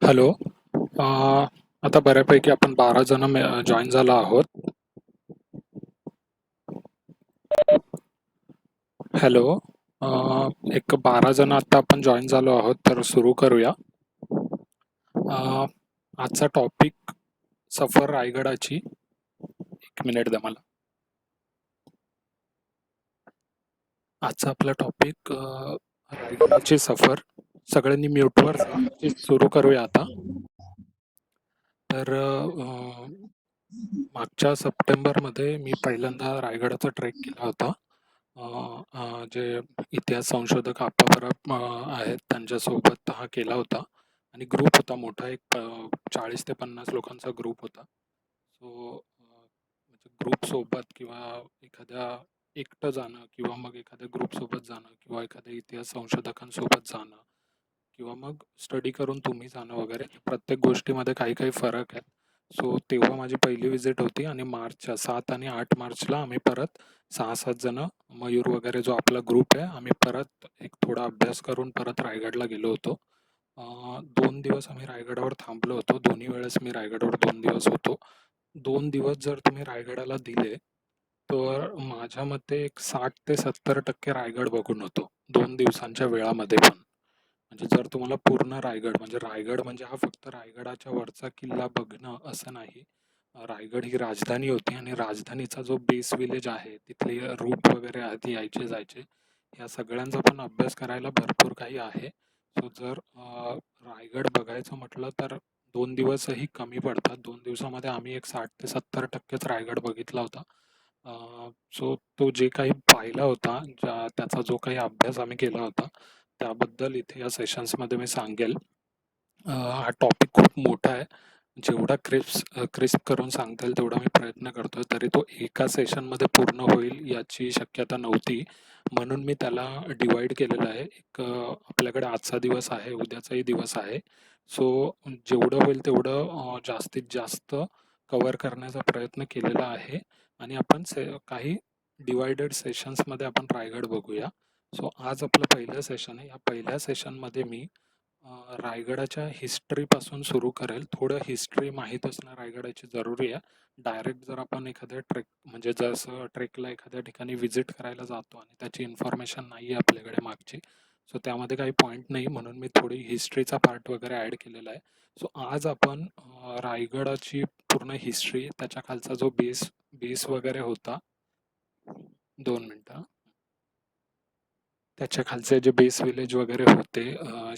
Hello. अ, आता बऱ्यापैकी आपण 12 जण जॉईन झालो आहोत. हॅलो. अ, एक 12 जण आता आपण जॉईन झालो आहोत, तर सुरू करूया. अ, आजचा टॉपिक सफर रायगडाची. एक मिनिट द्या मला. आजचा आपला टॉपिक रायगडाची सफर. सगळ्यांनी म्यूटवर सुरू करूया आता. तर मागच्या सप्टेंबरमध्ये मी पहिल्यांदा रायगडाचा ट्रेक केला होता. अ, जे इतिहास संशोधक आप्पाबरोबर आहेत त्यांच्यासोबत हा केला होता. आणि ग्रुप होता मोठा, एक 40 ते 50 लोकांचा ग्रुप होता. सो म्हणजे ग्रुप सोबत किंवा एखाद्या एकटं जाणं किंवा मग एखाद्या ग्रुप सोबत जाणं किंवा एखाद्या इतिहास संशोधकांसोबत जाणं किंवा मग स्टडी करून तुम्ही जाणं वगैरे, प्रत्येक गोष्टीमध्ये काही काही फरक आहेत. सो तेव्हा माझी पहिली विजिट होती आणि मार्चच्या 7 आणि 8 मार्चला आम्ही परत 6-7 जण, मयूर वगैरे जो आपला ग्रुप आहे, आम्ही परत एक थोडा अभ्यास करून परत रायगडला गेलो होतो. 2 दिवस आम्ही रायगडावर थांबलो होतो. दोन्ही वेळेस मी रायगडावर 2 दिवस होतो. 2 दिवस जर तुम्ही रायगडाला दिले तर माझ्या मते एक 60 ते 70% रायगड बघून होतो 2 दिवसांच्या वेळामध्ये पण. म्हणजे जर तुम्हाला पूर्ण रायगड म्हणजे रायगड म्हणजे हा फक्त रायगडाच्या वरचा किल्ला बघणं असं नाही. रायगड ही राजधानी होती आणि राजधानीचा जो बेस विलेज आहे, तिथले रूट वगैरे आधी यायचे जायचे, या सगळ्यांचा पण अभ्यास करायला भरपूर काही आहे. सो जर रायगड बघायचं म्हटलं तर 2 दिवसही कमी पडतात. 2 दिवसामध्ये आम्ही एक 60 ते 70%च रायगड बघितला होता. सो तो जे काही पाहिला होता, त्याचा जो काही अभ्यास आम्ही केला होता, त्याबद्दल इथे या सेशन्समध्ये मी सांगेल. हा टॉपिक खूप मोठा आहे. जेवढा क्रिस्प करून सांगता येईल तेवढा मी प्रयत्न करतोय. तरी तो एका सेशनमध्ये पूर्ण होईल याची शक्यता नव्हती. म्हणून मी त्याला डिवाइड केलेलं आहे. एक आपल्याकडे आजचा दिवस आहे, उद्याचाही दिवस आहे. सो जेवढं होईल तेवढं जास्तीत जास्त कव्हर करण्याचा प्रयत्न केलेला आहे. आणि आपण काही डिवायडेड सेशन्समध्ये आपण रायगड बघूया. सो आज आपलं पहिलं सेशन आहे. या पहिल्या सेशनमध्ये मी रायगडाच्या हिस्ट्रीपासून सुरू करेल. थोडं हिस्ट्री माहीत असणं रायगडाची जरुरी आहे. डायरेक्ट जर आपण एखाद्या ट्रेक म्हणजे जसं ट्रेकला एखाद्या ठिकाणी व्हिजिट करायला जातो आणि त्याची इन्फॉर्मेशन नाही आहे आपल्याकडे मागची, सो त्यामध्ये काही पॉईंट नाही. म्हणून मी थोडी हिस्ट्रीचा पार्ट वगैरे ॲड केलेला आहे. सो आज आपण रायगडाची पूर्ण हिस्ट्री, त्याच्या खालचा जो बेस बेस वगैरे होता, 2 मिनटं, त्याच्या खालचे जे बेस विलेज वगैरे होते,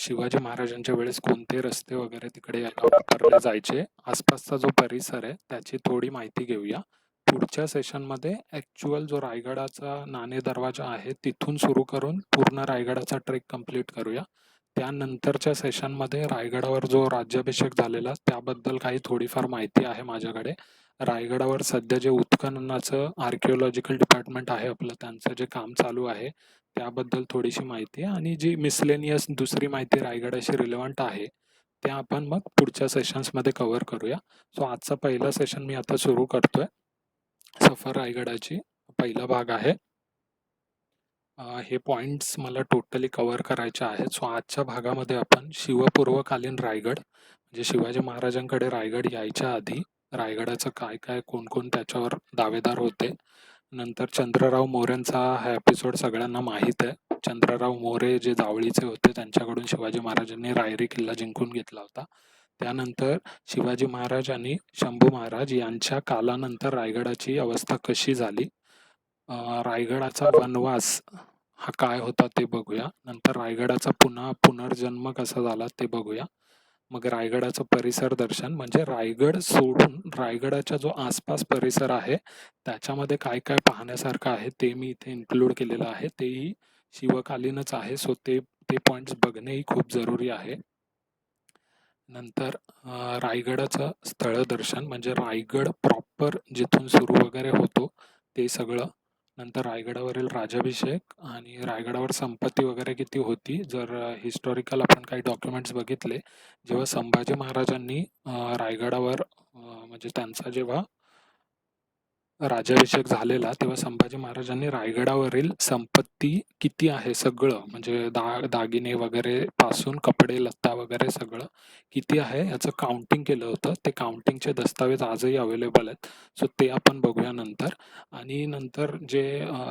शिवाजी महाराजांच्या वेळेस कोणते रस्ते वगैरे तिकडे यायला वापरले जायचे, आसपासचा जो परिसर आहे त्याची थोडी माहिती घेऊया. पुढच्या सेशनमध्ये ॲक्च्युअल जो रायगडाचा नाणे दरवाजा आहे तिथून सुरू करून पूर्ण रायगडाचा ट्रेक कंप्लीट करूया. त्यानंतरच्या सेशनमध्ये रायगडावर जो राज्याभिषेक झालेला त्याबद्दल काही थोडीफार माहिती आहे माझ्याकडे. रायगडावर सध्या जे उत्खननाचं आर्किओलॉजिकल डिपार्टमेंट आहे आपलं, त्यांचं जे काम चालू आहे त्याबद्दल थोडीशी माहिती आहे. आणि जी मिसलेनियस दुसरी माहिती रायगडाशी रिलेव्हंट आहे त्या आपण मग पुढच्या सेशन्समध्ये कव्हर करूया. सो आजचा पहिला सेशन मी आता सुरू करतोय. सफर रायगडाची पहिला भाग आहे. हे पॉईंट्स मला टोटली कव्हर करायचे आहेत. सो आजच्या भागामध्ये आपण शिवपूर्वकालीन रायगड म्हणजे शिवाजी महाराजांकडे रायगड यायच्या आधी रायगडाचं काय काय कोण कोण त्याच्यावर दावेदार होते. नंतर चंद्रराव मोरेंचा हा एपिसोड सगळ्यांना माहीत आहे. चंद्रराव मोरे जे जावळीचे होते त्यांच्याकडून शिवाजी महाराजांनी रायरी किल्ला जिंकून घेतला होता. त्यानंतर शिवाजी महाराज आणि शंभू महाराज यांच्या कालानंतर रायगडाची अवस्था कशी झाली, रायगडाचा वनवास हा काय होता ते बघूया. नंतर रायगडाचा पुन्हा पुनर्जन्म कसा झाला ते बघूया. मग रायगडाचं परिसर दर्शन म्हणजे रायगड सोडून रायगडाचा जो आसपास परिसर आहे त्याच्यामध्ये काय काय पाहण्यासारखं आहे ते मी इथे इन्क्लूड केलेलं आहे. तेही शिवकालीनच आहे. सो ते ते पॉईंट्स बघणेही खूप जरुरी आहे. नंतर रायगडाचं स्थळ दर्शन म्हणजे रायगड प्रॉपर जिथून सुरू वगैरे होतो ते सगळं. नंतर रायगडावरील राज्याभिषेक आणि रायगडावर संपत्ती वगैरे किती होती. जर हिस्टॉरिकल आपण काही डॉक्युमेंट्स बघितले, जेव्हा संभाजी महाराजांनी रायगडावर म्हणजे त्यांचा जेव्हा राज्याभिषेक झालेला तेव्हा संभाजी महाराजांनी रायगडावरील संपत्ती किती आहे सगळं, म्हणजे दागिने वगैरे पासून कपडे लत्ता वगैरे सगळं किती आहे याचं काउंटिंग केलं होतं. ते काउंटिंगचे दस्तावेज आजही अवेलेबल आहेत. सो ते आपण बघूया नंतर. आणि नंतर जे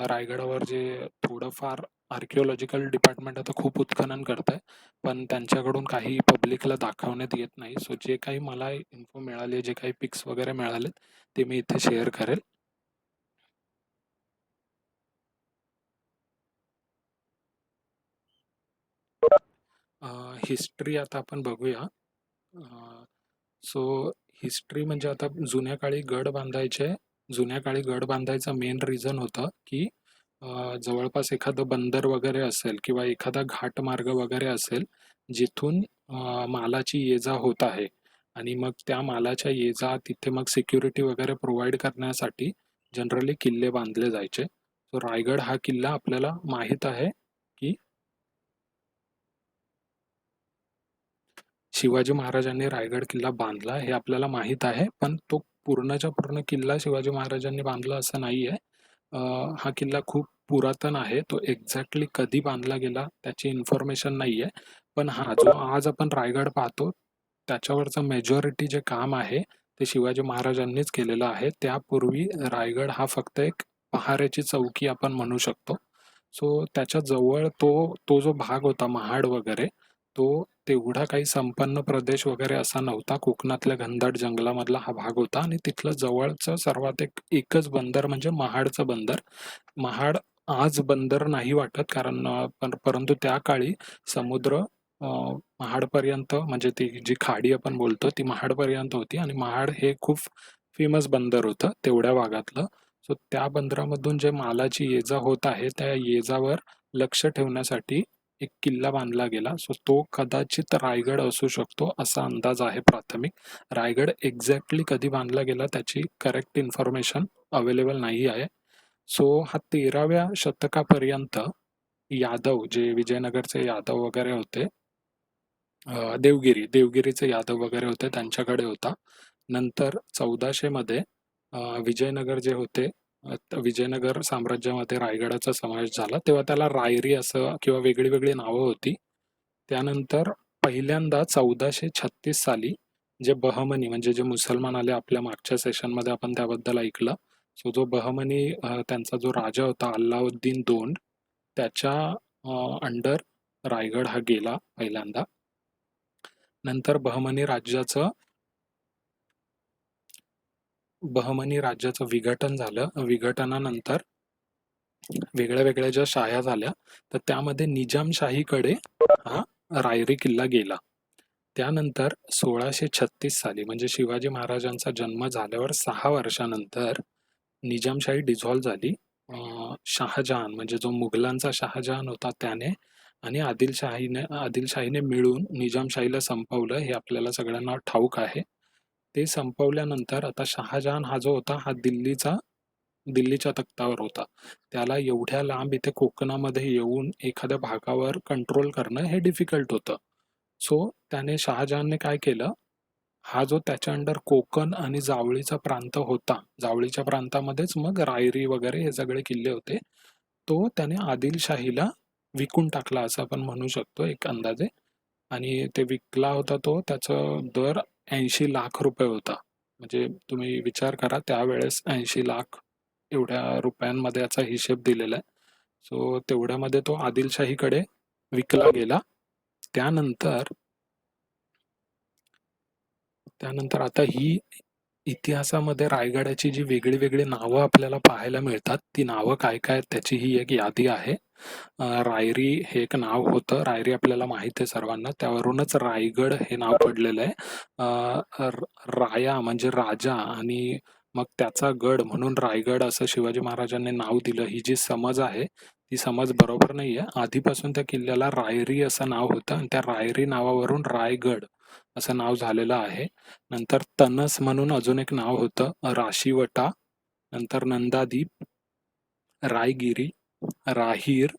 रायगडावर जे थोडंफार आर्किओलॉजिकल डिपार्टमेंट आता खूप उत्खनन करत आहे, पण त्यांच्याकडून काही पब्लिकला दाखवण्यात येत नाही. सो जे काही मला इन्फो मिळाले, जे काही पिक्स वगैरे मिळाले ते मी इथे शेअर करेल. हिस्ट्री आता आपण बघूया. सो हिस्ट्री म्हणजे आता जुन्या काळी गड बांधायचं मेन रिझन होतं की जवळपास एखादं बंदर वगैरे असेल किंवा एखादा घाटमार्ग वगैरे असेल जिथून मालाची ये जा होत आहे, आणि मग त्या मालाच्या ये जा तिथे मग सिक्युरिटी वगैरे प्रोव्हाइड करण्यासाठी जनरली किल्ले बांधले जायचे. सो रायगड हा किल्ला आपल्याला माहीत आहे की शिवाजी महाराजांनी रायगड किल्ला बांधला हे आपल्याला माहीत आहे, पण तो पूर्णच्या पूर्ण किल्ला शिवाजी महाराजांनी बांधला असं नाहीये. हा किल्ला खूप पुरातन आहे. तो एक्झॅक्टली कधी बांधला गेला त्याची इन्फॉर्मेशन नाहीये. पण हा जो आज आपण रायगड पाहतो त्याच्यावरचं मेजॉरिटी जे काम आहे ते शिवाजी महाराजांनीच केलेलं आहे. त्यापूर्वी रायगड हा फक्त एक पहारेची चौकी आपण म्हणू शकतो. सो त्याच्या जवळ तो तो जो भाग होता महाड वगैरे, तो तेवढा काही संपन्न प्रदेश वगैरे असा नव्हता. कोकणातल्या घनदाट जंगलामधला हा भाग होता आणि तिथलं जवळचं सर्वात एकच बंदर म्हणजे महाडचं बंदर. महाड आज बंदर नाही वाटत, कारण परंतु त्या काळी समुद्र महाडपर्यंत, म्हणजे ती जी खाडी आपण बोलतो ती महाडपर्यंत होती आणि महाड हे खूप फेमस बंदर होतं तेवढ्या भागातलं. सो त्या बंदरामधून जे मालाची ये जा होत आहे त्या ये जावर लक्ष ठेवण्यासाठी एक किल्ला बांधला गेला. सो तो कदाचित रायगड असू शकतो असा अंदाज आहे प्राथमिक. रायगड एक्झॅक्टली कधी बांधला गेला त्याची करेक्ट इन्फॉर्मेशन अवेलेबल नाही आहे. सो हा 13व्या शतकापर्यंत यादव, जे विजयनगरचे यादव वगैरे होते, देवगिरीचे यादव वगैरे होते त्यांच्याकडे होता. नंतर 1400 मध्ये विजयनगर जे होते, विजयनगर साम्राज्यामध्ये रायगडाचा समावेश झाला तेव्हा त्याला रायरी असं किंवा वेगळी वेगळी नावं होती. त्यानंतर पहिल्यांदा 1436 साली जे बहमनी, म्हणजे जे मुसलमान आले, आपल्या मागच्या सेशनमध्ये आपण त्याबद्दल ऐकलं. सो जो बहमनी त्यांचा जो राजा होता अल्लाउद्दीन दोन, त्याच्या अंडर रायगड हा गेला पहिल्यांदा. नंतर बहमनी राज्याचं विघटन झालं. विघटनानंतर वेगळ्या वेगळ्या ज्या शाह्या झाल्या तर त्यामध्ये निजामशाहीकडे हा रायरी किल्ला गेला. त्यानंतर 1636 साली, म्हणजे शिवाजी महाराजांचा जन्म झाल्यावर 6 वर्षानंतर निजामशाही डिझॉल्व्ह झाली. शहाजहान, म्हणजे जो मुघलांचा शहाजहान होता त्याने आणि आदिलशाहीने मिळून निजामशाहीला संपवलं, हे आपल्याला सगळ्यांना ठाऊक आहे. ते संपवल्यानंतर आता शहाजहान हा जो होता हा दिल्लीच्या तख्तावर होता. त्याला एवढ्या लांब इथे कोकणामध्ये येऊन एखाद्या भागावर कंट्रोल करणं हे डिफिकल्ट होतं. सो त्याने शहाजहानने काय केलं, हा जो त्याच्या अंडर कोकण आणि जावळीचा प्रांत होता, जावळीच्या प्रांतामध्येच मग रायरी वगैरे हे सगळे किल्ले होते, तो त्याने आदिलशाहीला विकून टाकला असं आपण म्हणू शकतो एक अंदाजे. आणि ते विकला होता तो, त्याचं दर 80 लाख रुपये होता. म्हणजे तुम्ही विचार करा त्यावेळेस 80 लाख एवढ्या रुपयांमध्ये याचा हिशेब दिलेला आहे. सो तेवढ्यामध्ये तो आदिलशाहीकडे विकला गेला. त्यानंतर त्यानंतर आता ही इतिहासामध्ये रायगडाची जी वेगळी वेगळी नावं आपल्याला पाहायला मिळतात, ती नावं काय काय त्याची ही एक यादी आहे. रायरी हे एक नाव होतं. रायरी आपल्याला माहित आहे सर्वांना, त्यावरूनच रायगड हे नाव पडलेलं आहे. राया म्हणजे राजा आणि मग त्याचा गड म्हणून रायगड असं शिवाजी महाराजांनी नाव दिलं. ही जी समज आहे ती समज बरोबर नाहीये. आधीपासून त्या किल्ल्याला रायरी असं नाव होतं आणि त्या रायरी नावावरून रायगड असं नाव झालेलं आहे. नंतर तनस म्हणून अजून एक नाव होतं, राशीवटा, नंतर नंदादीप, रायगिरी, राहीर,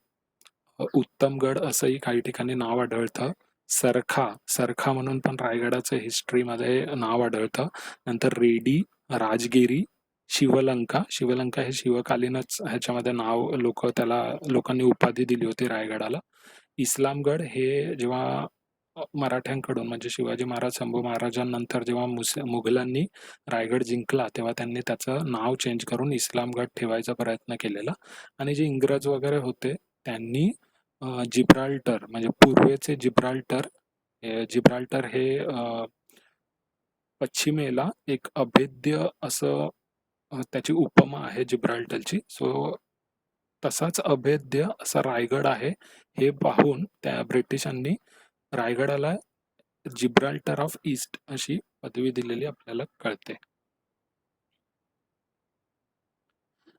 उत्तमगड असंही काही ठिकाणी नाव आढळतं. सरखा म्हणून पण रायगडाचं हिस्ट्रीमध्ये नाव आढळतं. नंतर रेडी, राजगिरी, शिवलंका. शिवलंका हे शिवकालीनच ह्याच्यामध्ये नाव त्याला लोकांनी उपाधी दिली होती रायगडाला. इस्लामगड हे जेव्हा मराठ्यांकडून म्हणजे शिवाजी महाराज, शंभू महाराजांनंतर जेव्हा मुघलांनी रायगड जिंकला तेव्हा त्यांनी त्याचं नाव चेंज करून इस्लामगड ठेवायचा प्रयत्न केलेला. आणि जे इंग्रज वगैरे होते त्यांनी जिब्राल्टर म्हणजे पूर्वेचे जिब्राल्टर हे पश्चिमेला एक अभेद्य असं त्याची उपमा आहे जिब्राल्टरची. सो तसाच अभेद्य असा रायगड आहे हे पाहून त्या ब्रिटिशांनी रायगडाला जिब्राल्टर ऑफ ईस्ट अशी पदवी दिलेली आपल्याला कळते.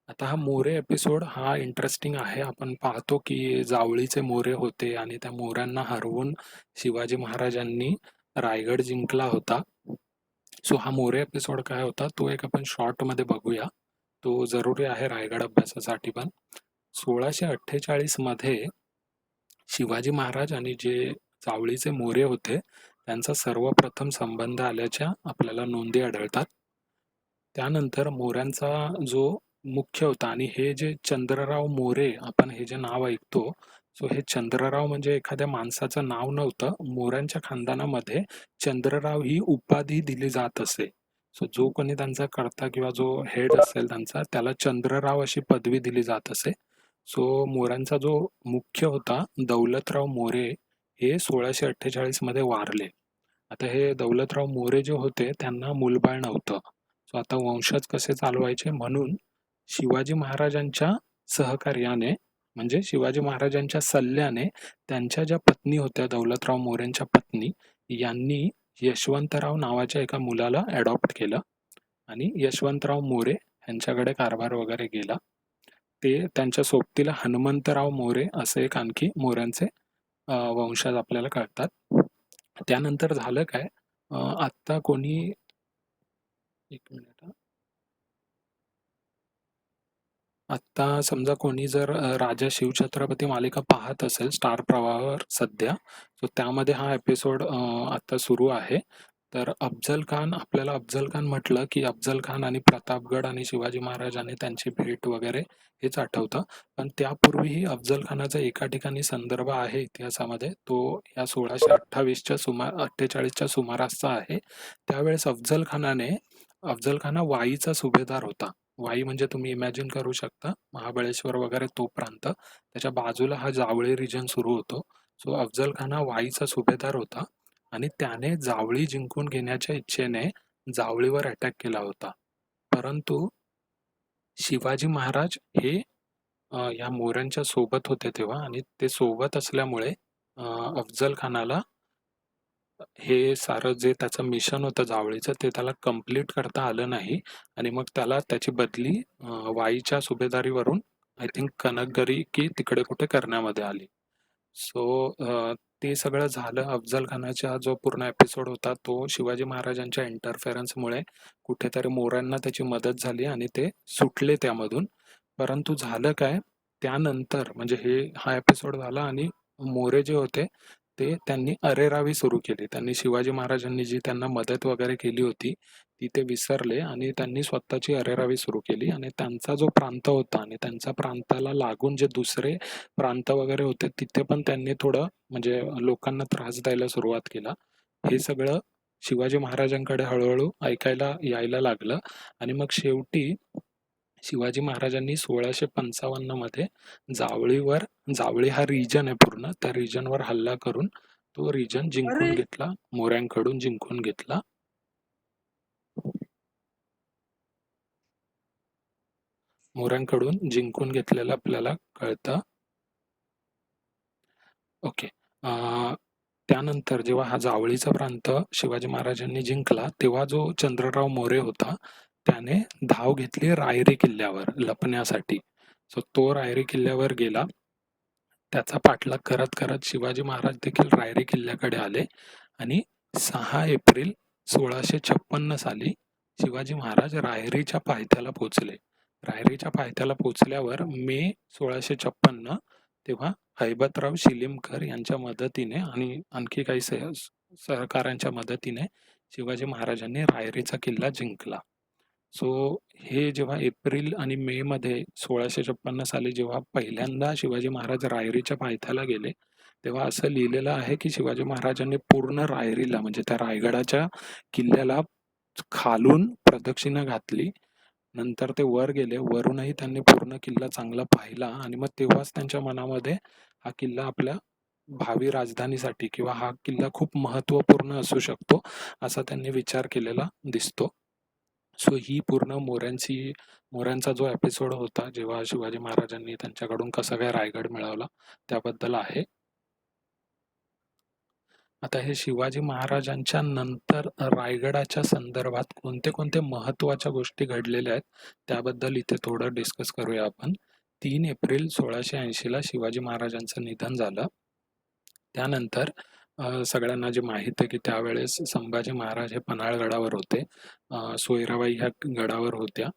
आता हा मोरे एपिसोड हा इंटरेस्टिंग आहे. आपण पाहतो की जावळीचे मोरे होते आणि त्या मोऱ्यांना हरवून शिवाजी महाराजांनी रायगड जिंकला होता. सो हा मोरे एपिसोड काय होता तो एक आपण शॉर्ट मध्ये बघूया. तो जरुरी आहे रायगड अभ्यासासाठी पण. 1648 मध्ये शिवाजी महाराज आणि जे जावळीचे मोरे होते त्यांचा सर्वप्रथम संबंध आल्याच्या आपल्याला नोंदी आढळतात. त्यानंतर मोऱ्यांचा जो मुख्य होता आणि हे जे चंद्रराव मोरे आपण हे जे नाव ऐकतो, सो हे चंद्रराव म्हणजे एखाद्या माणसाचं नाव नव्हतं. मोऱ्यांच्या खानदानामध्ये चंद्रराव ही उपाधी दिली जात असे. सो जो कोणी त्यांचा कर्ता किंवा जो हेड असेल त्यांचा त्याला चंद्रराव अशी पदवी दिली जात असे. सो मोऱ्यांचा जो मुख्य होता दौलतराव मोरे हे 1648 मध्ये वारले. आता हे दौलतराव मोरे जे होते त्यांना मूलबाळ नव्हतं. सो आता वंशज कसे चालवायचे म्हणून शिवाजी महाराजांच्या सहकार्याने म्हणजे शिवाजी महाराजांच्या सल्ल्याने त्यांच्या ज्या पत्नी होत्या दौलतराव मोरेंच्या पत्नी यांनी यशवंतराव नावाच्या एका मुलाला अडॉप्ट केलं आणि यशवंतराव मोरे यांच्याकडे कारभार वगैरे गेला. ते त्यांच्या सोबतीला हनुमंतराव मोरे असे एक आणखी मोऱ्यांचे वंशज आपल्याला कळतात. त्यानंतर झालं काय, आत्ता कोणी एक मिनिट, आत्ता समजा कोणी जर राजा शिवछत्रपती मालिका पाहत असेल स्टार प्रवाहावर सध्या, सो त्यामध्ये हा एपिसोड आत्ता सुरू आहे. तर आपल्याला अफजल खान म्हटलं की अफजल खान आणि प्रतापगड आणि शिवाजी महाराजांनी त्यांची भेट वगैरे हेच आठवतं. पण त्यापूर्वीही अफजल खानाचा एका ठिकाणी संदर्भ आहे इतिहासामध्ये. तो या 1628च्या 48च्या सुमारासचा आहे. त्यावेळेस अफजल खान वाईचा सुभेदार होता. वाई म्हणजे तुम्ही इमॅजिन करू शकता महाबळेश्वर वगैरे तो प्रांत, त्याच्या बाजूला हा जावळी रिजन सुरू होतो. सो अफजल खान हा वाईचा सुभेदार होता आणि त्याने जावळी जिंकून घेण्याच्या इच्छेने जावळीवर अटॅक केला होता. परंतु शिवाजी महाराज हे या मोऱ्यांच्या सोबत होते तेव्हा आणि ते सोबत असल्यामुळे अफजल खानाला हे सारं जे त्याचं मिशन होतं जावळीचं ते त्याला कंप्लीट करता आलं नाही आणि मग त्याला त्याची बदली वाईच्या सुभेदारीवरून आय थिंक कनकगरी की तिकडे कुठे करण्यामध्ये आली. सो ते सगळं झालं. अफजल खानाचा जो पूर्ण एपिसोड होता तो शिवाजी महाराजांच्या इंटरफेरन्समुळे कुठेतरी मोऱ्यांना त्याची मदत झाली आणि ते सुटले त्यामधून. परंतु झालं काय, त्यानंतर म्हणजे हा एपिसोड झाला आणि मोरे जे होते ते त्यांनी अरेरावी सुरू केली. त्यांनी शिवाजी महाराजांनी जी त्यांना मदत वगैरे केली होती ती ते विसरले आणि त्यांनी स्वतःची अरेरावी सुरू केली आणि त्यांचा जो प्रांत होता आणि त्यांच्या प्रांताला लागून जे दुसरे प्रांत वगैरे होते तिथे पण त्यांनी थोडं म्हणजे लोकांना त्रास द्यायला सुरुवात केला. हे सगळं शिवाजी महाराजांकडे हळूहळू ऐकायला यायला लागलं आणि मग शेवटी शिवाजी महाराजांनी 1655 मध्ये जावळी हा रिजन आहे पूर्ण, त्या रिजनवर हल्ला करून तो रिजन जिंकून घेतला, मोऱ्यांकडून जिंकून घेतला. मोऱ्यांकडून जिंकून घेतलेलं आपल्याला कळतं. ओके. त्यानंतर जेव्हा हा जावळीचा प्रांत शिवाजी महाराजांनी जिंकला तेव्हा जो चंद्रराव मोरे होता त्याने धाव घेतली रायरी किल्ल्यावर लपण्यासाठी. सो तो रायरी किल्ल्यावर गेला. त्याचा पाठलाग करत करत शिवाजी महाराज देखील रायरी किल्ल्याकडे आले आणि 6 एप्रिल 1656 साली शिवाजी महाराज रायरीच्या पायथ्याला पोहोचले. रायरीच्या पायथ्याला पोहोचल्यावर मे 1656 तेव्हा हैबतराव शिलीमकर यांच्या मदतीने आणि आणखी काही सहकाऱ्यांच्या मदतीने शिवाजी महाराजांनी रायरीचा किल्ला जिंकला. सो हे जेव्हा एप्रिल आणि मे मध्ये 1656 साली जेव्हा पहिल्यांदा शिवाजी महाराज रायरीच्या पायथ्याला गेले, तेव्हा असं लिहिलेलं आहे की शिवाजी महाराजांनी पूर्ण रायरीला म्हणजे त्या रायगडाच्या किल्ल्याला खालून प्रदक्षिणा घातली. नंतर ते वर गेले. वरूनही त्यांनी पूर्ण किल्ला चांगला पाहिला आणि मग तेव्हाच त्यांच्या मनामध्ये हा किल्ला आपल्या भावी राजधानीसाठी किंवा हा किल्ला खूप महत्त्वपूर्ण असू शकतो, असा त्यांनी विचार केलेला दिसतो. सो ही पूर्ण मोऱ्यांचा जो एपिसोड होता, जेव्हा शिवाजी महाराजांनी त्यांच्याकडून कसा काय रायगड मिळवला, त्याबद्दल आहे. आता हे शिवाजी महाराजांच्या नंतर रायगडाच्या संदर्भात कोणते कोणते महत्त्वाच्या गोष्टी घडलेल्या आहेत, त्याबद्दल इथे थोडं डिस्कस करूया आपण. 3 एप्रिल 1680ला शिवाजी महाराजांचं निधन झालं. त्यानंतर सगळ्यांना जे माहीत आहे की त्यावेळेस संभाजी महाराज हे पन्हाळगडावर होते. सोयराबाई ह्या गडावर होत्या.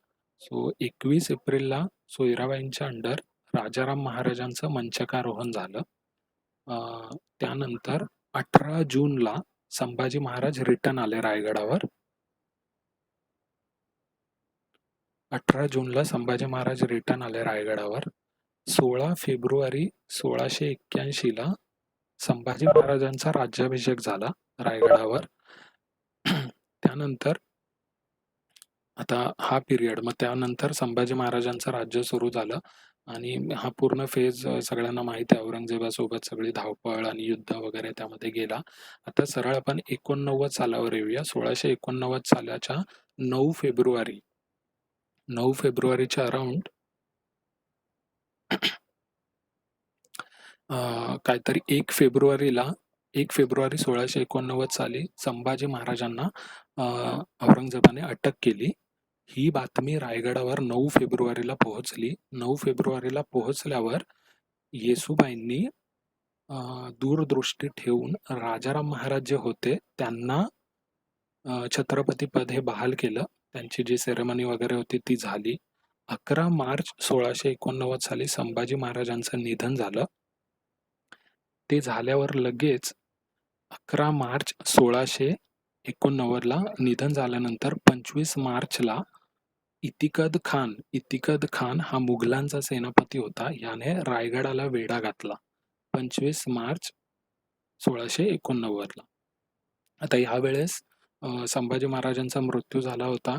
सो 21 एप्रिलला सोयराबाईंच्या अंडर राजाराम महाराजांचं मंचकारोहण झालं. त्यानंतर 18 जूनला संभाजी महाराज रिटर्न आले रायगडावर. 18 जूनला संभाजी महाराज रिटर्न आले रायगडावर. 16 फेब्रुवारी 1681ला संभाजी महाराजांचा राज्याभिषेक झाला रायगडावर. त्यानंतर आता हा पिरियड, मग त्यानंतर संभाजी महाराजांचं राज्य सुरू झालं आणि हा पूर्ण फेज सगळ्यांना माहिती आहे. औरंगजेबासोबत सगळी धावपळ आणि युद्ध वगैरे त्यामध्ये गेला. आता सरळ आपण 89 सालावर येऊया. 1689 सालाच्या 9 फेब्रुवारी 9 फेब्रुवारीच्या अराउंड काहीतरी 1 फेब्रुवारी 1689 साली संभाजी महाराजांना औरंगजेबाने अटक केली. ही बातमी रायगडावर 9 फेब्रुवारीला पोहोचली. 9 फेब्रुवारीला पोहोचल्यावर येसूबाईंनी दूरदृष्टी ठेवून राजाराम महाराज जे होते त्यांना छत्रपती पद हे बहाल केलं. त्यांची जी सेरेमनी वगैरे होती ती झाली. 11 मार्च 1689 साली संभाजी महाराजांचं निधन झालं. ते झाल्यावर लगेच 11 मार्च 1689ला निधन झाल्यानंतर 25 मार्चला इतिकद खान हा मुघलांचा सेनापती होता. याने रायगडाला वेढा घातला 25 मार्च 1689ला. आता यावेळेस संभाजी महाराजांचा मृत्यू झाला होता.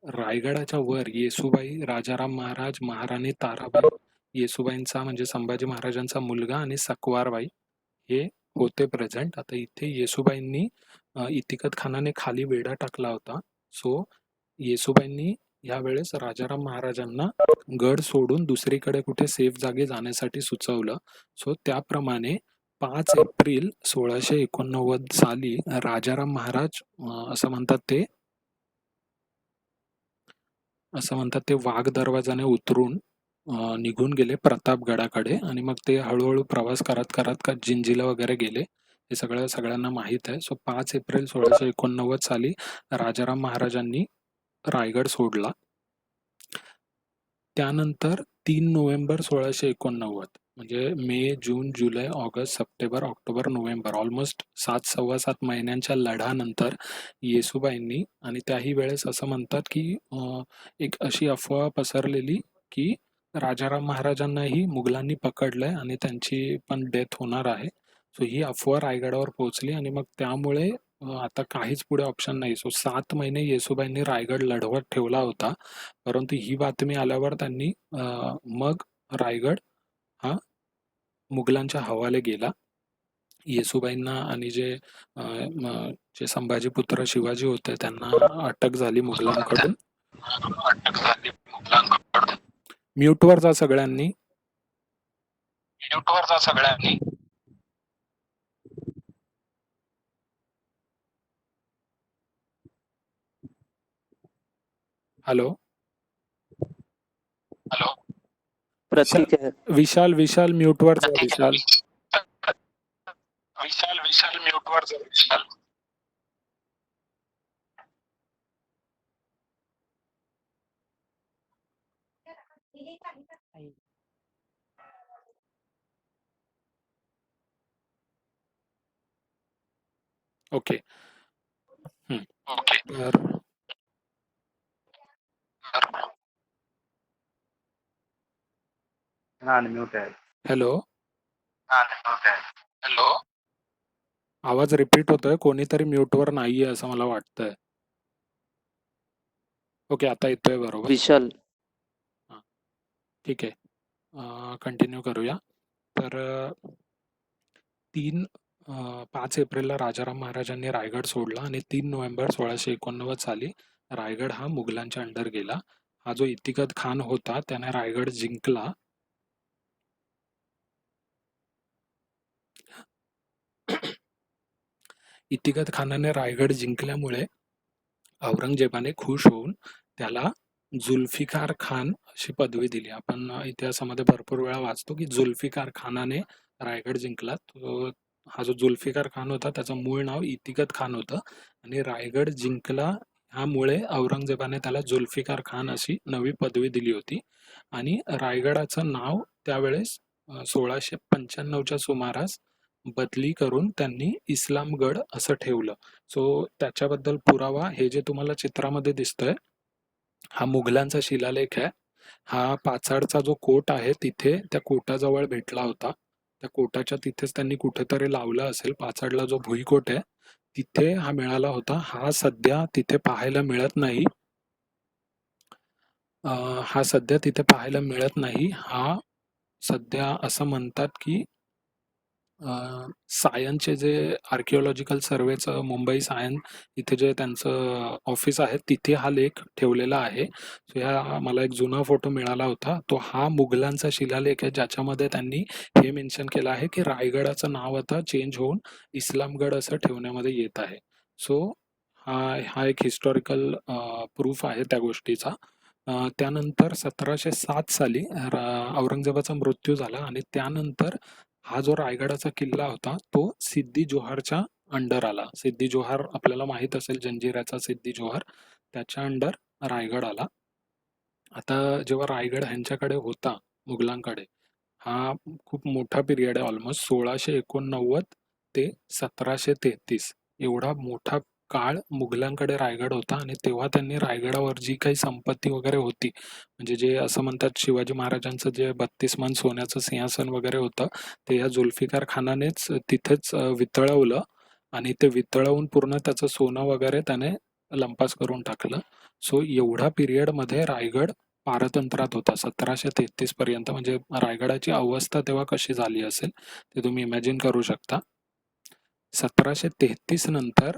रायगडाच्या वर येसूबाई, राजाराम महाराज, महाराणी ताराबाई, येसूबाईंचा म्हणजे संभाजी महाराजांचा मुलगा आणि सकवारबाई हे होते प्रेझेंट. आता इथे येसूबाईंनी इतिकत खानाने खाली वेढा टाकला होता. सो येसूबाईंनी यावेळेस राजाराम महाराजांना गड सोडून दुसरीकडे कुठे सेफ जागी जाण्यासाठी सुचवलं. सो त्याप्रमाणे 5 एप्रिल 1689 साली राजाराम महाराज असं म्हणतात ते वाघ दरवाजाने उतरून निघून गेले प्रतापगडाकडे आणि मग ते हळूहळू प्रवास करत करत का जिंजीला वगैरे गेले. हे सगळं सगळ्यांना माहीत आहे. सो 5 एप्रिल 1689 साली राजाराम महाराजांनी रायगड सोडला. त्यानंतर 3 नोव्हेंबर 1689 म्हणजे मे, जून, जुलै, ऑगस्ट, सप्टेंबर, ऑक्टोबर, नोव्हेंबर ऑलमोस्ट 7 सव्वा 7 महिन्यांच्या लढ्यानंतर येसूबाईंनी, आणि त्याही वेळेस असं म्हणतात की एक अशी अफवा पसरलेली की राजाराम महाराजांनाही मुघलांनी पकडलंय आणि त्यांची पण डेथ होणार आहे. सो ही अफवा रायगडावर पोहोचली आणि मग त्यामुळे आता काहीच पुढे ऑप्शन नाही. सो 7 महिने येसूबाईंनी रायगड लढवत ठेवला होता. परंतु ही बातमी आल्यावर त्यांनी मग रायगड हा मुघलांच्या हवाले गेला. येसूबाईंना आणि जे संभाजी पुत्र शिवाजी होते त्यांना अटक झाली मुघलांकडून. म्यूटवर जा सगळ्यांनी. हॅलो प्रतीक है. विशाल म्यूटवर जा. विशाल म्यूटवर जा. ओके. तर हा अनम्यूट आहे. हॅलो. हॅलो. आवाज रिपीट होतोय, कोणीतरी म्यूटवर नाहीये असं मला वाटतंय. ओके, आता येतोय बरोबर. विशाल. हां, ठीक आहे. कंटिन्यू करूया. तर 5 एप्रिलला राजाराम महाराजांनी रायगड सोडला आणि 3 नोव्हेंबर 1689 साली रायगड हा मुघलांच्या अंडर गेला. हा जो इतिकत खान होता त्याने रायगड जिंकला. इतिकत खानाने रायगड जिंकल्यामुळे औरंगजेबाने खुश होऊन त्याला जुल्फिकार खान अशी पदवी दिली. आपण इतिहासामध्ये भरपूर वेळा वाचतो की जुल्फिकार खानाने रायगड जिंकला. हा जो जुल्फिकार खान होता त्याचं मूळ नाव इतिकत खान होतं आणि रायगड जिंकला ह्यामुळे औरंगजेबाने त्याला जुल्फिकार खान अशी नवी पदवी दिली होती. आणि रायगडाचं नाव त्यावेळेस 1695च्या सुमारास बदली करून त्यांनी इस्लामगड असं ठेवलं. सो त्याच्याबद्दल पुरावा हे जे तुम्हाला चित्रामध्ये दिसतोय हा मुघलांचा शिलालेख आहे. हा पाचाडचा जो कोट आहे तिथे त्या कोटाजवळ भेटला होता. त्या कोटाच्या तिथेच त्यांनी कुठेतरी लावला असेल. पाचाडला जो भुईकोट आहे तिथे हा मिळाला होता. हा सध्या तिथे पाहायला मिळत नाही. हा सध्या तिथे पाहायला मिळत नाही. हा सध्या असं म्हणतात की सायनचे जे आर्किओलॉजिकल सर्वेचं मुंबई सायन इथे जे त्यांचं ऑफिस आहे तिथे हा लेख ठेवलेला आहे. सो ह्या मला एक जुना फोटो मिळाला होता. तो हा मुघलांचा शिलालेख आहे ज्याच्यामध्ये त्यांनी हे मेन्शन केलं आहे की रायगडाचं नाव आता चेंज होऊन इस्लामगड असं ठेवण्यामध्ये येत आहे. सो हा एक हिस्टॉरिकल प्रूफ आहे त्या गोष्टीचा. त्यानंतर 1707 साली औरंगजेबाचा मृत्यू झाला आणि त्यानंतर हा जो रायगडाचा किल्ला होता तो सिद्दी जोहरच्या अंडर आला. सिद्दी जोहर आपल्याला माहित असेल, जंजिऱ्याचा सिद्दी जोहर, त्याच्या अंडर रायगड आला. आता जेव्हा रायगड ह्यांच्याकडे होता मुघलांकडे, हा खूप मोठा पिरियड आहे. ऑलमोस्ट 1689 ते 1733 एवढा मोठा काळ मुघलांकडे रायगड होता. आणि तेव्हा त्यांनी रायगडावर जी काही संपत्ती वगैरे होती, म्हणजे जे असं म्हणतात शिवाजी महाराजांचं जे 32 मन सोन्याचं सिंहासन वगैरे होतं ते या जुल्फिकार खानानेच तिथेच वितळवलं आणि ते वितळवून पूर्ण त्याचं सोनं वगैरे त्याने लंपास करून टाकलं. सो एवढ्या पिरियडमध्ये रायगड पारतंत्र्यात होता 1733 पर्यंत. म्हणजे रायगडाची अवस्था तेव्हा कशी झाली असेल ते तुम्ही इमॅजिन करू शकता. 1733 नंतर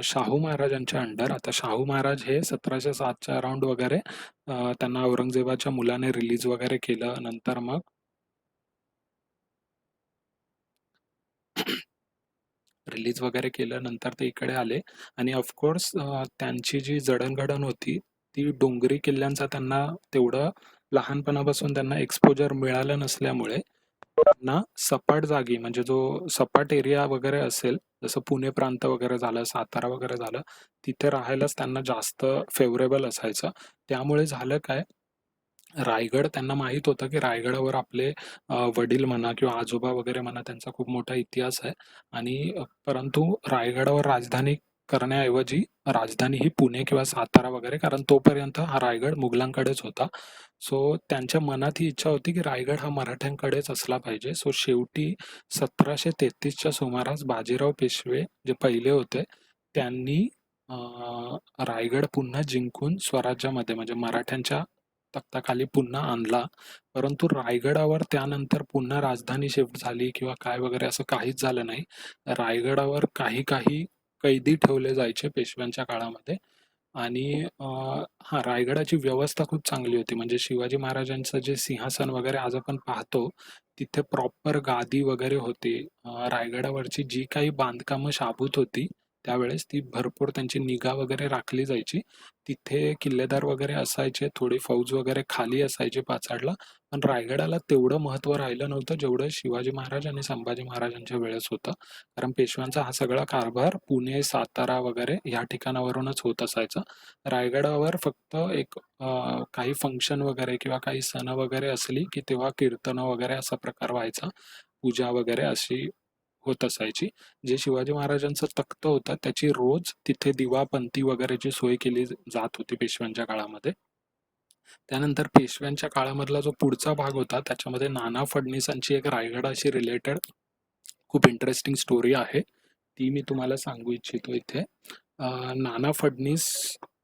शाहू महाराजांच्या अंडर, आता शाहू महाराज हे 1707च्या अराउंड वगैरे त्यांना औरंगजेबाच्या मुलाने रिलीज वगैरे केलं. नंतर मग रिलीज वगैरे केलं, नंतर ते इकडे आले. आणि ऑफकोर्स त्यांची जी जडणघडण होती ती डोंगरी किल्ल्यांचा त्यांना तेवढं लहानपणापासून त्यांना एक्सपोजर मिळालं नसल्यामुळे त्यांना सपाट जागी, म्हणजे जो सपाट एरिया वगैरे असेल जसं पुणे प्रांत वगैरे झालं, सातारा वगैरे झालं, तिथे राहायलाच त्यांना जास्त फेवरेबल असायचं. त्यामुळे झालं काय, रायगड त्यांना माहित होतं की रायगडावर आपले वडील म्हणा किंवा आजोबा वगैरे म्हणा त्यांचा खूप मोठा इतिहास आहे. आणि परंतु रायगडावर राजधानी करण्याऐवजी राजधानी ही पुणे किंवा सातारा वगैरे, कारण तोपर्यंत हा रायगड मुघलांकडेच होता. सो त्यांच्या मनात ही इच्छा होती की रायगड हा मराठ्यांकडेच असला पाहिजे. सो शेवटी 1733च्या सुमारास बाजीराव पेशवे जे पहिले होते त्यांनी रायगड पुन्हा जिंकून स्वराज्यामध्ये म्हणजे मराठ्यांच्या तख्ताखाली पुन्हा आणला. परंतु रायगडावर त्यानंतर पुन्हा राजधानी शिफ्ट झाली किंवा काय वगैरे असं काहीच झालं नाही. रायगडावर काही काही कैदी ठेवले जायचे पेशव्यांच्या काळामध्ये. आणि हा रायगडाची व्यवस्था खूप चांगली होती. म्हणजे शिवाजी महाराजांचं जे सिंहासन वगैरे आज आपण पाहतो तिथे प्रॉपर गादी वगैरे होती. रायगडावरची जी काही बांधकामं शाबूत होती त्यावेळेस ती भरपूर त्यांची निगा वगैरे राखली जायची. तिथे किल्लेदार वगैरे असायचे, थोडी फौज वगैरे खाली असायची पाचाडला. पण रायगडाला तेवढं महत्त्व राहिलं नव्हतं जेवढं शिवाजी महाराज आणि संभाजी महाराजांच्या वेळेस होतं. कारण पेशव्यांचा हा सगळा कारभार पुणे, सातारा वगैरे ह्या ठिकाणावरूनच होत असायचा. रायगडावर फक्त एक काही फंक्शन वगैरे किंवा काही सण वगैरे असली की तेव्हा कीर्तनं वगैरे असा प्रकार व्हायचा, पूजा वगैरे अशी होत असायची. जे शिवाजी महाराजांचं तख्त होतं त्याची रोज तिथे दिवापंथी वगैरेची सोय केली जात होती पेशव्यांच्या काळामध्ये. त्यानंतर पेशव्यांच्या काळामधला जो पुढचा भाग होता त्याच्यामध्ये नाना फडणीसांची एक रायगडाशी रिलेटेड खूप इंटरेस्टिंग स्टोरी आहे, ती मी तुम्हाला सांगू इच्छितो इथे. नाना फडणीस,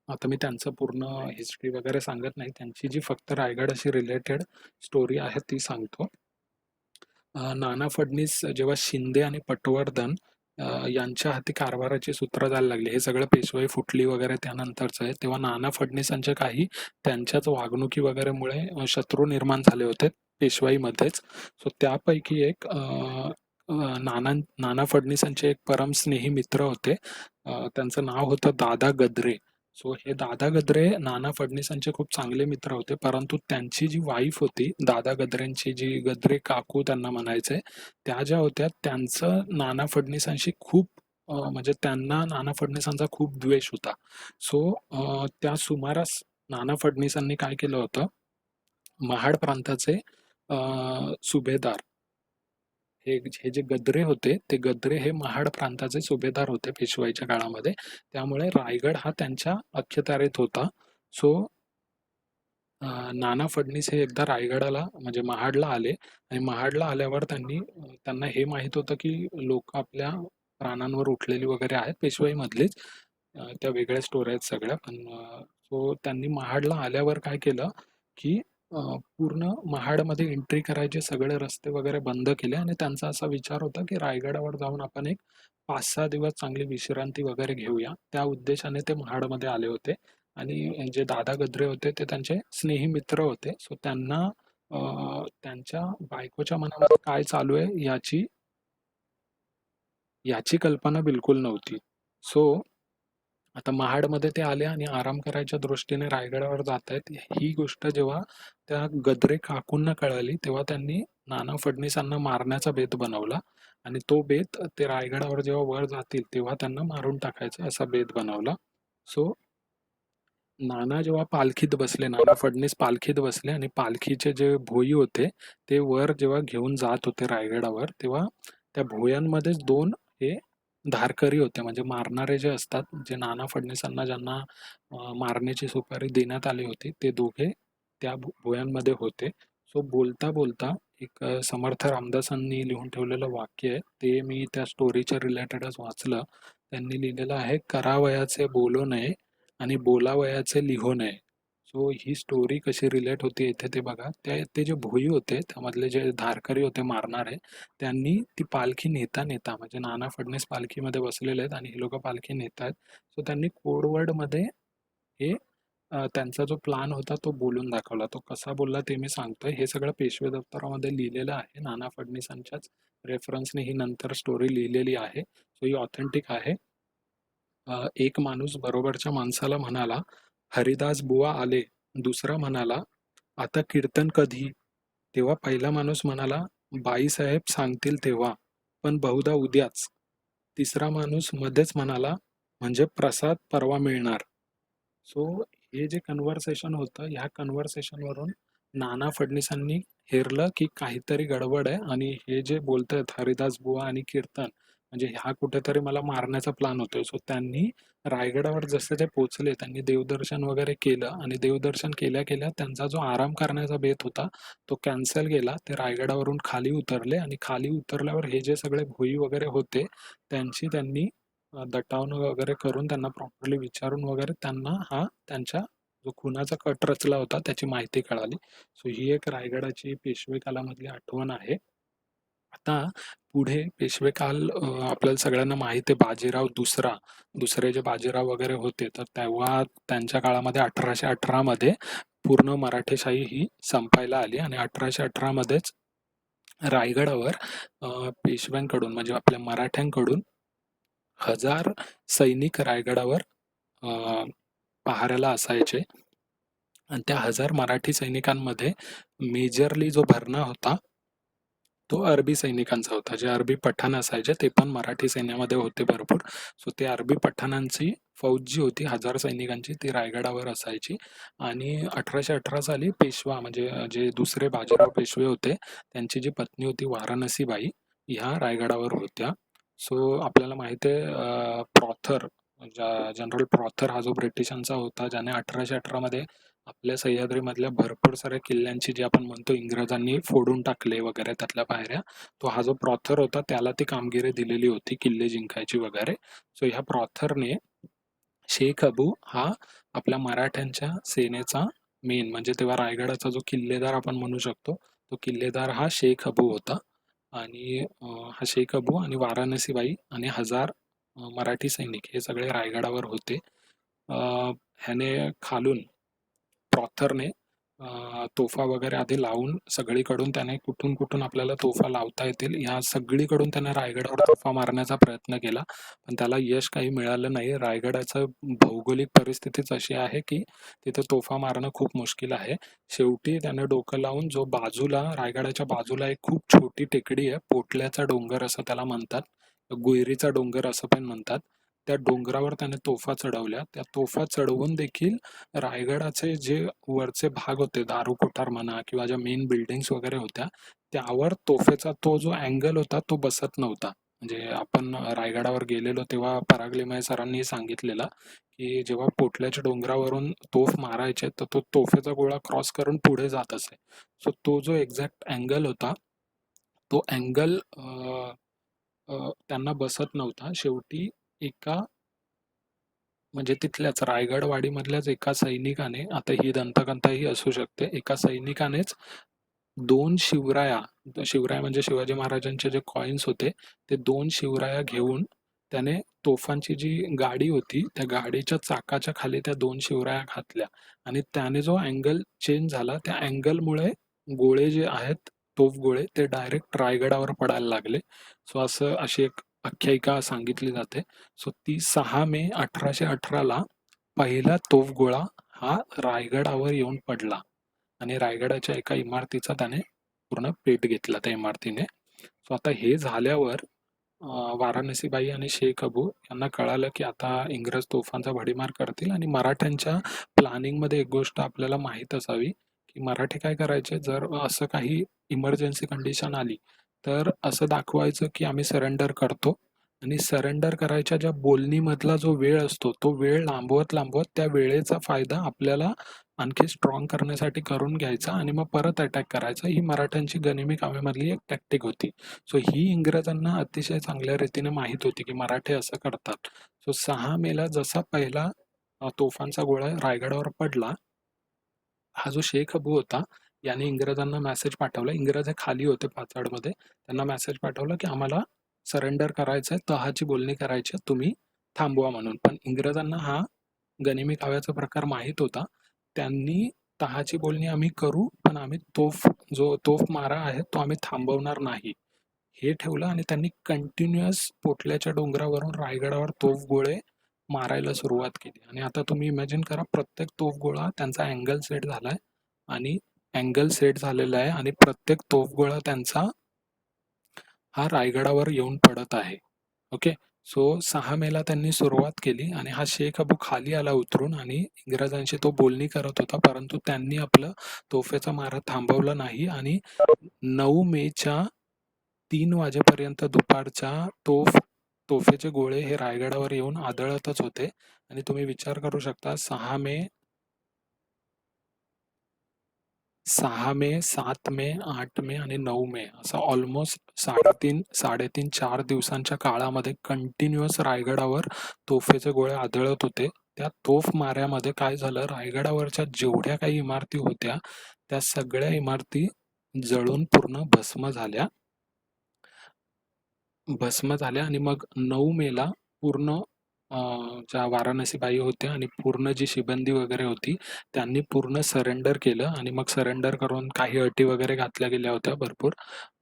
आता मी त्यांचं पूर्ण हिस्ट्री वगैरे सांगत नाही, त्यांची जी फक्त रायगडाशी रिलेटेड स्टोरी आहे ती सांगतो. नाना फडणीस जेव्हा शिंदे आणि पटवर्धन यांच्या हाती कारभाराची सूत्र जायला लागली, हे सगळं पेशवाई फुटली वगैरे त्यानंतरचं आहे, तेव्हा नाना फडणीसांच्या काही त्यांच्याच वागणुकी वगैरेमुळे शत्रू निर्माण झाले होते पेशवाईमध्येच. सो त्यापैकी एक नाना नाना फडणीसांचे एक परमस्नेही मित्र होते, त्यांचं नाव होतं दादा गद्रे. सो हे दादा गद्रे नाना फडणीसांचे खूप चांगले मित्र होते, परंतु त्यांची जी वाईफ होती दादा गद्रेंची, जी गद्रे काकू त्यांना म्हणायचे, त्या ज्या होत्या त्यांचं नाना फडणीसांशी खूप म्हणजे त्यांना नाना फडणीसांचा खूप द्वेष होता. सो त्या सुमारास नाना फडणीसांनी काय केलं होतं, महाड प्रांताचे सुभेदार हे जे गद्रे होते, ते गद्रे हे महाड प्रांताचे सुभेदार होते पेशवाईच्या काळामध्ये. त्यामुळे रायगड हा त्यांच्या अखत्यारीत होता. सो नाना फडणीस हे एकदा रायगडाला म्हणजे महाडला आले आणि महाडला आल्यावर त्यांना हे माहीत होतं की लोक आपल्या प्राणांवर उठलेली वगैरे आहेत पेशवाईमधलीच. त्या वेगळ्या स्टोऱ्या आहेत सगळ्या, पण सो त्यांनी महाडला आल्यावर काय केलं की पूर्ण महाडमध्ये एंट्री करायचे सगळे रस्ते वगैरे बंद केले आणि त्यांचा असा विचार होता की रायगडावर जाऊन आपण एक 5-6 दिवस चांगली विश्रांती वगैरे घेऊया. त्या उद्देशाने ते महाडमध्ये आले होते आणि जे दादा गद्रे होते ते त्यांचे स्नेही मित्र होते. सो त्यांना त्यांच्या बायकोच्या मनामध्ये काय चालू आहे याची कल्पना बिलकुल नव्हती. सो आता महाडमध्ये ते आले आणि आराम करायच्या दृष्टीने रायगडावर जात आहेत, ही गोष्ट जेव्हा त्या गद्रे काकूंना कळाली, तेव्हा त्यांनी नाना फडणीसांना मारण्याचा बेत बनवला आणि तो बेत ते रायगडावर जेव्हा वर जातील तेव्हा त्यांना मारून टाकायचा असा बेत बनवला. सो नाना जेव्हा पालखीत बसले, नाना फडणीस पालखीत बसले आणि पालखीचे जे भोई होते ते वर जेव्हा घेऊन जात होते रायगडावर, तेव्हा त्या भोयांमध्येच दोन हे धारकरी होते, म्हणजे मारणारे जे असतात, जे नाना फडणीसांना ज्यांना मारण्याची सुपारी देण्यात आली होती, ते दोघे त्या भोयांमध्ये होते. सो बोलता बोलता एक समर्थ रामदासांनी लिहून ठेवलेलं वाक्य आहे, ते मी त्या स्टोरीच्या रिलेटेडच वाचलं. त्यांनी लिहिलेलं आहे, करावयाचे बोलू नये आणि बोलावयाचे लिहू नये. सो ही स्टोरी कशी रिलेट होती इथे ते बघा. ते जे भोई होते त्यामधले जे धारकरी होते मारणारे, त्यांनी ती पालखी नेता नेता म्हणजे नाना फडणीस पालखीमध्ये बसलेले आहेत आणि हे लोक पालखी नेत आहेत. सो त्यांनी कोडवर्डमध्ये हे त्यांचा जो प्लान होता तो बोलून दाखवला. तो कसा बोलला ते मी सांगतोय. हे सगळं पेशवे दप्तरामध्ये लिहिलेलं आहे. नाना फडणीसांच्याच रेफरन्सने ही नंतर स्टोरी लिहिलेली आहे. सो ही ऑथेंटिक आहे. एक माणूस बरोबरच्या माणसाला म्हणाला, हरिदास बुवा आले. दुसरा म्हणाला, आता कीर्तन कधी? तेव्हा पहिला माणूस म्हणाला, बाईसाहेब सांगतील तेव्हा, पण बहुधा उद्याच. तिसरा माणूस मध्येच म्हणाला, म्हणजे प्रसाद परवा मिळणार. सो हे जे कन्व्हर्सेशन होतं, ह्या कन्व्हर्सेशनवरून नाना फडणीसांनी हेरलं की काहीतरी गडबड आहे आणि हे जे बोलतायत हरिदास बुवा आणि कीर्तन, म्हणजे हा कुठेतरी मला मारण्याचा प्लॅन होतोय. सो त्यांनी रायगडावर जसे ते पोचले, त्यांनी देवदर्शन वगैरे केलं आणि देवदर्शन केल्या केल्या त्यांचा जो आराम करण्याचा बेत होता तो कॅन्सल गेला. ते रायगडावरून खाली उतरले आणि खाली उतरल्यावर हे जे सगळे भोई वगैरे होते त्यांनी दटावणं वगैरे करून त्यांना प्रॉपरली विचारून वगैरे त्यांना हा त्यांच्या जो खुनाचा कट रचला होता त्याची माहिती कळाली. सो ही एक रायगडाची पेशवे कालामधली आठवण आहे. आता पुढे पेशवे काल आपल्याला सगळ्यांना माहिती आहे, बाजीराव दुसरे जे बाजीराव वगैरे होते, तर तेव्हा त्यांच्या काळामध्ये 1818 मध्ये पूर्ण मराठेशाही ही संपायला आली आणि 1818 मध्येच रायगडावर पेशव्यांकडून म्हणजे आपल्या मराठ्यांकडून 1000 सैनिक रायगडावर पहाऱ्याला असायचे आणि त्या 1000 मराठी सैनिकांमध्ये मेजरली जो भरणा होता तो अरबी सैनिकांचा होता. जे अरबी पठाण असायचे ते पण मराठी सैन्यामध्ये होते भरपूर. सो ते अरबी पठाणांची फौज जी होती 1000 सैनिकांची ती रायगडावर असायची आणि 1818 साली पेशवा म्हणजे जे दुसरे बाजीराव पेशवे होते त्यांची जी पत्नी होती वाराणसीबाई, ह्या रायगडावर होत्या. सो आपल्याला माहिती आहे प्रॉथर जनरल प्रॉथर हा जो ब्रिटिशांचा होता, ज्याने 1818 मध्ये आपल्या सह्याद्रीमधल्या भरपूर साऱ्या किल्ल्यांची जी आपण म्हणतो इंग्रजांनी फोडून टाकले वगैरे त्यातल्या पायऱ्या, तो हा जो प्रॉथर होता त्याला ती कामगिरी दिलेली होती किल्ले जिंकायची वगैरे. सो ह्या प्रॉथरने शेख अबू हा आपल्या मराठ्यांच्या सेनेचा मेन म्हणजे तेव्हा रायगडाचा जो किल्लेदार आपण म्हणू शकतो, तो किल्लेदार हा शेख अबू होता. आणि हा शेख अबू आणि वाराणसीबाई आणि 1000 मराठी सैनिक हे सगळे रायगडावर होते. ह्याने खालून प्रॉथरने तोफा वगैरे आधी लावून सगळीकडून त्याने कुठून कुठून आपल्याला तोफा लावता येतील ह्या सगळीकडून त्याने रायगडावर तोफा मारण्याचा प्रयत्न केला, पण त्याला यश काही मिळालं नाही. रायगडाचं भौगोलिक परिस्थितीच अशी आहे की तिथे तोफा मारणं खूप मुश्किल आहे. शेवटी त्याने डोकं लावून जो बाजूला रायगडाच्या बाजूला एक खूप छोटी टेकडी आहे, पोटल्याचा डोंगर असं त्याला म्हणतात, गुयरीचा डोंगर असं पण म्हणतात. त्या डोंगरावर त्याने तोफा चढवल्या. त्या तोफा चढवून देखील रायगडाचे जे वरचे भाग होते, दारू कोठार म्हणा किंवा ज्या मेन बिल्डिंग्स वगैरे होत्या, त्यावर तोफेचा तो जो अँगल होता तो बसत नव्हता. म्हणजे आपण रायगडावर गेलेलो तेव्हा पराग लिमये सरांनी सांगितलेलं की जेव्हा पोटल्याच्या डोंगरावरून तोफ मारायचे तर तो तोफेचा गोळा क्रॉस करून पुढे जात असे. सो तो जो एक्झॅक्ट अँगल होता तो अँगल त्यांना बसत नव्हता. शेवटी एका म्हणजे तिथल्याच रायगडवाडीमधल्याच एका सैनिकाने, आता ही दंतकथाही असू शकते, एका सैनिकानेच 2 शिवराया, शिवराय म्हणजे शिवाजी महाराजांचे जे कॉइन्स होते, ते 2 शिवराया घेऊन त्याने तोफांची जी गाडी होती, त्या गाडीच्या चाकाच्या खाली त्या 2 शिवराया घातल्या आणि त्याने जो अँगल चेंज झाला, त्या अँगलमुळे गोळे जे आहेत, तोफगोळे ते डायरेक्ट रायगडावर पडायला लागले. सो अशी एक आख्यायिका सांगितली जाते. सो ती 6 मे 1818ला पहिला तोफगोळा हा रायगडावर येऊन पडला आणि रायगडाच्या एका इमारतीचा त्याने पूर्ण पेट घेतला त्या इमारतीने. सो आता हे झाल्यावर वाराणसीबाई आणि शेख अबू यांना कळालं की आता इंग्रज तोफांचा भडीमार करतील आणि मराठ्यांच्या प्लॅनिंगमध्ये एक गोष्ट आपल्याला माहीत असावी की मराठी काय करायचे, जर असं काही इमर्जन्सी कंडिशन आली तर असं दाखवायचं की आम्ही सरेंडर करतो आणि सरेंडर करायच्या ज्या बोलणीमधला जो वेळ असतो तो वेळ लांबवत लांबवत त्या वेळेचा फायदा आपल्याला आणखी स्ट्रॉंग करण्यासाठी करून घ्यायचा आणि मग परत अटॅक करायचा. ही मराठ्यांची गनिमी काव्यामधली एक टॅक्टिक होती. सो ही इंग्रजांना अतिशय चांगल्या रीतीने माहीत होती की मराठे असं करतात. सो 6 मेला जसा पहिला तोफांचा गोळा रायगडावर पडला, हा जो शेख अबू होता याने इंग्रजांना मेसेज पाठवला. इंग्रज हे खाली होते पाचाडमध्ये. त्यांना मेसेज पाठवला की आम्हाला सरेंडर करायचं आहे, तहाची बोलणी करायची आहे, तुम्ही थांबवा म्हणून. पण इंग्रजांना हा गनिमी काव्याचा प्रकार माहीत होता. त्यांनी तहाची बोलणी आम्ही करू, पण आम्ही तोफ मारा आहे तो आम्ही थांबवणार नाही, हे ठेवलं आणि त्यांनी कंटिन्युअस पोटल्याच्या डोंगरावरून रायगडावर तोफगोळे मारायला सुरुवात केली. आणि आता तुम्ही इमॅजिन करा, प्रत्येक तोफगोळा त्यांचा अँगल सेट झालाय आणि अँगल सेट झालेला आहे आणि प्रत्येक तोफगोळा त्यांचा हा रायगडावर येऊन पडत आहे. ओके. सो 6 मेला त्यांनी सुरुवात केली आणि हा शेख अबू खाली आला उतरून आणि इंग्रजांशी तो बोलणी करत होता, परंतु त्यांनी आपलं तोफेचा मारा थांबवला नाही आणि 9 मेच्या 3 वाजेपर्यंत दुपारच्या तोफेचे गोळे हे रायगडावर येऊन आदळतच होते. आणि तुम्ही विचार करू शकता 6 मे, 7 मे, 8 मे आणि 9 मे असं ऑलमोस्ट 3.5 दिवसांच्या काळामध्ये कंटिन्युअस रायगडावर तोफेचे गोळे आदळत होते. त्या तोफ माऱ्यामध्ये काय झालं, रायगडावरच्या जेवढ्या काही इमारती होत्या त्या सगळ्या इमारती जळून पूर्ण भस्म झाल्या आणि मग 9 मेला पूर्ण ज्या वाराणसीबाई होत्या आणि पूर्ण जी शिबंदी वगैरे होती त्यांनी पूर्ण सरेंडर केलं आणि मग सरेंडर करून काही अटी वगैरे घातल्या गेल्या होत्या भरपूर.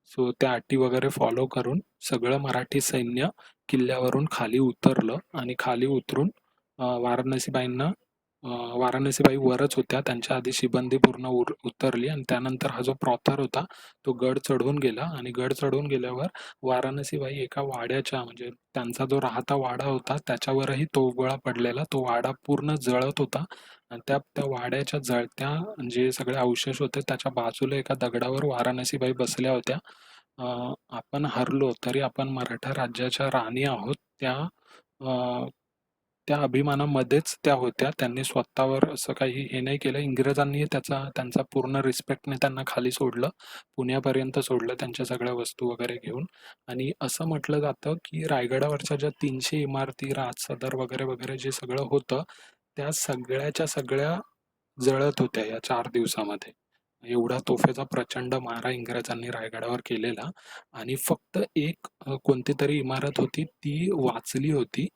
सो त्या अटी वगैरे फॉलो करून सगळं मराठी सैन्य किल्ल्यावरून खाली उतरलं आणि खाली उतरून वाराणसीबाईंना वाराणसीबाई वरच होत्या, त्यांच्या आधी शिबंदी पूर्ण उतरली आणि त्यानंतर हा जो प्रॉथर होता तो गड चढून गेला आणि गड चढून गेल्यावर वाराणसीबाई एका वाड्याच्या म्हणजे त्यांचा जो राहता वाडा होता त्याच्यावरही तोफगोळा पडलेला, तो वाडा पूर्ण जळत होता आणि त्या वाड्याच्या जळत्या जे सगळे अवशेष होते त्याच्या बाजूला एका दगडावर वाराणसीबाई बसल्या होत्या. आपण हरलो तरी आपण मराठा राज्याच्या राणी आहोत, त्या त्या अभिमानामध्येच त्या होत्या. त्यांनी स्वतःवर असं काही हे नाही केलं. इंग्रजांनी त्यांचा पूर्ण रिस्पेक्टने त्यांना खाली सोडलं. पुण्यापर्यंत सोडलं त्यांच्या सगळ्या वस्तू वगैरे घेऊन. आणि असं म्हटलं जातं, की रायगडावरच्या ज्या 300 इमारती, राजसदर वगैरे, वगैरे जे सगळं होतं, त्या सगळ्याच्या सगळ्या जळत होत्या या 4 दिवसामध्ये. एवढा तोफेचा प्रचंड मारा इंग्रजांनी रायगडावर केलेला. आणि फक्त एक कोणतीतरी इमारत होती ती वाचली होती.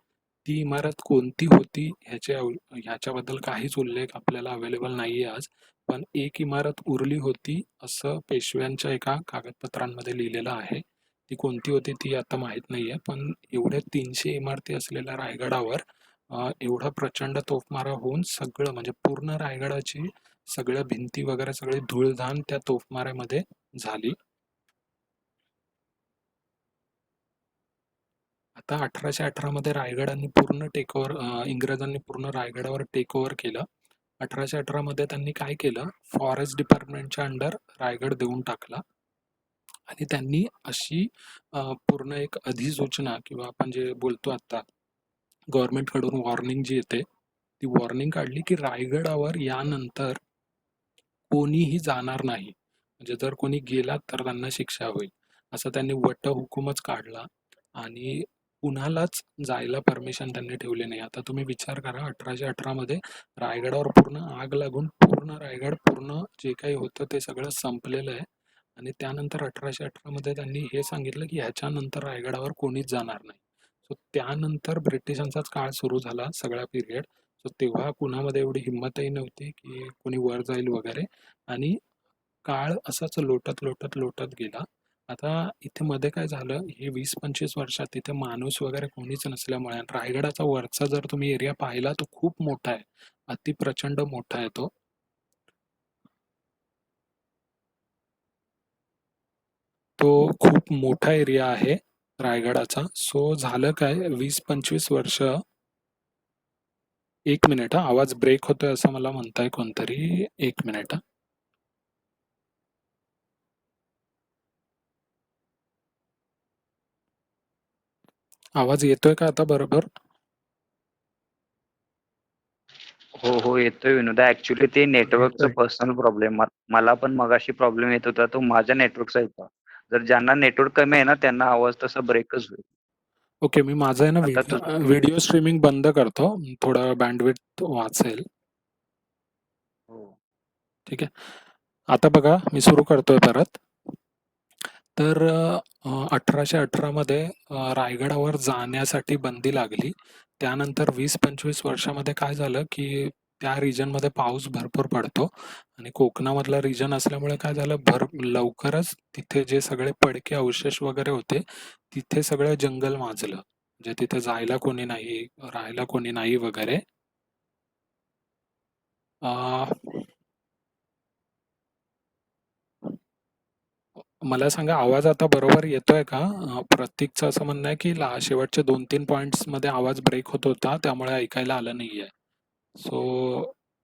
ती इमारत कोणती होती ह्याच्याबद्दल काहीच उल्लेख आपल्याला अवेलेबल नाहीये आज. पण एक इमारत उरली होती असं पेशव्यांच्या एका कागदपत्रांमध्ये लिहिलेलं आहे. ती कोणती होती ती आता माहित नाहीये. पण एवढ्या 300 इमारती असलेल्या रायगडावर एवढा प्रचंड तोफमारा होऊन सगळं म्हणजे पूर्ण रायगडाची सगळ्या भिंती वगैरे सगळी धूळधाण त्या तोफमाऱ्यामध्ये झाली. आता 1818 मध्ये इंग्रजांनी पूर्ण रायगडावर टेक ओव्हर केलं. 1818 मध्ये त्यांनी काय केलं, फॉरेस्ट डिपार्टमेंटच्या अंडर रायगड देऊन टाकला. आणि त्यांनी अशी पूर्ण एक अधिसूचना किंवा आपण जे बोलतो आता गव्हर्नमेंट कडून वॉर्निंग जी येते, ती वॉर्निंग काढली की रायगडावर यानंतर कोणीही जाणार नाही. म्हणजे जर कोणी गेला तर त्यांना शिक्षा होईल. असं त्यांनी वटहुकूमच काढला आणि कुणालाच जायला परमिशन त्यांनी ठेवली नाही. आता तुम्ही विचार करा 1818 मध्ये रायगडावर पूर्ण आग लागून पूर्ण रायगड पूर्ण जे काही होतं ते सगळं संपलेलं आहे. आणि त्यानंतर 1818 मध्ये त्यांनी हे सांगितलं की ह्याच्यानंतर रायगडावर कोणीच जाणार नाही. सो त्यानंतर ब्रिटिशांचाच काळ सुरू झाला सगळा पिरियड. सो तेव्हा कुणामध्ये एवढी हिंमतही नव्हती की कोणी वर जाईल वगैरे. आणि काळ असाच लोटत लोटत लोटत गेला. आता इथे मध्ये काय झालं, हे 20-25 वर्षात तिथे माणूस वगैरे कोणीच नसल्यामुळे आणि रायगडाचा वरचा जर तुम्ही एरिया पाहिला तो खूप मोठा आहे. अति प्रचंड मोठा आहे तो. तो खूप मोठा एरिया आहे रायगडाचा. सो झालं काय 20-25 वर्ष. एक मिनिट हा, आवाज ब्रेक होतोय असं मला म्हणताय कोणतरी. एक मिनिट हा. आवाज येतोय का आता बरोबर? हो येतोय विनोदा. ऍक्च्युली ते नेटवर्कचं पर्सनल प्रॉब्लेम. मला पण मगाशी प्रॉब्लेम येत होता, तो माझ्या नेटवर्कचा येतो. जर ज्यांना नेटवर्क कमी आहे ना त्यांना आवाज तसा ब्रेकच होईल. ओके, मी माझं आहे ना आता तू व्हिडिओ स्ट्रीमिंग बंद करतो. थोडं बँडविड्थ वाचेल. हो ठीक आहे. आता बघा मी सुरू करतोय परत. तर 1818 मध्ये रायगडावर जाण्यासाठी बंदी लागली. त्यानंतर 20-25 वर्षामध्ये काय झालं की त्या रिजनमध्ये पाऊस भरपूर पडतो आणि कोकणामधला रिजन असल्यामुळे काय झालं लवकरच तिथे जे सगळे पडके अवशेष वगैरे होते तिथे सगळं जंगल माजलं. म्हणजे तिथे जायला कोणी नाही, राहायला कोणी नाही वगैरे. अ, मला सांगा आवाज आता बरोबर येतोय का? प्रतीकचं असं म्हणणं आहे की शेवटच्या 2-3 पॉइंट्स मध्ये आवाज ब्रेक होत होता त्यामुळे ऐकायला आलं नाहीये. सो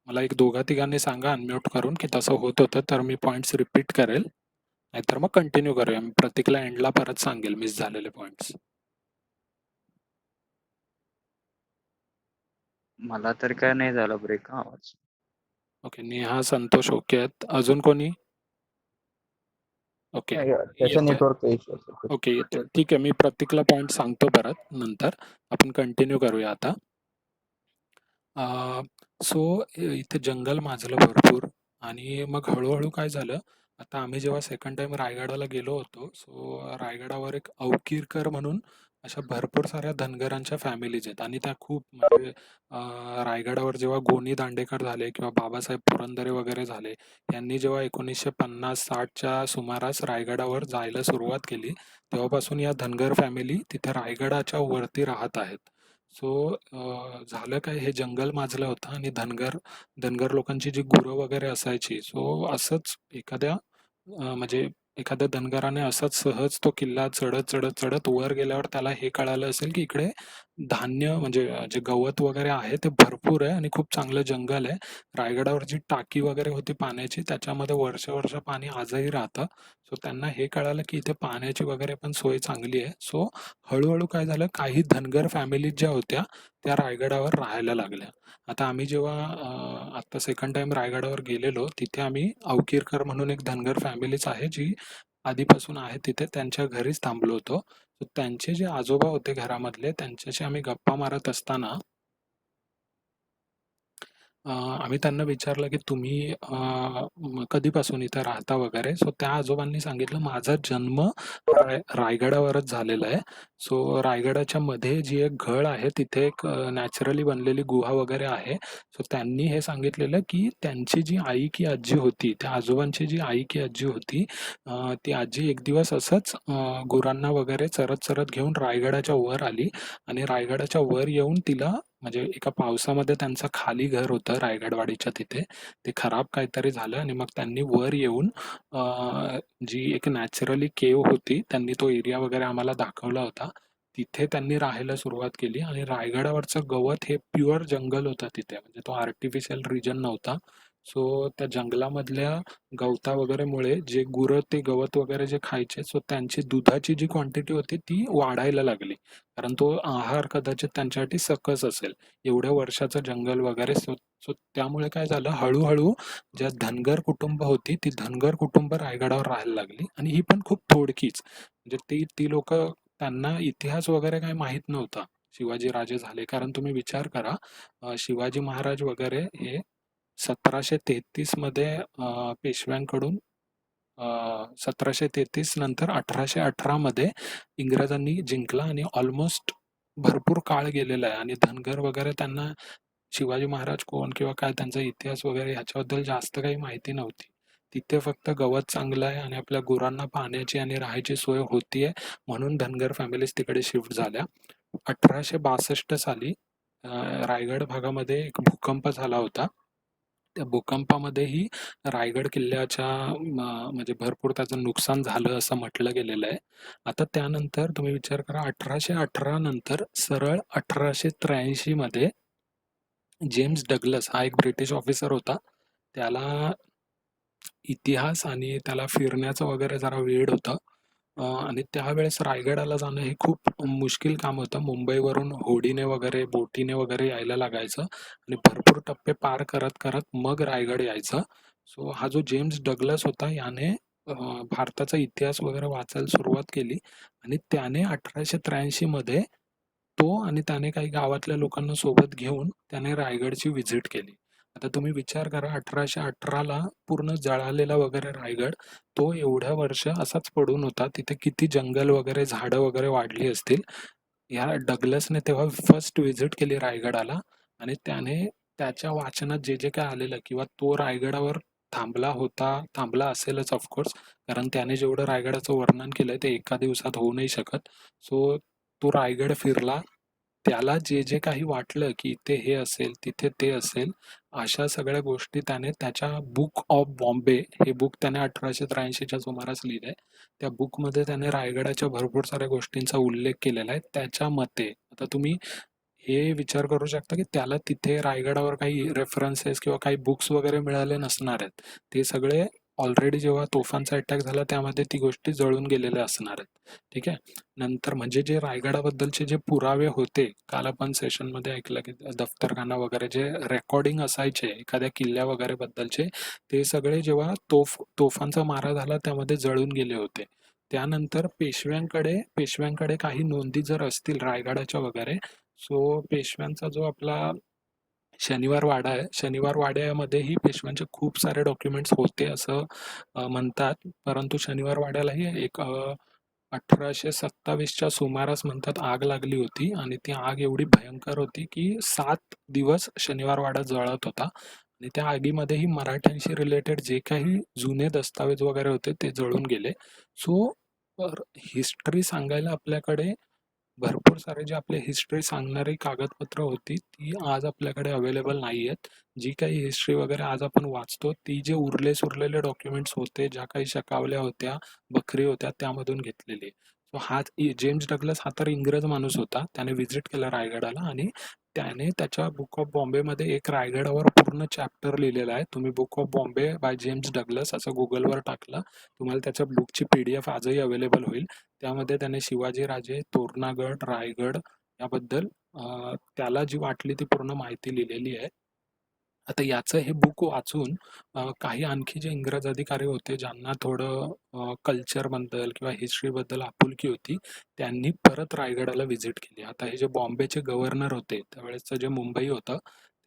मला एक दोघा तिघांनी सांगा अनम्यूट करून की तसं होत होतं तर मी पॉइंट्स रिपीट करेल. नाहीतर मग कंटिन्यू करूया. मी प्रतीकला एंडला परत सांगेल मिस झालेले पॉइंट्स. मला तर काय नाही झाला ब्रेक आवाज. ओके, नेहा, संतोष ओके आहेत. अजून कोणी? ओके, नाही, त्याचा येतोय. नेटवर्क इश्यू असेल. ओके, येतोय. ठीक आहे, मी प्रतीकला पॉइंट सांगतो परत नंतर. आपण कंटिन्यू करूया आता. सो इथे जंगल माजलं भरपूर आणि मग हळूहळू काय झालं, आता आम्ही जेव्हा सेकंड टाइम रायगडाला गेलो होतो, सो रायगडावर एक अवकीरकर म्हणून अशा भरपूर साऱ्या धनगरांच्या फॅमिलीज आहेत आणि त्या खूप म्हणजे रायगडावर जेव्हा गोनी दांडेकर झाले किंवा बाबासाहेब पुरंदरे वगैरे झाले, यांनी जेव्हा 1950-60च्या सुमारास रायगडावर जायला सुरुवात केली, तेव्हापासून या धनगर फॅमिली तिथे रायगडाच्या वरती राहत आहेत. सो झालं काय, हे जंगल माजलं होतं आणि धनगर लोकांची जी गुरं वगैरे असायची, सो असंच म्हणजे एखाद्या धनगराने असंच सहज तो किल्ला चढत चढत चढत वर गेल्यावर त्याला हे कळालं असेल की इकडे धान्य म्हणजे जे गवत वगैरे आहे ते भरपूर आहे आणि खूप चांगलं जंगल आहे. रायगडावर जी टाकी वगैरे होती पाण्याची त्याच्यामध्ये वर्ष-वर्ष पाणी आजही राहतं. सो त्यांना हे कळालं की इथे पाण्याची वगैरे पण सोय चांगली आहे. सो हळू काय झालं, काही धनगर फॅमिलीज ज्या होत्या त्या रायगडावर राहायला लागल्या. आता आम्ही जेव्हा आता सेकंड टाईम रायगडावर गेलेलो तिथे आम्ही अवकीरकर म्हणून एक धनगर फॅमिलीच आहे जी आधीपासून आहे तिथे, त्यांच्या घरीच थांबलो होतो. तर त्यांचे जे आजोबा होते घरामधले त्यांच्याशी आम्ही गप्पा मारत असताना आम्ही त्यांना विचारलं की तुम्ही कधीपासून इथं राहता वगैरे. सो त्या आजोबांनी सांगितलं माझा जन्म रायगडावरच झालेला आहे. सो रायगडाच्या मध्ये जी एक घळ आहे तिथे एक नॅचरली बनलेली गुहा वगैरे आहे. सो त्यांनी हे सांगितलेलं की त्यांची जी आई की आजी होती, त्या आजोबांची जी आई की आजी होती, ती आजी एक दिवस असंच गुरांना वगैरे चरत घेऊन रायगडाच्या वर आली आणि रायगडाच्या वर येऊन तिला म्हणजे एका पावसामध्ये त्यांचं खाली घर होतं रायगडवाडीच्या तिथे. ते खराब काहीतरी झालं आणि मग त्यांनी वर येऊन जी एक नॅचरली केव्ह होती, त्यांनी तो एरिया वगैरे आम्हाला दाखवला होता. तिथे त्यांनी राहायला सुरुवात केली आणि रायगडावरचं गवत हे प्युअर जंगल होतं तिथे. म्हणजे तो आर्टिफिशियल रिजन नव्हता. सो त्या जंगलामधल्या गवता वगैरेमुळे जे गुरं ते गवत वगैरे जे खायचे, सो त्यांची दुधाची जी क्वांटिटी होती ती वाढायला लागली. कारण तो आहार कदाचित त्यांच्यासाठी सकस असेल. एवढ्या वर्षाचं जंगल वगैरे. सो सो त्यामुळे काय झालं, हळू ज्या धनगर कुटुंब होती, ती धनगर कुटुंब रायगडावर राहायला लागली आणि ही पण खूप थोडकीच. म्हणजे ती ती लोकं, त्यांना इतिहास वगैरे काही माहीत नव्हता. शिवाजी राजे झाले. कारण तुम्ही विचार करा, शिवाजी महाराज वगैरे हे 1733 मध्ये पेशव्यांकडून 1733 नंतर 1818 मध्ये इंग्रजांनी जिंकला आणि ऑलमोस्ट भरपूर काळ गेलेला आहे आणि धनगर वगैरे त्यांना शिवाजी महाराज कोण किंवा काय त्यांचा इतिहास वगैरे ह्याच्याबद्दल जास्त काही माहिती नव्हती. तिथे फक्त गवत चांगलं आहे आणि आपल्या गुरांना पाण्याची आणि राहायची सोय होतीये म्हणून धनगर फॅमिलीज तिकडे शिफ्ट झाल्या. 1862 साली रायगड भागामध्ये एक भूकंप झाला होता. त्या भूकंपामध्येही रायगड किल्ल्याच्या म्हणजे भरपूर त्याचं नुकसान झालं असं म्हटलं गेलेलं आहे. आता त्यानंतर तुम्ही विचार करा, 1818 नंतर सरळ 1883 मध्ये जेम्स डग्लस हा एक ब्रिटिश ऑफिसर होता. त्याला इतिहास आणि त्याला फिरण्याचं वगैरे जरा वेड होतं. आणि त्यावेळेस रायगडाला जाणं हे खूप मुश्किल काम होतं. मुंबईवरून होडीने वगैरे, बोटीने वगैरे यायला लागायचं आणि भरपूर टप्पे पार करत मग रायगड यायचं. सो हा जो जेम्स डग्लस होता याने भारताचा इतिहास वगैरे वाचायला सुरुवात केली आणि त्याने 1883 मध्ये तो आणि त्याने काही गावातल्या लोकांना सोबत घेऊन त्याने रायगडची व्हिजिट केली. आता तुम्ही विचार करा, 1818ला पूर्ण जळालेला वगैरे रायगड, तो एवढ्या वर्ष असाच पडून होता. तिथे किती जंगल वगैरे, झाडं वगैरे वाढली असतील. या डग्लसने तेव्हा फर्स्ट व्हिजिट केली रायगडाला आणि त्याने त्याच्या वाचनात जे काय आलेलं किंवा तो रायगडावर थांबला असेलच ऑफकोर्स, कारण त्याने जेवढं रायगडाचं वर्णन केलंय ते एका दिवसात होऊ नाही शकत. सो तो रायगड फिरला. त्याला जे काही वाटलं की इथे हे असेल, तिथे ते असेल, अशा सगळ्या गोष्टी त्याने त्याच्या बुक ऑफ बॉम्बे हे बुक त्याने 1883च्या सुमारास लिहिलंय. त्या बुकमध्ये त्याने रायगडाच्या भरपूर साऱ्या गोष्टींचा उल्लेख केलेला आहे. त्याच्या मते आता तुम्ही हे विचार करू शकता की त्याला तिथे रायगडावर काही रेफरन्सेस किंवा काही बुक्स वगैरे मिळाले नसणार आहेत. ते सगळे ऑलरेडी जेव्हा तोफांचा अटॅक झाला त्यामध्ये ती गोष्टी जळून गेलेल्या असणार आहेत. ठीक आहे. नंतर म्हणजे जे रायगडाबद्दलचे जे पुरावे होते, काल आपण सेशनमध्ये ऐकलं की दफ्तरखाना वगैरे जे रेकॉर्डिंग असायचे एखाद्या किल्ल्या वगैरे बद्दलचे, ते सगळे जेव्हा तोफांचा मारा झाला त्यामध्ये जळून गेले होते. त्यानंतर पेशव्यांकडे काही नोंदी जर असतील रायगडाच्या वगैरे, सो पेशव्यांचा जो आपला शनिवार वाडा आहे, शनिवार वाड्यामध्येही पेशव्यांचे खूप सारे डॉक्युमेंट्स होते असं म्हणतात. परंतु शनिवार वाड्यालाही एक 1827च्या सुमारास म्हणतात आग लागली होती आणि ती आग एवढी भयंकर होती की 7 दिवस शनिवार वाडा जळत होता आणि त्या आगीमध्येही मराठ्यांशी रिलेटेड जे काही जुने दस्तावेज वगैरे होते ते जळून गेले. सो हिस्ट्री सांगायला आपल्याकडे भरपूर सारे जे आपले हिस्ट्री सांगणारी कागदपत्र होती ती आज आपल्याकडे अवेलेबल नाही आहेत. जी काही हिस्ट्री वगैरे आज आपण वाचतो ती जे उरलेले डॉक्युमेंट्स होते, ज्या काही शकावल्या होत्या, बखरी होत्या त्यामधून घेतलेली. सो सो जेम्स डग्लस हा तर इंग्रज माणूस होता. त्याने व्हिजिट केलं रायगडाला आणि त्याने त्याच्या बुक ऑफ बॉम्बेमध्ये एक रायगडावर पूर्ण चॅप्टर लिहिलेला आहे. तुम्ही book of Bombay by James Douglas असं गुगलवर टाकलं, तुम्हाला त्याच्या बुकची PDF आजही अवेलेबल होईल. त्यामध्ये त्याने शिवाजीराजे, तोरणागड, रायगड याबद्दल त्याला जी वाटली ती पूर्ण माहिती लिहिलेली आहे. आता याचं हे बुक वाचून काही आणखी जे इंग्रज अधिकारी होते ज्यांना थोडं कल्चरबद्दल किंवा हिस्ट्रीबद्दल आपुलकी होती, त्यांनी परत रायगडाला व्हिजिट केली. आता हे जे बॉम्बेचे गव्हर्नर होते, त्यावेळेसचं जे मुंबई होतं,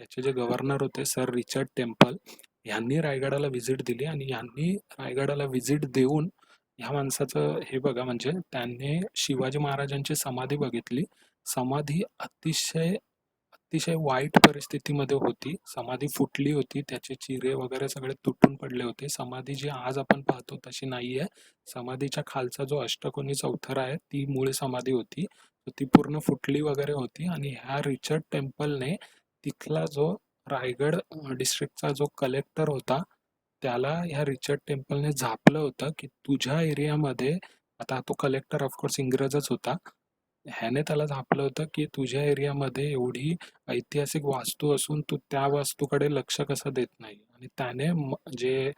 त्याचे जे गव्हर्नर होते सर रिचर्ड टेम्पल, यांनी रायगडाला व्हिजिट दिली आणि यांनी रायगडाला व्हिजिट देऊन ह्या माणसाचं हे बघा, म्हणजे त्यांनी शिवाजी महाराजांची समाधी बघितली. समाधी अतिशय अतिशय वाईट परिस्थितीमध्ये होती. समाधी फुटली होती. त्याचे चिरे वगैरे सगळे तुटून पडले होते. समाधी जी आज आपण पाहतो तशी नाहीये. समाधीच्या खालचा जो अष्टकोनी चौथरा आहे ती मूळ समाधी होती. ती पूर्ण फुटली वगैरे होती आणि ह्या रिचर्ड टेम्पलने तिथला जो रायगड डिस्ट्रिक्टचा जो कलेक्टर होता, त्याला ह्या रिचर्ड टेम्पलने झापलं होतं की तुझ्या एरियामध्ये, आता तो कलेक्टर ऑफकोर्स इंग्रजच होता, ह्याने त्याला झापलं होतं की तुझ्या एरियामध्ये एवढी ऐतिहासिक वास्तू असून तू त्या वास्तूकडे लक्ष कसं देत नाही. आणि त्याने जे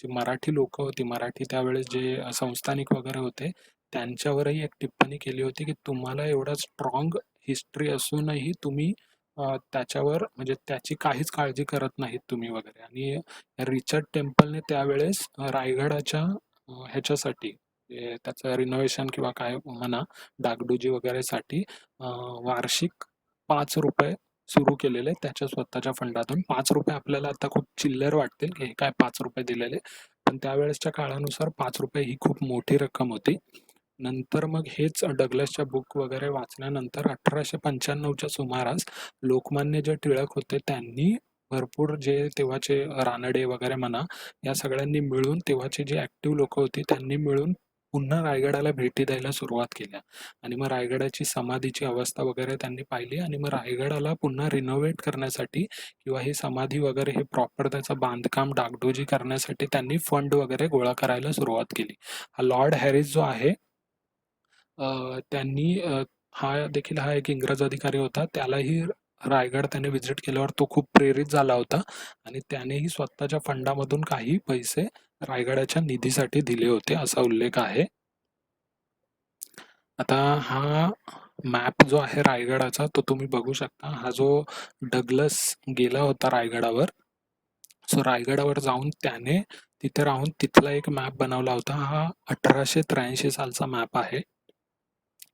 मराठी लोक होती, मराठी त्यावेळेस जे संस्थानिक वगैरे होते, त्यांच्यावरही एक टिप्पणी केली होती की तुम्हाला एवढा स्ट्रॉंग हिस्ट्री असूनही तुम्ही त्याच्यावर म्हणजे त्याची काहीच काळजी करत नाहीत तुम्ही वगैरे. आणि रिचर्ड टेम्पलने त्यावेळेस रायगडाच्या ह्याच्यासाठी त्याचं रिनोव्हेशन किंवा काय म्हणा, डागडुजी वगैरेसाठी वार्षिक ₹5 सुरू केलेले त्याच्या स्वतःच्या फंडातून. ₹5 आपल्याला आता खूप चिल्लर वाटतील की हे काय ₹5 दिलेले, पण त्यावेळेसच्या काळानुसार ₹5 ही खूप मोठी रक्कम होती. नंतर मग हेच डग्लसच्या बुक वगैरे वाचल्यानंतर 1895च्या सुमारास लोकमान्य जे टिळक होते त्यांनी भरपूर जे तेव्हाचे रानडे वगैरे म्हणा, या सगळ्यांनी मिळून, तेव्हाचे जे ऍक्टिव्ह लोक होती त्यांनी मिळून पुन्हा रायगडाला भेटी द्यायला सुरुवात केल्या. आणि मग रायगडाची समाधीची अवस्था वगैरे त्यांनी पाहिली आणि मग रायगडाला पुन्हा रिनोव्हेट करण्यासाठी किंवा ही समाधी वगैरे हे प्रॉपर त्याचं बांधकाम डागडुजी करण्यासाठी त्यांनी फंड वगैरे गोळा करायला सुरुवात केली. हा लॉर्ड हॅरिस जो आहे, त्यांनी हा एक इंग्रज अधिकारी होता. त्यालाही रायगड त्याने व्हिजिट केल्यावर तो खूप प्रेरित झाला होता आणि त्यानेही स्वतःच्या फंडामधून काही पैसे रायगडाच्या निधीसाठी दिले होते असा उल्लेख आहे. आता हा मॅप जो आहे रायगडाचा तो तुम्ही बघू शकता. हा जो डग्लस गेला होता रायगडावर, सो रायगडावर जाऊन त्याने तिथे राहून तिथला एक मॅप बनवला होता. हा 1883 सालचा मॅप आहे.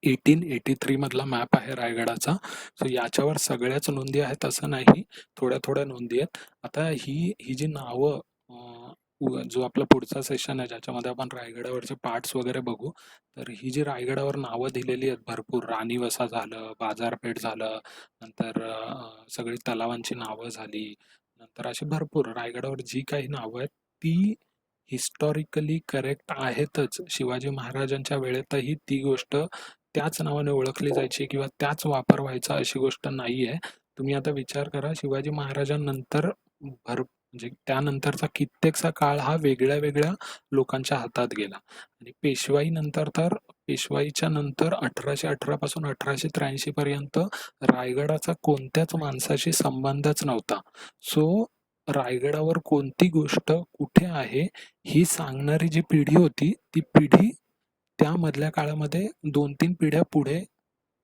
1883 मधला मॅप आहे रायगडाचा. सो याच्यावर सगळ्याच नोंदी आहेत असं नाही, थोड्या थोड्या नोंदी आहेत. आता ही जी नावं, जो आपला पुढचा सेशन आहे ज्याच्यामध्ये आपण रायगडावरचे पार्ट्स वगैरे बघू, तर ही जी रायगडावर नावं दिलेली आहेत भरपूर, राणी वसा झालं, बाजारपेठ झालं, नंतर सगळी तलावांची नावं झाली, नंतर अशी भरपूर रायगडावर जी काही नावं आहेत ती हिस्टॉरिकली करेक्ट आहेतच. शिवाजी महाराजांच्या वेळेतही ती गोष्ट त्याच नावाने ओळखली जायची किंवा त्याच वापर व्हायचा अशी गोष्ट नाहीये. तुम्ही आता विचार करा, शिवाजी महाराजांनंतर म्हणजे त्यानंतरचा कित्येकसा काळ हा वेगळ्या वेगळ्या लोकांच्या हातात गेला आणि पेशवाई नंतर तर पेशवाईच्या नंतर 1818 पासून 1883 पर्यंत रायगडाचा कोणत्याच माणसाशी संबंधच नव्हता. सो रायगडावर कोणती गोष्ट कुठे आहे ही सांगणारी जी पिढी होती ती पिढी त्या मधल्या काळामध्ये 2-3 पिढ्या पुढे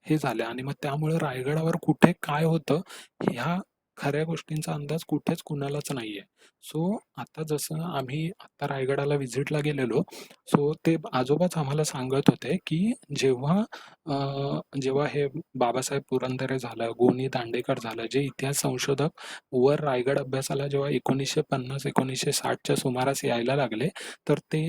हे झाल्या आणि मग त्यामुळे रायगडावर कुठे काय होतं ह्या खऱ्या गोष्टींचा अंदाज कुठेच कुणालाच नाहीये. सो आता जसं आम्ही आता रायगडाला व्हिजिटला गेलेलो, सो ते आजोबाच आम्हाला सांगत होते की जेव्हा हे बाबासाहेब पुरंदरे झालं, गोनी दांडेकर झालं, जे इतिहास संशोधक वर रायगड अभ्यासाला जेव्हा 1950-1960च्या सुमारास यायला लागले, तर ते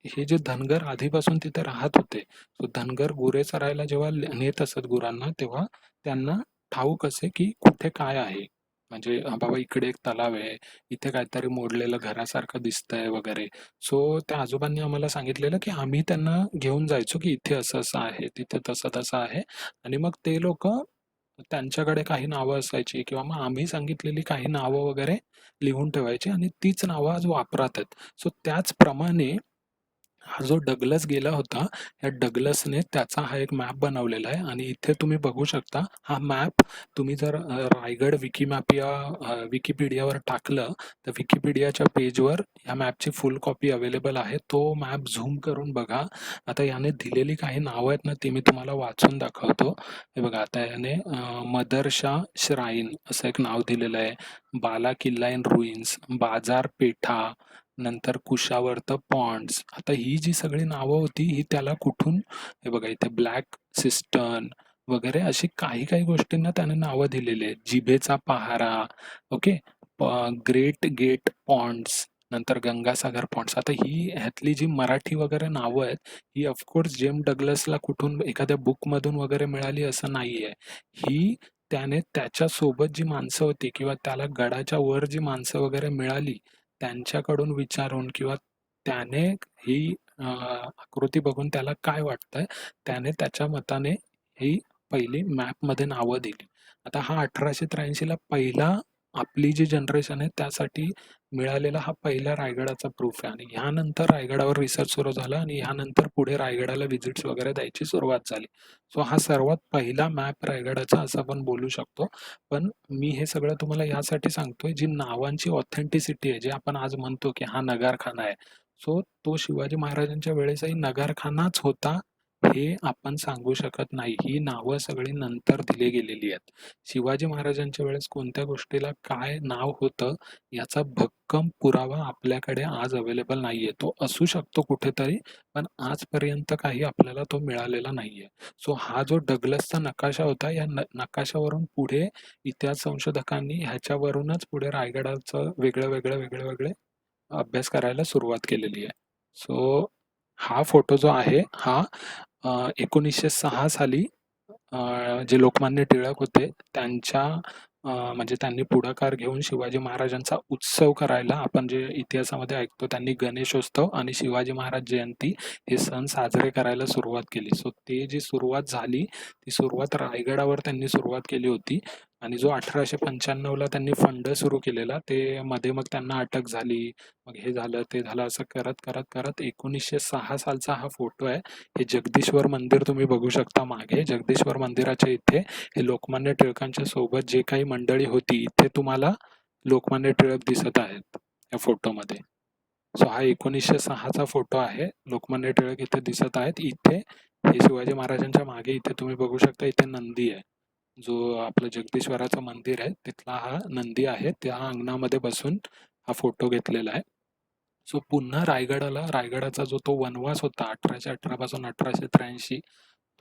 हे जे धनगर आधीपासून तिथे राहत होते, सो धनगर गुरे चरायला जेव्हा नेत असत गुरांना, तेव्हा त्यांना ठाऊक असे की कुठे काय आहे. म्हणजे बाबा इकडे एक तलाव आहे, इथे काहीतरी मोडलेलं घरासारखं दिसतंय वगैरे. सो त्या आजोबांनी आम्हाला सांगितलेलं की आम्ही त्यांना घेऊन जायचो की इथे असं असं आहे, तिथे तसं तसं आहे. आणि मग ते लोक, त्यांच्याकडे काही नावं असायची किंवा मग आम्ही सांगितलेली काही नावं वगैरे लिहून ठेवायची आणि तीच नावं आज वापरात आहेत. सो त्याचप्रमाणे हा जो डग्लस गेला होता, या डग्लसने त्याचा हा एक मॅप बनवलेला आहे आणि इथे तुम्ही बघू शकता हा मॅप. तुम्ही जर रायगड विकिपीडियावर टाकलं तर विकिपीडियाच्या पेजवर ह्या मॅपची फुल कॉपी अवेलेबल आहे. तो मॅप झूम करून बघा. आता याने दिलेली काही नावं आहेत ना, ती मी तुम्हाला वाचून दाखवतो. हे बघा, आता याने मदरशा श्राईन असं एक नाव दिलेलं आहे, बाला किल्ला इन रुईन्स, बाजार पेठा, नंतर कुशावर्त पॉन्ड्स. आता ही जी सगळी नावं होती ही त्याला कुठून, हे बघा इथे ब्लॅक सिस्टर्न वगैरे अशी काही काही गोष्टींना त्याने नावं दिलेली आहेत. जिभेचा पहारा, ओके, ग्रेट गेट पॉन्ड्स, नंतर गंगासागर पॉन्ड्स. आता ही ह्यातली जी मराठी वगैरे नावं आहेत ही ऑफकोर्स जेम डग्लसला कुठून एखाद्या बुकमधून वगैरे मिळाली असं नाहीये. ही त्याने त्याच्यासोबत जी माणसं होती किंवा त्याला गडाच्या वर जी माणसं वगैरे मिळाली त्यांच्याकडून विचारून किंवा त्याने ही आकृती बघून त्याला काय वाटतंय त्याने त्याच्या मताने ही पहिली मॅपमध्ये नावं दिली. आता हा 1883 ला पहिला, आपली जी जनरेशन आहे त्यासाठी मिळालेला हा पहिला रायगडाचा प्रूफ आहे. आणि ह्यानंतर रायगडावर रिसर्च सुरू झाला आणि ह्यानंतर पुढे रायगडाला व्हिजिट्स वगैरे द्यायची सुरुवात झाली. सो हा सर्वात पहिला मॅप रायगडाचा असं आपण बोलू शकतो. पण मी हे सगळं तुम्हाला यासाठी सांगतोय, जी नावांची ऑथेंटिसिटी आहे, जे आपण आज म्हणतो की हा नगारखाना आहे, सो तो शिवाजी महाराजांच्या वेळेसही नगारखानाच होता हे आपण सांगू शकत नाही. ही नावं सगळी नंतर दिली गेलेली आहेत. शिवाजी महाराजांच्या वेळेस कोणत्या गोष्टीला काय नाव होतं याचा भक्कम पुरावा आपल्याकडे आज अवेलेबल नाहीये. तो असू शकतो कुठेतरी, पण आजपर्यंत काही आपल्याला तो मिळालेला नाहीये. सो हा जो डग्लसचा नकाशा होता, या नकाशावरून पुढे इतिहास संशोधकांनी ह्याच्यावरूनच पुढे रायगडाचं वेगळे अभ्यास करायला सुरुवात केलेली आहे. सो हा फोटो जो आहे हा 1906 साली जे लोकमान्य टिळक होते त्यांच्या म्हणजे त्यांनी पुढाकार घेऊन शिवाजी महाराजांचा उत्सव करायला, आपण जे इतिहासामध्ये ऐकतो त्यांनी गणेशोत्सव आणि शिवाजी महाराज जयंती हे सण साजरे करायला सुरुवात केली. सो ते जी सुरुवात झाली ती सुरुवात रायगडावर त्यांनी सुरुवात केली होती. आणि जो 1895ला त्यांनी फंड सुरू केलेला ते मध्ये मग त्यांना अटक झाली, मग हे झालं ते झालं, असं करत करत करत 1906 सालचा हा फोटो आहे. हे जगदीश्वर मंदिर तुम्ही बघू शकता मागे. जगदीश्वर मंदिराच्या इथे हे लोकमान्य टिळकांच्या सोबत जे काही मंडळी होती, इथे तुम्हाला लोकमान्य टिळक दिसत आहेत या फोटोमध्ये. सो हा 1906चा फोटो आहे. लोकमान्य टिळक इथे दिसत आहेत. इथे हे शिवाजी महाराजांच्या मागे इथे तुम्ही बघू शकता, इथे नंदी आहे. जो आपलं जगदीश्वराचं मंदिर आहे तिथला हा नंदी आहे. त्या अंगणामध्ये बसून हा फोटो घेतलेला आहे. सो पुन्हा रायगडाचा जो तो वनवास होता 1818 पासून 1883,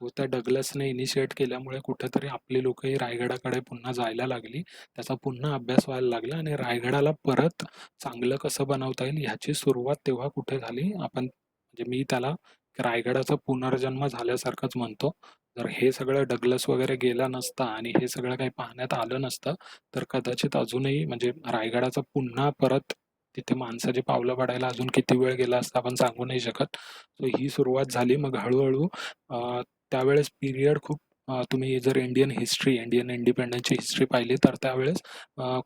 तो त्या डग्लसने इनिशिएट केल्यामुळे कुठेतरी आपली लोकही रायगडाकडे पुन्हा जायला लागली. त्याचा पुन्हा अभ्यास व्हायला लागला आणि रायगडाला परत चांगलं कसं बनवता येईल ह्याची सुरुवात तेव्हा कुठे झाली, आपण म्हणजे मी त्याला रायगडाचा पुनर्जन्म झाल्यासारखंच म्हणतो. जर हे सगळं डग्लस वगैरे गेला नसता आणि हे सगळं काही पाहण्यात आलं नसतं तर कदाचित अजूनही म्हणजे रायगडाचा पुन्हा परत तिथे माणसाची पावलं पडायला अजून किती वेळ गेला असता आपण सांगू नाही शकत. सो ही सुरुवात झाली. मग हळूहळू त्यावेळेस पिरियड खूप, तुम्ही जर इंडियन इंडिपेंडन्सची हिस्ट्री पाहिली तर त्यावेळेस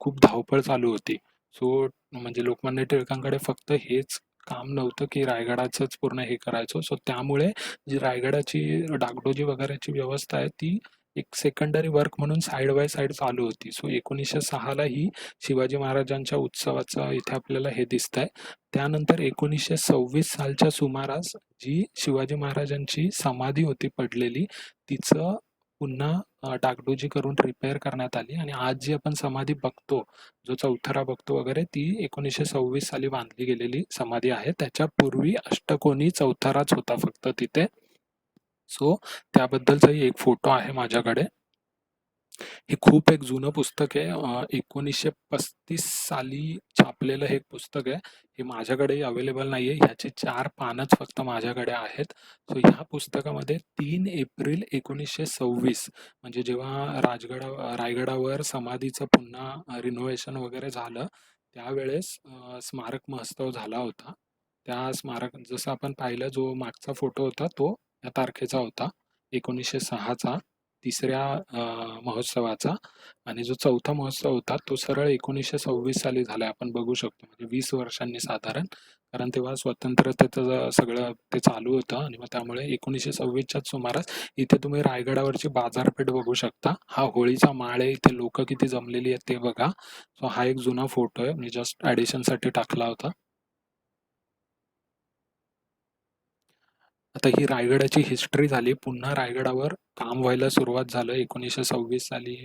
खूप धावपळ चालू होती. सो म्हणजे लोकमान्य टिळकांकडे फक्त हेच काम नव्हतं की रायगडाचंच पूर्ण हे करायचं. सो त्यामुळे जी रायगडाची डागडोजी वगैरेची व्यवस्था आहे ती एक सेकंडरी वर्क म्हणून साइड बाय साइड चालू होती. सो 1906ला ही शिवाजी महाराजांच्या उत्सवाचं इथे आपल्याला हे दिसतंय. त्यानंतर 1926 सालच्या सुमारास जी शिवाजी महाराजांची समाधी होती पडलेली, तिचं पुन्हा डागडोजी करून रिपेअर करण्यात आली आणि आज जी आपण समाधी बघतो, जो चौथरा बघतो वगैरे, ती 1926 साली बांधली गेलेली समाधी आहे. त्याच्यापूर्वी अष्टकोनी चौथराच होता फक्त तिथे. सो त्याबद्दलचाही एक फोटो आहे माझ्याकडे. हे खूप एक जुनं पुस्तक आहे. 1935 साली छापलेलं हे एक पुस्तक आहे. हे माझ्याकडेही अवेलेबल नाहीये. ह्याची 4 पानच फक्त माझ्याकडे आहेत. सो ह्या पुस्तकामध्ये 3 एप्रिल 1926 म्हणजे जेव्हा रायगडावर समाधीचं पुन्हा रिनोव्हेशन वगैरे झालं, त्यावेळेस स्मारक महोत्सव झाला होता. त्या स्मारक जसं आपण पाहिलं, जो मागचा फोटो होता तो या तारखेचा होता, 1906चा. तिसऱ्या महोत्सवाचा. आणि जो चौथा महोत्सव होता तो सरळ 1926 साली झालाय. आपण बघू शकतो म्हणजे 20 वर्षांनी साधारण. कारण तेव्हा स्वतंत्रतेचं सगळं ते चालू होतं आणि मग त्यामुळे 1926च्याच सुमारास इथे तुम्ही रायगडावरची बाजारपेठ बघू शकता. हा होळीचा माळ आहे. इथे लोकं किती जमलेली आहेत ते बघा. सो हा एक जुना फोटो आहे. मी जस्ट ॲडिशनसाठी टाकला होता. आता ही रायगडाची हिस्ट्री झाली. पुन्हा रायगडावर काम व्हायला सुरुवात झालं. 1926 साली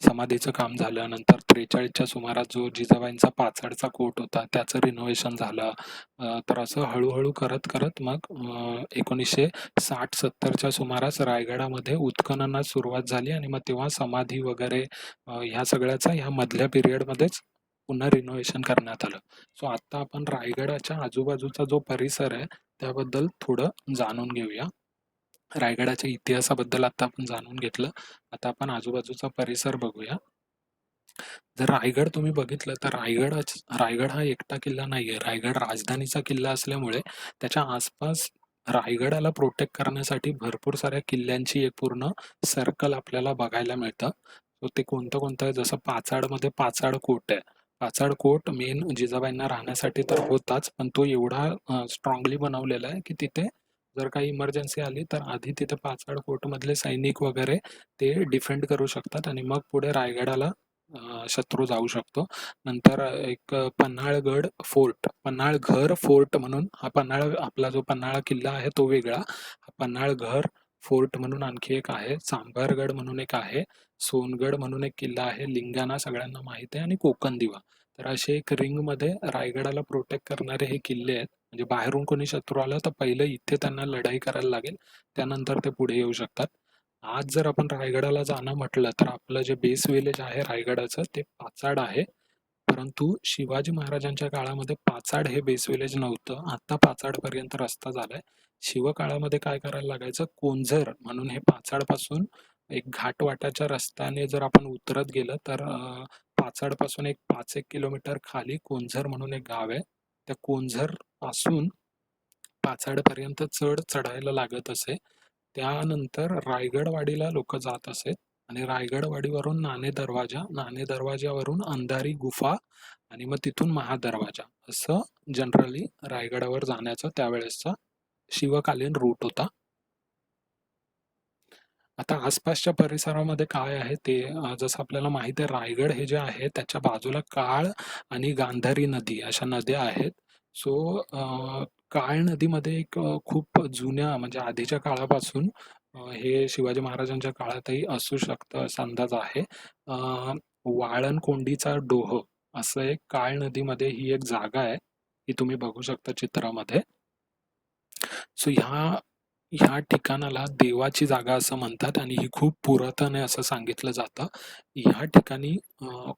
समाधीचं काम झालं. नंतर 43च्या सुमारास जो जिजाबाईंचा पाचाडचा कोट होता त्याचं रिनोव्हेशन झालं. तर असं हळूहळू करत करत मग 1960-70च्या सुमारास रायगडामध्ये उत्खननास सुरुवात झाली आणि मग तेव्हा समाधी वगैरे ह्या सगळ्याचा ह्या मधल्या पिरियडमध्येच पुन्हा रिनोव्हेशन करण्यात आलं. सो आता आपण रायगडाच्या आजूबाजूचा जो परिसर आहे त्याबद्दल थोडं जाणून घेऊया. रायगडाच्या इतिहासाबद्दल आता आपण जाणून घेतलं. आता आपण आजूबाजूचा परिसर बघूया. जर रायगड तुम्ही बघितलं तर रायगड हा एकटा किल्ला नाहीये. रायगड राजधानीचा किल्ला असल्यामुळे त्याच्या आसपास रायगडाला प्रोटेक्ट करण्यासाठी भरपूर साऱ्या किल्ल्यांची एक पूर्ण सर्कल आपल्याला बघायला मिळतं. तो ते कोणतं आहे जसं पाचाडमध्ये पाचाड कोट आहे. पाचाड कोट मेन जिजाबाईंना राहण्यासाठी तर होताच, पण तो एवढा स्ट्रॉंगली बनवलेला आहे की तिथे जर काही इमर्जन्सी आली तर आधी तिथे पाचाड कोटमधले सैनिक वगैरे ते डिफेंड करू शकतात आणि मग पुढे रायगडाला शत्रू जाऊ शकतो. नंतर एक पन्हाळगड फोर्ट, पन्हाळघर फोर्ट म्हणून हा आपला जो पन्हाळा किल्ला आहे तो वेगळा. हा पन्हाळघर फोर्ट म्हणून आणखी एक आहे. चांभारगड म्हणून एक आहे. सोनगड म्हणून एक किल्ला आहे. लिंगाणा सगळ्यांना माहिती आहे आणि कोकण दिवा. तर असे एक रिंगमध्ये रायगडाला प्रोटेक्ट करणारे हे किल्ले आहेत. म्हणजे बाहेरून कोणी शत्रू आला तर पहिलं इथे त्यांना लढाई करायला लागेल. त्यानंतर ते पुढे येऊ शकतात. आज जर आपण रायगडाला जाणं म्हटलं तर आपलं जे बेस विलेज आहे रायगडाचं ते पाचाड आहे. परंतु शिवाजी महाराजांच्या काळामध्ये पाचाड हे बेस विलेज नव्हतं. आता पाचाडपर्यंत रस्ता झालाय. शिवकाळामध्ये काय करायला लागायचं, कोंझर म्हणून हे पाचाडपासून एक घाटवाटाच्या रस्त्याने जर आपण उतरत गेलं तर पाचाडपासून एक 5-1 किलोमीटर खाली कोंझर म्हणून एक गाव आहे. त्या कोंझर पासून पाचाडपर्यंत चढायला लागत असे. त्यानंतर रायगडवाडीला लोक जात असेत आणि रायगडवाडीवरून नाणे दरवाजावरून अंधारी गुफा आणि मग तिथून महादरवाजा असं जनरली रायगडावर जाण्याचा त्यावेळेसचा शिवकालीन रूट होता. आता आसपासच्या परिसरामध्ये काय आहे ते जसं आपल्याला माहिती आहे रायगड हे जे आहे त्याच्या बाजूला काळ आणि गांधारी नदी अशा नद्या आहेत. सो काळ नदीमध्ये एक खूप जुन्या म्हणजे आधीच्या काळापासून हे शिवाजी महाराजांच्या काळातही असू शकतं असा अंदाज आहे. वाळणकोंडीचा डोह असं एक काळ नदीमध्ये ही एक जागा आहे. ही तुम्ही बघू शकता चित्रामध्ये. सो ह्या ठिकाणाला देवाची जागा असं म्हणतात आणि ही खूप पुरातन आहे असं सांगितलं जातं. ह्या ठिकाणी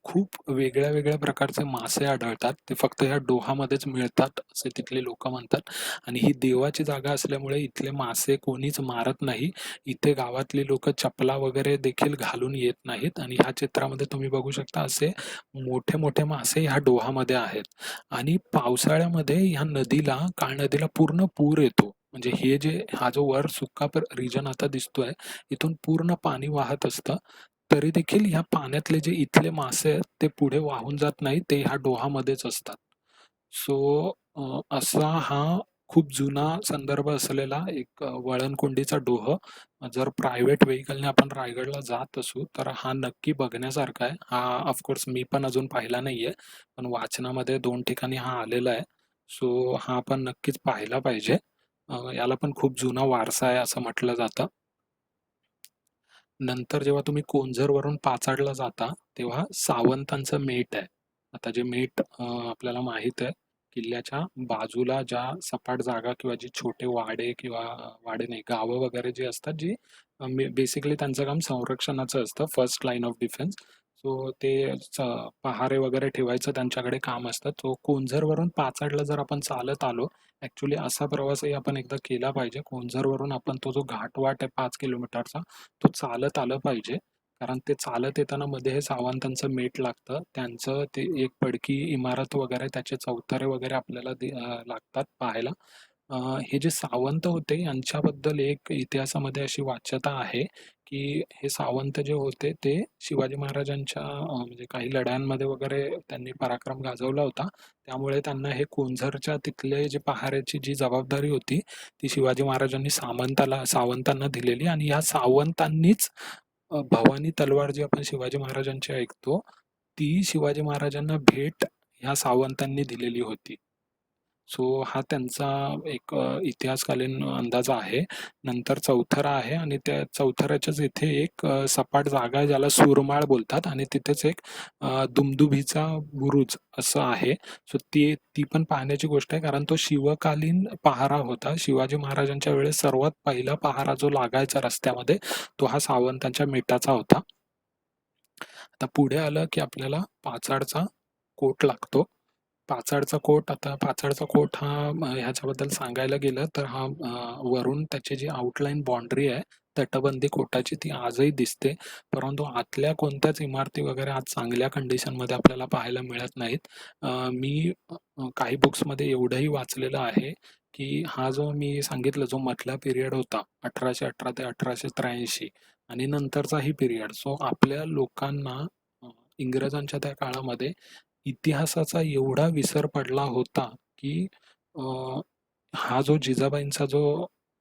खूप वेगळ्या वेगळ्या प्रकारचे मासे आढळतात. ते फक्त ह्या डोहामध्येच मिळतात असे तिथले लोक म्हणतात आणि ही देवाची जागा असल्यामुळे इथले मासे कोणीच मारत नाही. इथे गावातली लोक चपला वगैरे देखील घालून येत नाहीत आणि ह्या चित्रामध्ये तुम्ही बघू शकता असे मोठे मोठे मासे ह्या डोहामध्ये आहेत. आणि पावसाळ्यामध्ये ह्या नदीला काळ नदीला पूर्ण पूर येतो. म्हणजे हा जो वर सुक्का रिजन आता दिसतोय इथून पूर्ण पाणी वाहत असतं. तरी देखील ह्या पाण्यातले जे इथले मासे आहेत ते पुढे वाहून जात नाही, ते ह्या डोहामध्येच असतात. सो असा हा खूप जुना संदर्भ असलेला एक वळणकोंडीचा डोह. जर प्रायव्हेट व्हेकलने आपण रायगडला जात असू तर हा नक्की बघण्यासारखा आहे. हा ऑफकोर्स मी पण अजून पाहिला नाहीये, पण वाचनामध्ये 2 ठिकाणी हा आलेला आहे. सो हा आपण नक्कीच पाहायला पाहिजे. याला पण खूप जुना वारसा आहे असं म्हटलं जातं. नंतर जेव्हा तुम्ही कोंझरवरून पाचाडला जाता तेव्हा सावंतांचं मेट आहे. आता जे मेट आपल्याला माहित आहे किल्ल्याच्या बाजूला ज्या सपाट जागा किंवा जी छोटे वाडे किंवा वाडे नाही गावं वगैरे जी असतात जी बेसिकली त्यांचं काम संरक्षणाचं असतं, first line of defence. So ते पहारे वगैरे ठेवायचं त्यांच्याकडे काम असतं. तो कोंझरवरून पाचाडला जर आपण चालत आलो, ॲक्च्युली असा प्रवासही आपण एकदा केला पाहिजे. कोंझरवरून आपण तो जो घाटवाट आहे 5 किलोमीटरचा तो चालत आलं पाहिजे. कारण ते चालत येताना मध्ये हे सावंतांचं मेट लागतं. त्यांचं ते एक पडकी इमारत वगैरे त्याचे चौथारे वगैरे आपल्याला लागतात पाहायला. हे जे सावंत होते यांच्याबद्दल एक इतिहासामध्ये अशी वाच्यता आहे की हे सावंत जे होते ते शिवाजी महाराजांच्या म्हणजे काही लढ्यांमध्ये वगैरे त्यांनी पराक्रम गाजवला होता. त्यामुळे त्यांना हे कुंझरच्या तिथले जे पहाऱ्याची जी जबाबदारी होती ती शिवाजी महाराजांनी सावंतांना दिलेली आणि या सावंतांनीच भवानी तलवार जी आपण शिवाजी महाराजांची ऐकतो ती शिवाजी महाराजांना भेट ह्या सावंतांनी दिलेली होती. सो हा त्यांचा एक इतिहासकालीन अंदाज आहे. नंतर चौथरा आहे आणि त्या चौथऱ्याच्याच इथे एक सपाट जागा आहे ज्याला सुरमाळ बोलतात आणि तिथेच एक दुमदुभीचा बुरुज असं आहे. सो ती पण पाहण्याची गोष्ट आहे कारण तो शिवकालीन पहारा होता. शिवाजी महाराजांच्या वेळेस सर्वात पहिला पहारा जो लागायचा रस्त्यामध्ये तो हा सावंतांच्या मिठाचा होता. आता पुढे आलं की आपल्याला पाचाडचा कोट लागतो. पाचाडचा कोट हा ह्याच्याबद्दल सांगायला गेलं तर हा वरून त्याची जी आउटलाईन बाउंड्री आहे तटबंदी कोटाची ती आजही दिसते. परंतु आतल्या कोणत्याच इमारती वगैरे आज चांगल्या कंडिशनमध्ये आपल्याला पाहायला मिळत नाहीत. मी काही बुक्समध्ये एवढंही वाचलेलं आहे की हा जो मी सांगितलं जो मधला पिरियड होता 1818 ते 1883 आणि नंतरचाही पिरियड सो आपल्या लोकांना इंग्रजांच्या त्या काळामध्ये इतिहासाचा एवढा विसर पडला होता की हा जो जिजाबाईंचा जो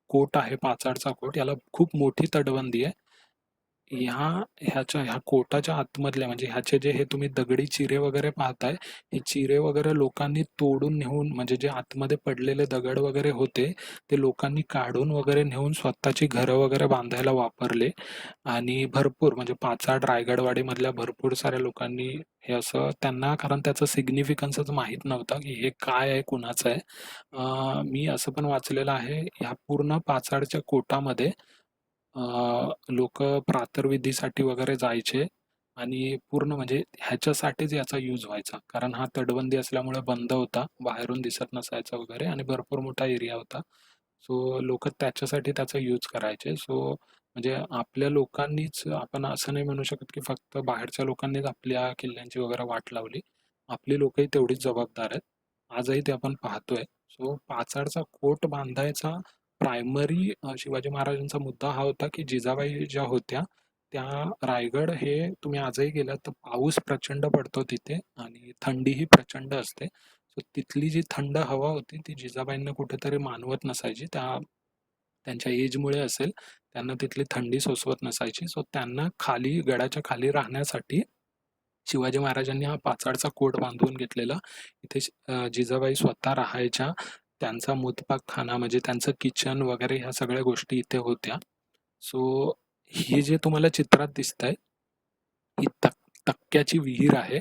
कोट आहे पाचाडचा कोट याला खूप मोठी तटबंदी आहे. ह्या कोटाच्या आतमधल्या म्हणजे ह्याचे जे हे तुम्ही दगडी चिरे वगैरे पाहताय हे चिरे वगैरे लोकांनी तोडून नेऊन म्हणजे जे आतमध्ये पडलेले दगड वगैरे होते ते लोकांनी काढून वगैरे नेऊन स्वतःची घरं वगैरे बांधायला वापरले आणि भरपूर म्हणजे पाचाड रायगडवाडी मधल्या भरपूर साऱ्या लोकांनी हे असं त्यांना कारण त्याचं सिग्निफिकन्सच माहीत नव्हतं की हे काय आहे कुणाचं आहे. मी असं पण वाचलेलं आहे ह्या पूर्ण पाचाडच्या कोटामध्ये लोक प्रातर्विधीसाठी वगैरे जायचे आणि पूर्ण म्हणजे ह्याच्यासाठीच याचा यूज व्हायचा कारण हा तटबंदी असल्यामुळे बंद होता बाहेरून दिसत नसायचा वगैरे आणि भरपूर मोठा एरिया होता. सो लोक त्याच्यासाठी त्याचा यूज करायचे. सो म्हणजे आपल्या लोकांनीच आपण असं नाही म्हणू शकत की फक्त बाहेरच्या लोकांनीच आपल्या किल्ल्यांची वगैरे वाट लावली. आपली लोकही तेवढीच जबाबदार आहेत. आजही ते आपण पाहतोय. सो पाचाडचा कोट बांधायचा प्रायमरी शिवाजी महाराजांचा मुद्दा हा होता की जिजाबाई ज्या होत्या त्या रायगड हे तुम्ही आजही गेलात तर पाऊस प्रचंड पडतो तिथे आणि थंडीही प्रचंड असते. सो तिथली जी थंड हवा होती ती जिजाबाईंना कुठेतरी मानवत नसायची. त्यांच्या एजमुळे असेल त्यांना तिथली थंडी सोसवत नसायची. सो त्यांना खाली गडाच्या खाली राहण्यासाठी शिवाजी महाराजांनी हा पाचाडचा कोट बांधून घेतलेला. इथे जिजाबाई स्वतः राहायच्या. त्यांचा मुतपाकखाना म्हणजे त्यांचं किचन वगैरे ह्या सगळ्या गोष्टी इथे होत्या. सो हे जे तुम्हाला चित्रात दिसतंय ही तक्क्याची विहीर आहे.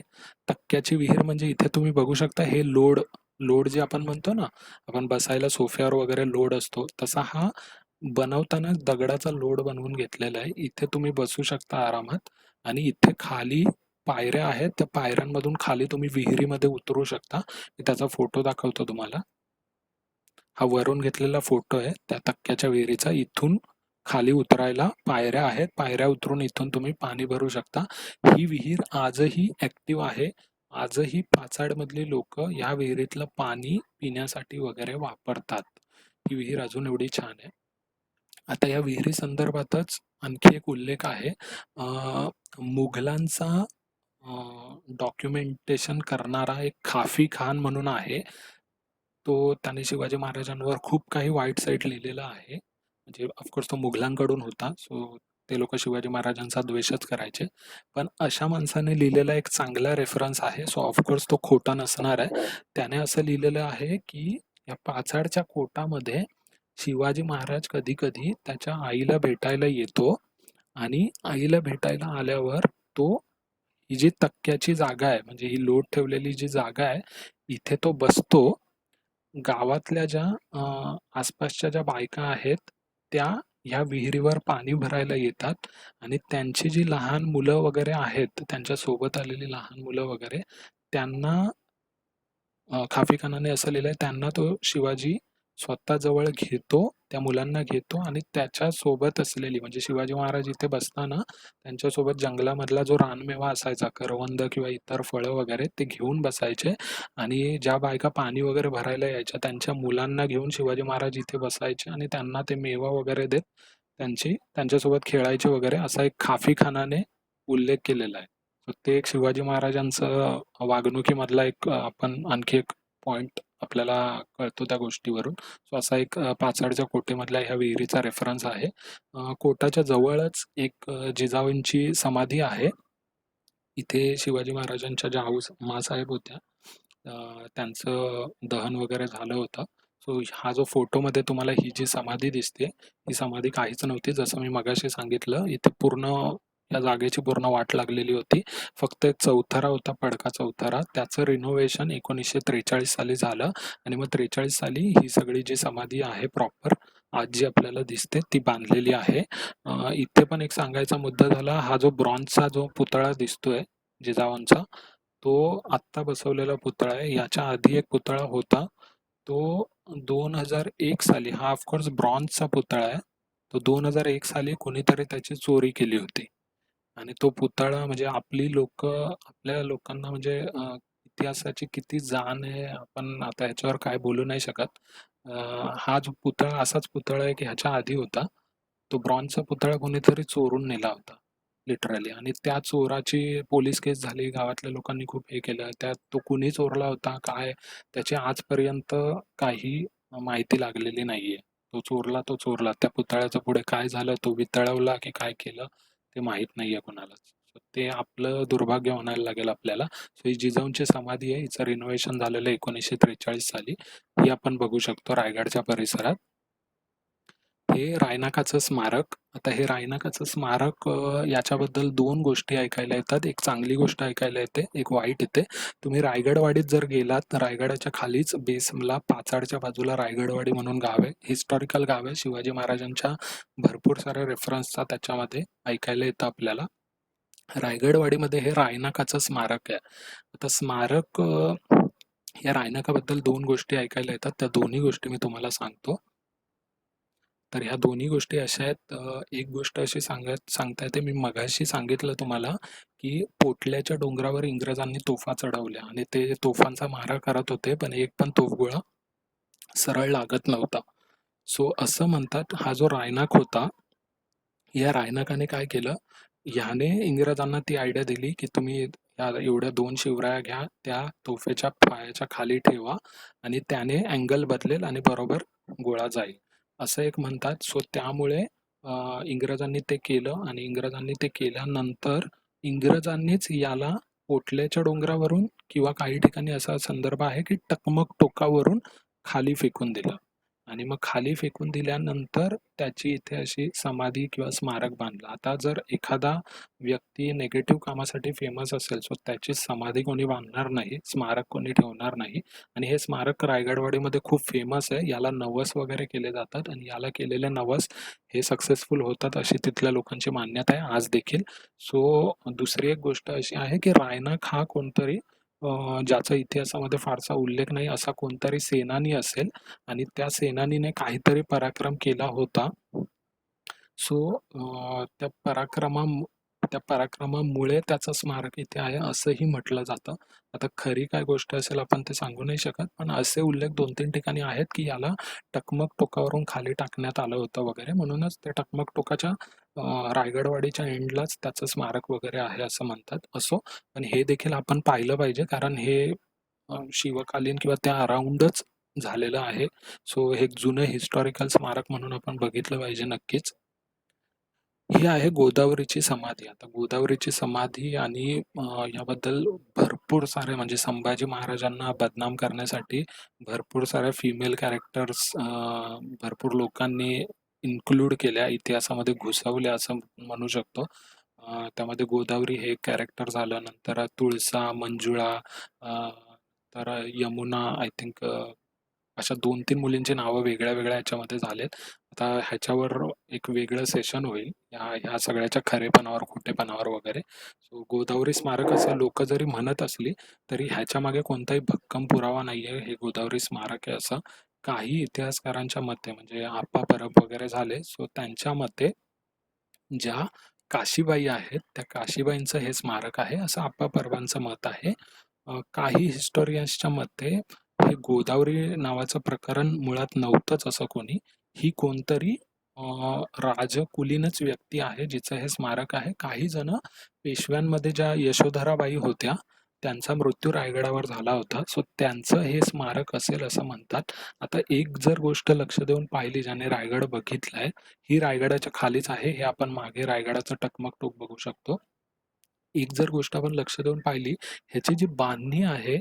तक्क्याची विहीर म्हणजे इथे तुम्ही बघू शकता हे लोड जे आपण म्हणतो ना आपण बसायला सोफ्यावर वगैरे लोड असतो तसा हा बनवताना दगडाचा लोड बनवून घेतलेला आहे. इथे तुम्ही बसू शकता आरामात आणि इथे खाली पायऱ्या आहेत. त्या पायऱ्यांमधून खाली तुम्ही विहिरीमध्ये उतरू शकता. मी त्याचा फोटो दाखवतो तुम्हाला. हा वरून घेतलेला फोटो आहे त्या तक्क्याच्या विहिरीचा. इथून खाली उतरायला पायऱ्या आहेत. पायऱ्या उतरून इथून तुम्ही पाणी भरू शकता. ही विहीर आजही ऍक्टिव्ह आहे. आजही पाचाडमधली लोक या विहिरीतलं पाणी पिण्यासाठी वगैरे वापरतात. ही विहीर अजून एवढी छान आहे. आता या विहिरी संदर्भातच आणखी एक उल्लेख आहे. मुघलांचा डॉक्युमेंटेशन करणारा एक खाफी खान म्हणून आहे. तो त्याने शिवाजी महाराजांवर खूप काही वाईट साईट लिहिलेलं आहे. म्हणजे ऑफकोर्स तो मुघलांकडून होता. सो ते लोक शिवाजी महाराजांचा द्वेषच करायचे. पण अशा माणसाने लिहिलेला एक चांगला रेफरन्स आहे. सो ऑफकोर्स तो खोटा नसणार आहे. त्याने असं लिहिलेलं आहे की या पाचाडच्या कोटामध्ये शिवाजी महाराज कधी कधी त्याच्या आईला भेटायला येतो आणि आईला भेटायला आल्यावर तो ही जी तक्क्याची जागा आहे म्हणजे ही लोट ठेवलेली जी जागा आहे इथे तो बसतो. गावातल्या ज्या आसपासच्या ज्या बायका आहेत त्या ह्या विहिरीवर पाणी भरायला येतात आणि त्यांची जी लहान मुलं वगैरे आहेत त्यांच्या सोबत आलेली लहान मुलं वगैरे त्यांना खाफी खानाने असं लिहिलंय त्यांना तो शिवाजी स्वतः जवळ घेतो. त्या मुलांना घेतो आणि त्याच्या सोबत असलेली म्हणजे शिवाजी महाराज इथे बसताना त्यांच्यासोबत जंगलामधला जो रानमेवा असायचा करवंद किंवा इतर फळं वगैरे ते घेऊन बसायचे आणि ज्या बायका पाणी वगैरे भरायला यायच्या त्यांच्या मुलांना घेऊन शिवाजी महाराज इथे बसायचे आणि त्यांना ते मेवा वगैरे देत त्यांच्यासोबत खेळायचे वगैरे असा एक खाफीखानाने उल्लेख केलेला आहे. तर ते एक शिवाजी महाराजांचं वागणुकीमधला एक आपण आणखी एक पॉइंट आपल्याला कळतो त्या गोष्टीवरून. सो असा एक पाचाडच्या कोटेमधल्या ह्या विहिरीचा रेफरन्स आहे. कोटाच्या जवळच एक जिजाऊंची समाधी आहे. इथे शिवाजी महाराजांच्या ज्या माँसाहेब होत्या त्यांचं दहन वगैरे झालं होतं. सो हा जो फोटोमध्ये तुम्हाला ही जी समाधी दिसते, ही समाधी काहीच नव्हती. जसं मी मगाशी सांगितलं, इथे पूर्ण या जागेची पूर्ण वाट लागलेली होती. फक्त एक चौथरा होता, पडका चौथरा. त्याचं रिनोव्हेशन 1943 साली झालं आणि मग 43 साली ही सगळी जी समाधी आहे प्रॉपर आज जी आपल्याला दिसते ती बांधलेली आहे. इथे पण एक सांगायचा मुद्दा झाला, हा जो ब्रॉन्झचा जो पुतळा दिसतोय जिजाऊंचा, तो आत्ता बसवलेला पुतळा आहे. याच्या आधी एक पुतळा होता. तो 2001 साली, हा ऑफकोर्स ब्रॉन्झचा पुतळा आहे. तो 2001 साली कोणीतरी त्याची चोरी केली होती. आणि तो पुतळा म्हणजे आपल्या लोकांना म्हणजे इतिहासाची किती जाण आहे आपण आता ह्याच्यावर काय बोलू नाही शकत. हा जो पुतळा असाच पुतळा आहे की ह्याच्या आधी होता. तो ब्रॉन्झचा पुतळा कोणीतरी चोरून नेला होता लिटरली, आणि त्या चोराची पोलीस केस झाली. गावातल्या लोकांनी खूप हे केलं. त्यात तो कुणी चोरला होता काय त्याची आजपर्यंत काही माहिती लागलेली नाहीये. तो चोरला. त्या पुतळ्याचं पुढे काय झालं, तो वितळवला की काय केलं ते माहित नाहीये कोणालाच. So ते आपलं दुर्भाग्य म्हणायला लागेल आपल्याला. सो ही जिजाऊंची समाधी आहे, हिचं रिनोव्हेशन झालेलं आहे 1943 साली. ही आपण बघू शकतो रायगडच्या परिसरात. हे रायनाकाचं स्मारक. आता हे रायनाकाचं स्मारक याच्याबद्दल दोन गोष्टी ऐकायला येतात. एक चांगली गोष्ट ऐकायला येते, एक वाईट येते. तुम्ही रायगडवाडीत जर गेलात तर रायगडाच्या खालीच बेसला पाचाडच्या बाजूला रायगडवाडी म्हणून गाव आहे. हिस्टॉरिकल गाव आहे. शिवाजी महाराजांच्या भरपूर साऱ्या रेफरन्सचा त्याच्यामध्ये ऐकायला येतं आपल्याला. रायगडवाडीमध्ये हे रायनाकाचं स्मारक आहे. आता स्मारक या रायनाकाबद्दल दोन गोष्टी ऐकायला येतात. त्या दोन्ही गोष्टी मी तुम्हाला सांगतो. तर ह्या दोन्ही गोष्टी अशा आहेत. एक गोष्ट अशी सांगता येते, मी मगाशी सांगितलं तुम्हाला की पोटल्याच्या डोंगरावर इंग्रजांनी तोफा चढवल्या आणि ते तोफांचा मारा करत होते, पण एक पण तोफगोळा सरळ लागत नव्हता. सो असं म्हणतात, हा जो रायनाक होता, या रायनाकाने काय केलं, ह्याने इंग्रजांना ती आयडिया दिली की तुम्ही या एवढ्या 2 शिवराया घ्या, त्या तोफेच्या पायाच्या खाली ठेवा आणि त्याने अँगल बदलेल आणि बरोबर गोळा जाईल, असं एक म्हणतात. सो त्यामुळे इंग्रजांनी ते केलं आणि इंग्रजांनी ते केल्यानंतर इंग्रजांनीच याला पोटल्याच्या डोंगरावरून किंवा काही ठिकाणी असा संदर्भ आहे की टकमक टोकावरून खाली फेकून दिलं आणि मग खाली फेकून दिल्यानंतर त्याची इथे अशी समाधी किंवा स्मारक बांधलं. आता जर एखादा व्यक्ती नेगेटिव्ह कामासाठी फेमस असेल, सो त्याची समाधी कोणी बांधणार नाही, स्मारक कोणी ठेवणार नाही. आणि हे स्मारक रायगडवाडीमध्ये खूप फेमस आहे. याला नवस वगैरे केले जातात आणि याला केलेले नवस हे सक्सेसफुल होतात अशी तिथल्या लोकांची मान्यता आहे आज देखील. सो दुसरी एक गोष्ट अशी आहे की रायनाक हा कोणतरी ज्याचा इतिहासामध्ये फारसा उल्लेख नाही असा कोणतरी सेनानी असेल आणि त्या सेनानीने काहीतरी पराक्रम केला होता. सो त्या पराक्रमामुळे त्याचं स्मारक इथे आहे असंही म्हटलं जातं. आता खरी काय गोष्ट असेल आपण ते सांगू नाही शकत, पण असे उल्लेख 2-3 ठिकाणी आहेत की याला टकमक टोकावरून खाली टाकण्यात आलं होतं वगैरे, म्हणूनच त्या टकमक टोकाच्या रायगडवाडीच्या एंडलाच त्याचं स्मारक वगैरे आहे असं म्हणतात. असो, पण हे देखील आपण पाहिलं पाहिजे कारण हे शिवकालीन किंवा त्या अराउंडच झालेलं आहे. सो हे एक जुनं हिस्टॉरिकल स्मारक म्हणून आपण बघितलं पाहिजे नक्कीच. ही आहे गोदावरीची समाधी. आता गोदावरीची समाधी आणि याबद्दल भरपूर सारे म्हणजे संभाजी महाराजांना बदनाम करण्यासाठी भरपूर साऱ्या फिमेल कॅरेक्टर्स भरपूर लोकांनी इन्क्लूड केल्या, इतिहासामध्ये घुसवल्या असं म्हणू शकतो. त्यामध्ये गोदावरी हे एक कॅरेक्टर झालं, नंतर तुळसा, मंजुळा, तर यमुना, आय थिंक अशा 2-3 मुलींची नावं वेगळ्या-वेगळ्या ह्याच्यामध्ये झालेत. आता ह्याच्यावर एक वेगळं सेशन होईल, ह्या सगळ्याच्या खरेपणावर, खोटेपणावर वगैरे. सो गोदावरी स्मारक असं लोकं जरी म्हणत असली, तरी ह्याच्यामागे कोणताही भक्कम पुरावा नाहीये, हे गोदावरी स्मारक आहे असं. काही इतिहासकारांच्या मते म्हणजे आप्पा परब वगैरे झाले, सो त्यांच्या मते ज्या काशीबाई आहेत, त्या काशीबाईंचं हे स्मारक आहे असं आप्पा परबांचं मत आहे. काही हिस्टोरियन्सच्या मते हे गोदावरी नावाचं प्रकरण मुळात नव्हतंच असं कोणी. ही कोणतरी राजकुलीनच व्यक्ती आहे जिचं हे स्मारक आहे. काही जण पेशव्यांमध्ये ज्या यशोधराबाई होत्या त्यांचा मृत्यू रायगडावर झाला होता. सो त्यांचं हे स्मारक असेल असं म्हणतात. आता एक जर गोष्ट लक्ष देऊन पाहिली ज्याने रायगड बघितलाय, ही रायगडाच्या खालीच आहे. हे आपण मागे रायगडाचं टकमक टोक बघू शकतो. एक जर गोष्ट आपण लक्ष देऊन पाहिली, ह्याची जी बांधणी आहे,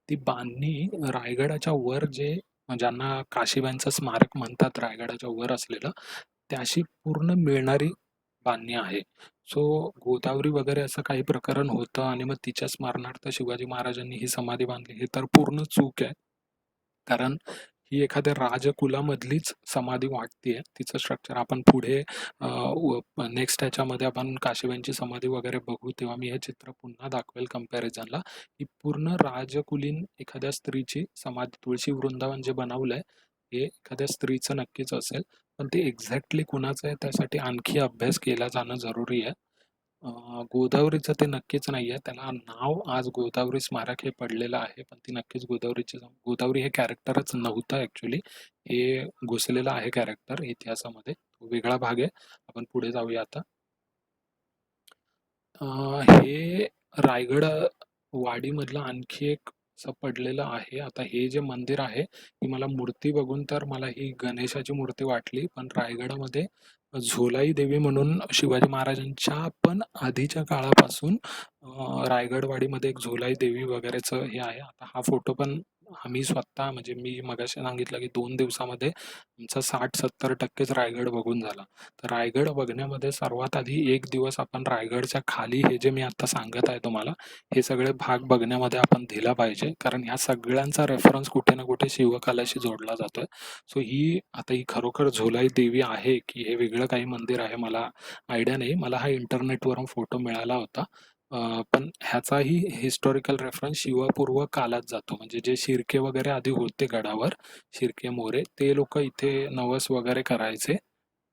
ती बांधणी रायगडाच्या वर जे ज्यांना काशीबाईंचं स्मारक म्हणतात रायगडाच्या वर असलेलं, त्याशी पूर्ण मिळणारी बांधणी आहे. सो गोदावरी वगैरे असं काही प्रकरण होतं आणि मग तिच्या स्मरणार्थ शिवाजी महाराजांनी ही समाधी बांधली, हे तर पूर्ण चूक आहे. कारण ही एखाद्या राजकुलामधलीच समाधी वाटतेय. तिचं स्ट्रक्चर आपण पुढे नेक्स्ट ह्याच्यामध्ये आपण काशीबाईंची समाधी वगैरे बघू तेव्हा मी हे चित्र पुन्हा दाखवेल कंपॅरिझनला. ही पूर्ण राजकुलीन एखाद्या स्त्रीची समाधी तुळशी वृंदावन जे बनवलंय हे एखाद्या स्त्रीचं नक्कीच असेल. पण ते एक्झॅक्टली कुणाचं आहे त्यासाठी आणखी अभ्यास केला जाणं जरुरी आहे. गोदावरीचं ते नक्कीच नाहीये. त्याला नाव आज गोदावरी स्मारक हे पडलेलं आहे. पण ती नक्कीच गोदावरी हे कॅरेक्टरच नव्हतं ॲक्चुअली. हे घुसलेलं आहे कॅरेक्टर इतिहासामध्ये. तो वेगळा भाग आहे. आपण पुढे जाऊया आता. हे रायगड वाडीमधलं आणखी एक असं पडलेलं आहे. आता हे जे मंदिर आहे, ही मला मूर्ती बघून तर मला ही गणेशाची मूर्ती वाटली. पण रायगडामध्ये झोलाई देवी म्हणून शिवाजी महाराजांच्या पण आधीच्या काळापासून रायगडवाडीमध्ये एक झोलाई देवी वगैरेचं हे आहे. आता हा फोटो पण आम्ही स्वतः म्हणजे मी मगाशी सांगितलं की 2 दिवसामध्ये आमचा 60-70% रायगड बघून झाला. तर रायगड बघण्यामध्ये सर्वात आधी 1 दिवस आपण रायगडच्या खाली हे जे मी आता सांगत आहे तुम्हाला, हे सगळे भाग बघण्यामध्ये आपण दिला पाहिजे. कारण ह्या सगळ्यांचा रेफरन्स कुठे ना कुठे शिवकालाशी जोडला जातोय. सो ही खरोखर झोलाई देवी आहे की हे वेगळं काही मंदिर आहे मला आयडिया नाही. मला हा इंटरनेटवरून फोटो मिळाला होता. पण ह्याचाही हिस्टॉरिकल रेफरन्स शिवपूर्व कालात जातो. म्हणजे जे शिर्के वगैरे आधी होते गडावर, शिर्के मोरे, ते लोकं इथे नवस वगैरे करायचे,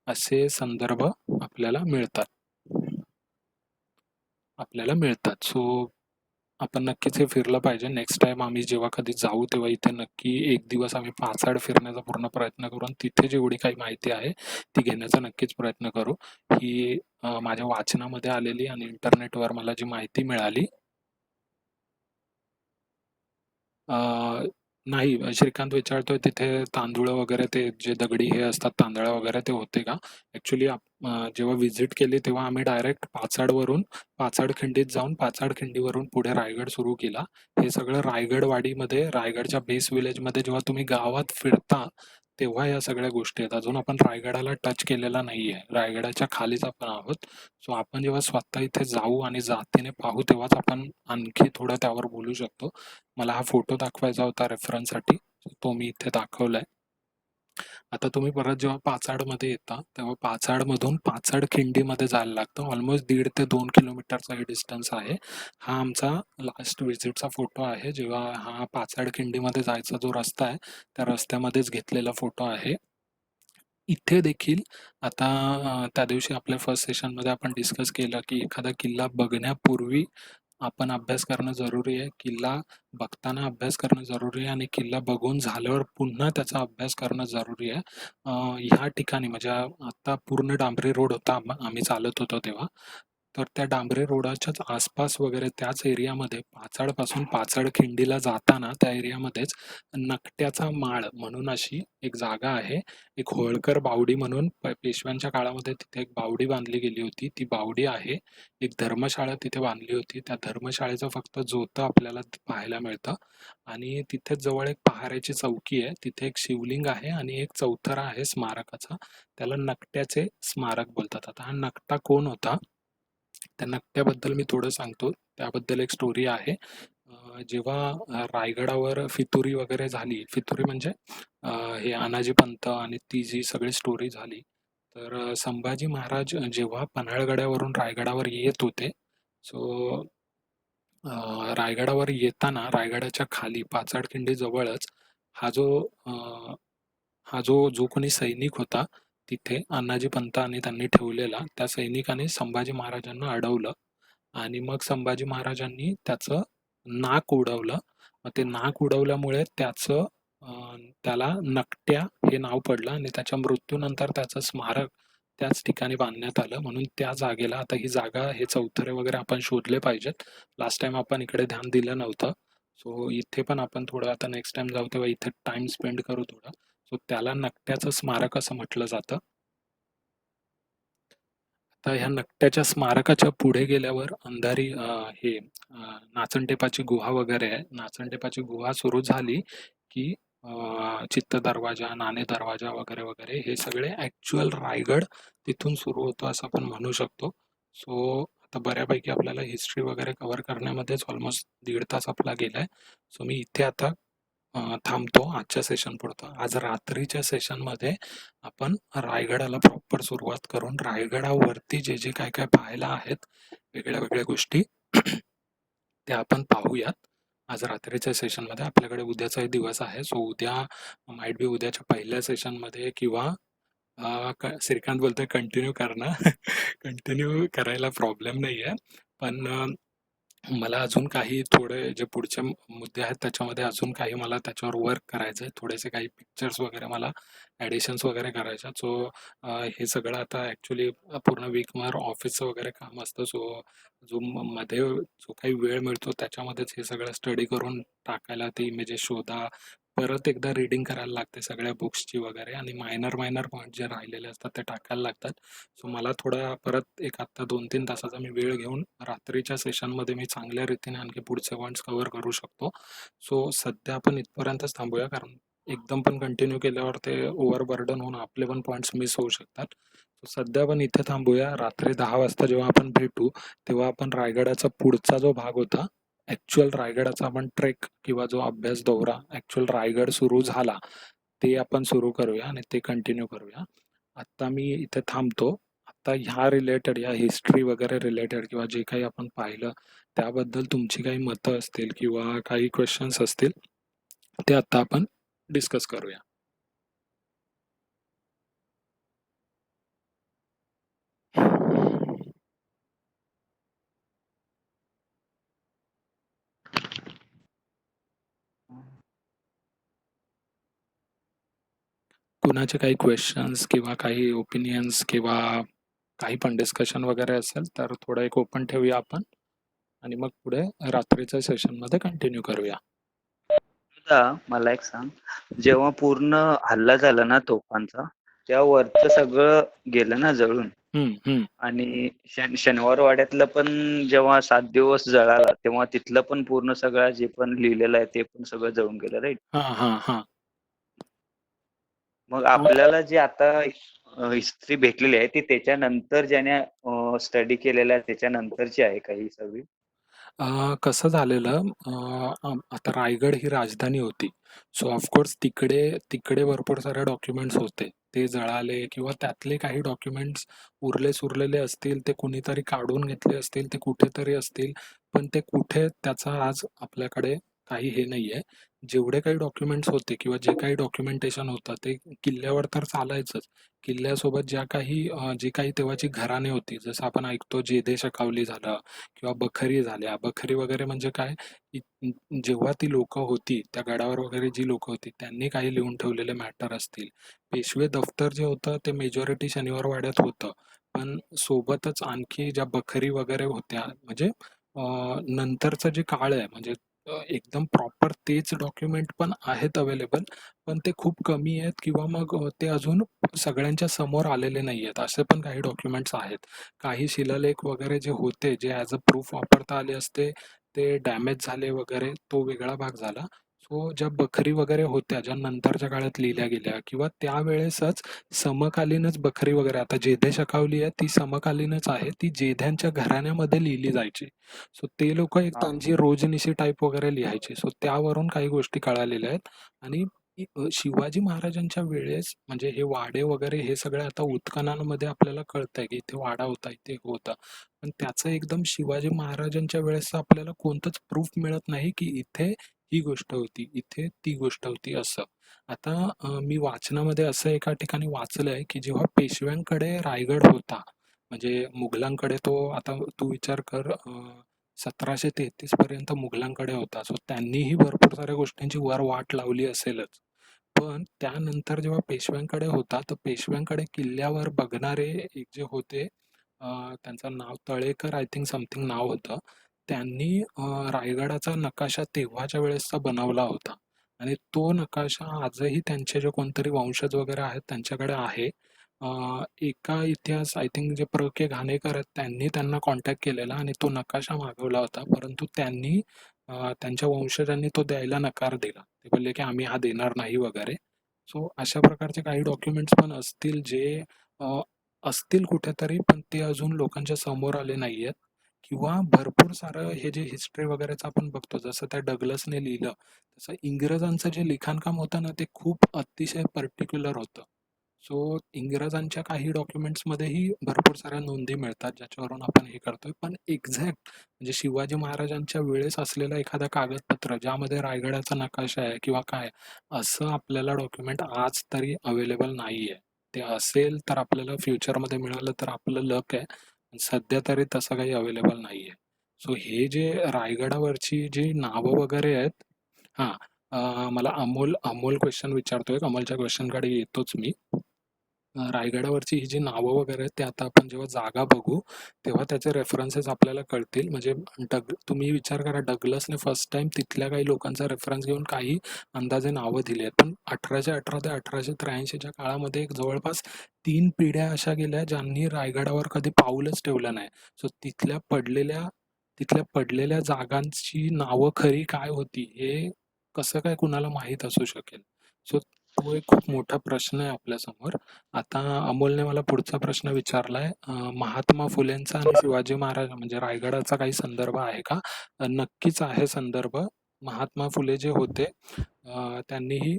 असे संदर्भ आपल्याला मिळतात. सो आपण नक्कीच हे फिरलं पाहिजे. नेक्स्ट टाइम आम्ही जेव्हा कधी जाऊ तेव्हा इथे नक्की 1 दिवस आम्ही पाचाड फिरण्याचा पूर्ण प्रयत्न करू आणि तिथे जेवढी काही माहिती आहे ती घेण्याचा नक्कीच प्रयत्न करू. ही माझ्या वाचनामध्ये आलेली आणि इंटरनेटवर मला जी माहिती मिळाली. नाही, श्रीकांत विचारतोय तिथे तांदूळ वगैरे ते जे दगडी हे असतात तांदळं वगैरे ते होते का? ॲक्चुअली जेव्हा व्हिजिट केली तेव्हा आम्ही डायरेक्ट पाचाड खिंडीत जाऊन पाचाड खिंडीवरून पुढे रायगड सुरू केला. हे सगळं रायगडवाडीमध्ये रायगडच्या बेस विलेजमध्ये जेव्हा तुम्ही गावात फिरता तेव्हा या सगळ्या गोष्टी आहेत. अजून आपण रायगडाला टच केलेला नाहीये. रायगडाच्या खालीच आपण आहोत. सो आपण जेव्हा स्वतः इथे जाऊ आणि जातीने पाहू तेव्हाच आपण आणखी थोडं त्यावर बोलू शकतो. मला हा फोटो दाखवायचा होता रेफरन्ससाठी. तो मी इथे दाखवलाय. आता तुम्ही परत जेव्हा पाचाडमध्ये येता तेव्हा पाचाडमधून पाचाड खिंडीमध्ये जायला लागतं. ऑलमोस्ट 1.5 ते 2 किलोमीटरचा हे डिस्टन्स आहे. हा आमचा लास्ट व्हिजिटचा फोटो आहे. जेव्हा हा पाचाड खिंडीमध्ये जायचा जो रस्ता आहे, त्या रस्त्यामध्येच घेतलेला फोटो आहे. इथे देखील आता त्या दिवशी आपल्या फर्स्ट सेशनमध्ये आपण डिस्कस केलं की एखादा किल्ला बघण्यापूर्वी आपण अभ्यास करणं जरुरी आहे. किल्ला बघताना अभ्यास करणं जरुरी आहे आणि किल्ला बघून झाल्यावर पुन्हा त्याचा अभ्यास करणं जरुरी आहे. ह्या ठिकाणी म्हणजे आता पूर्ण डांबरी रोड होता आम्ही चालत होतो तेव्हा. तर त्या डांबरे रोडाच्याच आसपास वगैरे त्याच एरियामध्ये पाचाडपासून पाचाड खिंडीला जाताना त्या एरियामध्येच नकट्याचा माळ म्हणून अशी एक जागा आहे. एक होळकर बावडी म्हणून पेशव्यांच्या काळामध्ये तिथे एक बावडी बांधली गेली होती. ती बावडी आहे. एक धर्मशाळा तिथे बांधली होती. त्या धर्मशाळेचं फक्त जोतं आपल्याला पाहायला मिळतं आणि तिथेच जवळ एक पहाऱ्याची चौकी आहे. तिथे एक शिवलिंग आहे आणि एक चौथरा आहे स्मारकाचा. त्याला नकट्याचे स्मारक बोलतात. आता हा नकटा कोण होता? त्या नकट्याबद्दल मी थोडं सांगतो. त्याबद्दल एक स्टोरी आहे. जेव्हा रायगडावर फितुरी वगैरे झाली, फितुरी म्हणजे हे अनाजी पंत आणि ती जी सगळी स्टोरी झाली, तर संभाजी महाराज जेव्हा पन्हाळगडावरून रायगडावर येत होते, सो रायगडावर येताना रायगडाच्या खाली पाचाडखिंडी जवळच हा जो अ, हा जो जो कोणी सैनिक होता तिथे अण्णाजी पंतांनी त्यांनी ठेवलेला, त्या सैनिकाने संभाजी महाराजांना अडवलं आणि मग संभाजी महाराजांनी त्याचं नाक उडवलं. मग ते नाक उडवल्यामुळे त्याचं त्याला नकट्या हे नाव पडलं आणि त्याच्या मृत्यूनंतर त्याचं स्मारक त्याच ठिकाणी बांधण्यात आलं. म्हणून त्या जागेला आता ही जागा, हे चौथरे वगैरे आपण शोधले पाहिजेत. लास्ट टाइम आपण इकडे ध्यान दिलं नव्हतं. सो इथे पण आपण थोडं आता नेक्स्ट टाइम जाऊ तेव्हा इथे टाइम स्पेंड करू थोडा. सो त्याला नकट्याचं स्मारक असं म्हटलं जातं. तर ह्या नकट्याच्या स्मारकाच्या पुढे गेल्यावर अंधारी नाचनटेपाची गुहा वगैरे आहे. नाचनटेपाची गुहा सुरू झाली की चित्त दरवाजा, नाणे दरवाजा वगैरे वगैरे हे सगळे ऍक्च्युअल रायगड तिथून सुरू होतो असं आपण म्हणू शकतो. सो आता बऱ्यापैकी आपल्याला हिस्ट्री वगैरे कव्हर करण्यामध्येच ऑलमोस्ट 1.5 तास आपला गेलाय. सो मी इथे आता थांबतो आजच्या सेशन पुरतं. आज रात्रीच्या सेशनमध्ये आपण रायगडाला प्रॉपर सुरुवात करून रायगडावरती जे जे काय काय पाहायला आहेत वेगळ्या वेगळ्या गोष्टी त्या आपण पाहूयात. आज रात्रीच्या सेशनमध्ये आपल्याकडे उद्याचाही दिवस आहे. सो उद्या माइट बी उद्याच्या पहिल्या सेशनमध्ये किंवा श्रीकांत बोलतोय कंटिन्यू करणं कंटिन्यू करायला प्रॉब्लेम नाही आहे. पण मला अजून काही थोडे जे पुढचे मुद्दे आहेत त्याच्यामध्ये अजून काही मला त्याच्यावर वर्क करायचं आहे. थोडेसे काही पिक्चर्स वगैरे मला ॲडिशन्स वगैरे करायच्या. सो हे सगळं आता ॲक्च्युली पूर्ण वीकभर ऑफिसचं वगैरे काम असतं. सो मध्ये जो काही वेळ मिळतो त्याच्यामध्येच हे सगळं स्टडी करून टाकायला, ते इमेजेस शोधा, परत एकदा रीडिंग करायला लागते सगळ्या बुक्सची वगैरे, आणि मायनर पॉईंट जे राहिलेले असतात ते टाकायला लागतात. सो मला थोडा परत एक आत्ता 2-3 तासाचा मी वेळ घेऊन रात्रीच्या सेशनमध्ये मी चांगल्या रीतीने आणखी पुढचे पॉईंट्स कव्हर करू शकतो. सो सध्या आपण इथपर्यंतच थांबूया, कारण एकदम पण कंटिन्यू केल्यावर ते ओव्हरबर्डन होऊन आपले पण पॉईंट्स मिस होऊ शकतात. सो सध्या आपण इथे थांबूया. रात्री 10 वाजता जेव्हा आपण भेटू तेव्हा आपण रायगडाचा पुढचा जो भाग होता, ॲक्च्युअल रायगडाचा आपण ट्रेक किंवा जो अभ्यास दौरा ॲक्च्युअल रायगड सुरू झाला ते आपण सुरू करूया आणि ते कंटिन्यू करूया. आत्ता मी इथे थांबतो. आता ह्या रिलेटेड, या हिस्ट्री वगैरे रिलेटेड किंवा जे काही आपण पाहिलं त्याबद्दल तुमची काही मतं असतील किंवा काही क्वेश्चन्स असतील ते आता आपण डिस्कस करूया. कुणाचे काही क्वेश्चन्स किंवा काही ओपिनियन्स किंवा काही पण डिस्कशन वगैरे असेल तर थोडं एक ओपन ठेवूया आपण, आणि मग पुढे रात्रीच्या सेशनमध्ये कंटिन्यू करूया. आता मला एक सांग, जेव्हा पूर्ण हल्ला झाला ना तोफांचा, तेव्हा वरचं सगळं गेलं ना जळून, हम्म, हम्म. आणि शनिवार वाड्यातलं पण जेव्हा 7 दिवस जळाला तेव्हा तिथलं पण पूर्ण सगळं जे पण लिहिलेलं आहे ते पण सगळं जळून गेलं, राईट? हा हा हा. मग आपल्याला जे आता हिस्ट्री भेटलेली आहे ती त्याच्यानंतर ज्याने स्टडी केलेला आहे त्याच्यानंतरची आहे का ही सगळी? कसं झालेलं, आता रायगड ही राजधानी होती. सो ऑफकोर्स तिकडे तिकडे भरपूर सारे डॉक्युमेंट्स होते. ते जळाले किंवा त्यातले काही डॉक्युमेंट्स उरले सुरलेले असतील, ते कुणीतरी काढून घेतले असतील, ते कुठेतरी असतील. पण ते कुठे त्याचा आज आपल्याकडे काही हे नाहीये. जेवढे काही डॉक्युमेंट्स होते किंवा जे काही डॉक्युमेंटेशन होतं ते किल्ल्यावर तर चालायचंच. किल्ल्यासोबत जी काही तेव्हाची घराणे होती, जसं आपण ऐकतो जेधे शकावली झालं किंवा बखरी झाल्या. बखरी वगैरे म्हणजे काय, की जेव्हा ती लोकं होती, त्या गडावर वगैरे जी लोकं होती, त्यांनी काही लिहून ठेवलेले मॅटर असतील. पेशवे दफ्तर जे होतं ते मेजॉरिटी शनिवार वाड्यात होतं. पण सोबतच आणखी ज्या बखरी वगैरे होत्या, म्हणजे नंतरचं जे काळ आहे, म्हणजे एकदम प्रॉपर तेच डॉक्युमेंट पण आहेत अवेलेबल, पण ते खूप कमी आहेत किंवा मग ते अजून सगळ्यांच्या समोर आलेले नाही आहेत. असे पण काही डॉक्युमेंट्स आहेत. काही शिलालेख वगैरे जे होते, जे ॲज अ प्रूफ वापरता आले असते, ते डॅमेज झाले वगैरे, तो वेगळा भाग झाला. सो ज्या बखरी वगैरे होत्या, ज्या नंतरच्या काळात लिहिल्या गेल्या किंवा त्यावेळेसच समकालीनच बखरी वगैरे, आता जेधे शकावली आहे ती समकालीनच आहे. ती जेध्यांच्या घराण्यामध्ये लिहिली जायची. सो ते लोकं एक त्यांची रोजनिशी टाईप वगैरे लिहायचे. सो त्यावरून काही गोष्टी कळालेल्या आहेत. आणि शिवाजी महाराजांच्या वेळेस म्हणजे हे वाडे वगैरे हे सगळं आता उत्खननामध्ये आपल्याला कळतंय की इथे वाडा होता, इथे होता. पण त्याचं एकदम शिवाजी महाराजांच्या वेळेस आपल्याला कोणतंच प्रूफ मिळत नाही की इथे ही गोष्ट होती, इथे ती गोष्ट होती असं. आता मी वाचनामध्ये असं एका ठिकाणी वाचलंय की जेव्हा पेशव्यांकडे रायगड होता, म्हणजे मुघलांकडे तो, आता तू विचार कर, 1733 पर्यंत मुघलांकडे होता. सो त्यांनीही भरपूर साऱ्या गोष्टींची वर वाट लावली असेलच. पण त्यानंतर जेव्हा पेशव्यांकडे होता, तर पेशव्यांकडे किल्ल्यावर बघणारे एक जे होते, त्यांचं नाव तळेकर आय थिंक समथिंग नाव होतं. त्यांनी रायगडाचा नकाशा तेव्हाच्या वेळेसचा बनवला होता आणि तो नकाशा आजही त्यांचे जे कोणतरी वंशज वगैरे आहेत त्यांच्याकडे आहे. एका इतिहास आय थिंक जे प्र. के. घाणेकर आहेत त्यांनी त्यांना कॉन्टॅक्ट केलेला आणि तो नकाशा मागवला होता. परंतु त्यांनी त्यांच्या वंशजांनी तो द्यायला नकार दिला. ते बोलले की आम्ही हा देणार नाही वगैरे. सो अशा प्रकारचे काही डॉक्युमेंट्स पण असतील जे अ, असतील कुठेतरी, पण ते अजून लोकांच्या समोर आले नाहीयेत. किंवा भरपूर सारं हे जे हिस्ट्री वगैरेचं आपण बघतो, जसं त्या डग्लसने लिहिलं, तसं इंग्रजांचं जे लिखाणकाम होतं ना, ते खूप अतिशय पर्टिक्युलर होतं. सो इंग्रजांच्या काही डॉक्युमेंट्समध्येही भरपूर साऱ्या नोंदी मिळतात, ज्याच्यावरून आपण हे करतोय. पण एक्झॅक्ट म्हणजे शिवाजी महाराजांच्या वेळेस असलेलं एखादं कागदपत्र, ज्यामध्ये रायगडाचा नकाशा आहे किंवा काय, असं आपल्याला डॉक्युमेंट आज तरी अवेलेबल नाहीये. ते असेल तर आपल्याला फ्युचरमध्ये मिळालं तर आपलं लक आहे. सध्या तरी तसं काही अवेलेबल नाहीये. सो हे जे रायगडावरची जी नावं वगैरे आहेत, हां, मला अमोल अमोल क्वेश्चन विचारतोय. अमोलच्या क्वेश्चनकडे येतोच मी. रायगडावरची ही जी नावं वगैरे आहेत, ते आता आपण जेव्हा जागा बघू, तेव्हा त्याचे रेफरन्सेस आपल्याला कळतील. म्हणजे तुम्ही विचार करा, डग्लसने फर्स्ट टाईम तिथल्या काही लोकांचा रेफरन्स घेऊन काही अंदाजे नावं दिली आहेत. पण 1818 ते 1883च्या काळामध्ये एक जवळपास 3 पिढ्या अशा गेल्या, ज्यांनी रायगडावर कधी पाऊलच ठेवलं नाही. सो तिथल्या पडलेल्या जागांची नावं खरी काय होती, हे कसं काय कुणाला माहीत असू शकेल? सो तो एक खूप मोठा प्रश्न आहे आपल्यासमोर. आता अमोलने मला पुढचा प्रश्न विचारलाय, महात्मा फुलेंचा आणि शिवाजी महाराज म्हणजे रायगडाचा काही संदर्भ आहे का? नक्कीच आहे संदर्भ. महात्मा फुले जे होते, त्यांनीही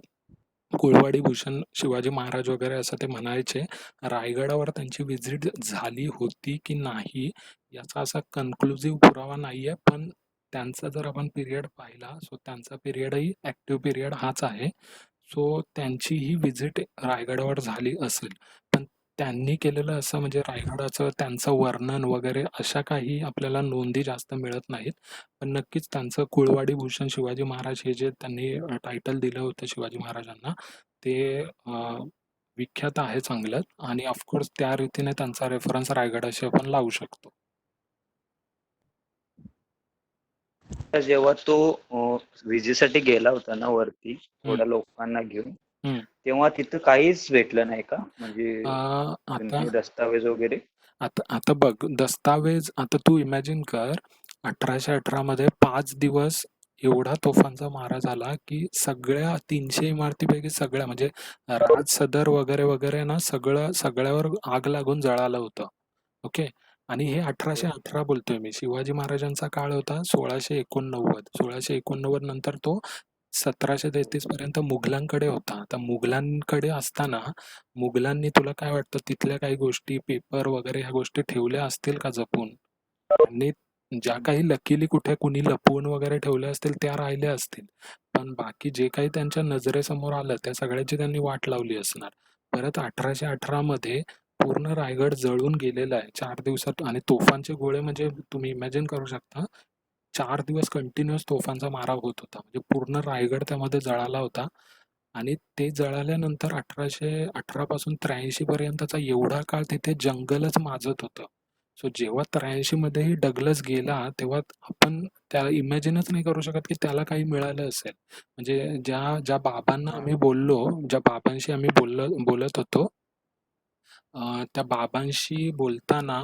कुळवाडी भूषण शिवाजी महाराज वगैरे असं ते म्हणायचे. रायगडावर त्यांची व्हिजिट झाली होती की नाही याचा असा कन्क्लुझिव्ह पुरावा नाहीये, पण त्यांचा जर आपण पिरियड पाहिला, सो त्यांचा पिरियडही ऍक्टिव्ह पिरियड हाच आहे. सो त्यांची ही व्हिजिट रायगडावर झाली असेल. पण त्यांनी केलेलं असं म्हणजे रायगडाचं त्यांचं वर्णन वगैरे अशा काही आपल्याला नोंदी जास्त मिळत नाहीत. पण नक्कीच त्यांचं कुळवाडी भूषण शिवाजी महाराज हे जे त्यांनी टायटल दिलं होतं शिवाजी महाराजांना, ते विख्यात आहे चांगलं आणि ऑफकोर्स त्या रीतीने त्यांचा रेफरन्स रायगडाशी आपण लावू शकतो. तर जेव्हा तो विजेसाठी गेला होता ना वरती हम्म, थोड्या लोकांना घेऊन, हम्म. तेव्हा तिथं काहीच भेटलं नाही का? म्हणजे आता कोणते दस्तावेज वगैरे? आता आता बघ, दस्तावेज आता तू इमॅजिन कर, 1818 मध्ये 5 दिवस एवढा तोफांचा मारा झाला की सगळ्या 300 इमारतीपैकी सगळ्या म्हणजे राज सदर वगैरे वगैरे ना, सगळ्यावर आग लागून जळालं होतं. ओके. आणि हे 1818 बोलतोय मी. शिवाजी महाराजांचा काळ होता 1689. 1689 नंतर तो 1733 पर्यंत मुघलांकडे होता. आता मुघलांकडे असताना मुघलांनी, तुला काय वाटतं, तिथल्या काही गोष्टी, पेपर वगैरे ह्या गोष्टी ठेवल्या असतील का जपून? त्यांनी ज्या काही लकीली कुठे कुणी लपवून वगैरे ठेवल्या असतील त्या राहिल्या असतील. पण बाकी जे काही त्यांच्या नजरेसमोर आलं त्या सगळ्याची त्यांनी वाट लावली असणार. परत 1818 मध्ये पूर्ण रायगड जळून गेलेला आहे 4 दिवसात आणि तोफांचे गोळे म्हणजे तुम्ही इमॅजिन करू शकता. 4 दिवस कंटिन्युअस तोफांचा मारा होत होता. म्हणजे पूर्ण रायगड त्यामध्ये जळाला होता. आणि ते जळाल्यानंतर 1818 पासून 83 पर्यंतचा एवढा काळ तिथे जंगलच माजत होतं. सो जेव्हा 83 मध्येही डग्लस गेला, तेव्हा आपण त्याला इमॅजिनच नाही करू शकत की त्याला काही मिळालं असेल. म्हणजे ज्या ज्या बाबांना हा. आम्ही बोललो, ज्या बाबांशी आम्ही बोलत होतो, त्या बाबांशी बोलताना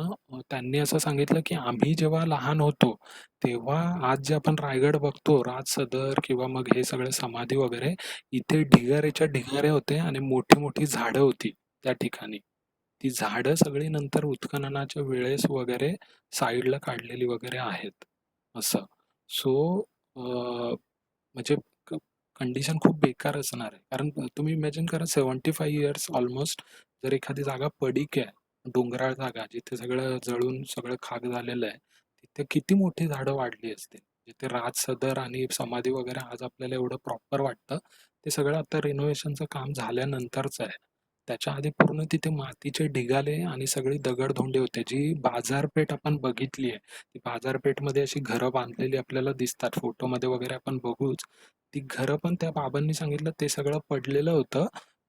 त्यांनी असं सांगितलं की आम्ही जेव्हा लहान होतो, तेव्हा आज जे आपण रायगड बघतो, राज सदर किंवा मग हे सगळे समाधी वगैरे, इथे ढिगाऱ्याच्या ढिगारे होते आणि मोठी मोठी झाडं होती त्या ठिकाणी. ती झाडं सगळी नंतर उत्खननाच्या वेळेस वगैरे साईडला काढलेली वगैरे आहेत असं. सो म्हणजे कंडिशन खूप बेकार असणार आहे. कारण तुम्ही इमॅजिन करा, 75 इयर्स ऑलमोस्ट जर एखादी जागा पडीक आहे, डोंगराळ जागा जिथे सगळं जळून सगळं खाक झालेलं आहे, तिथे किती मोठी झाडं वाढली असतील. जिथे राज सदर आणि समाधी वगैरे आज आपल्याला एवढं प्रॉपर वाटतं, ते सगळं आता रिनोव्हेशनचं काम झाल्यानंतरच आहे. त्याच्या आधी पूर्ण तिथे मातीचे ढिगाले आणि सगळी दगडधोंडे होते. जी बाजारपेठ आपण बघितली आहे, ती बाजारपेठमध्ये अशी घरं बांधलेली आपल्याला दिसतात फोटोमध्ये वगैरे आपण बघूच. ती घरं पण त्या बाबांनी सांगितलं ते सगळं पडलेलं होतं.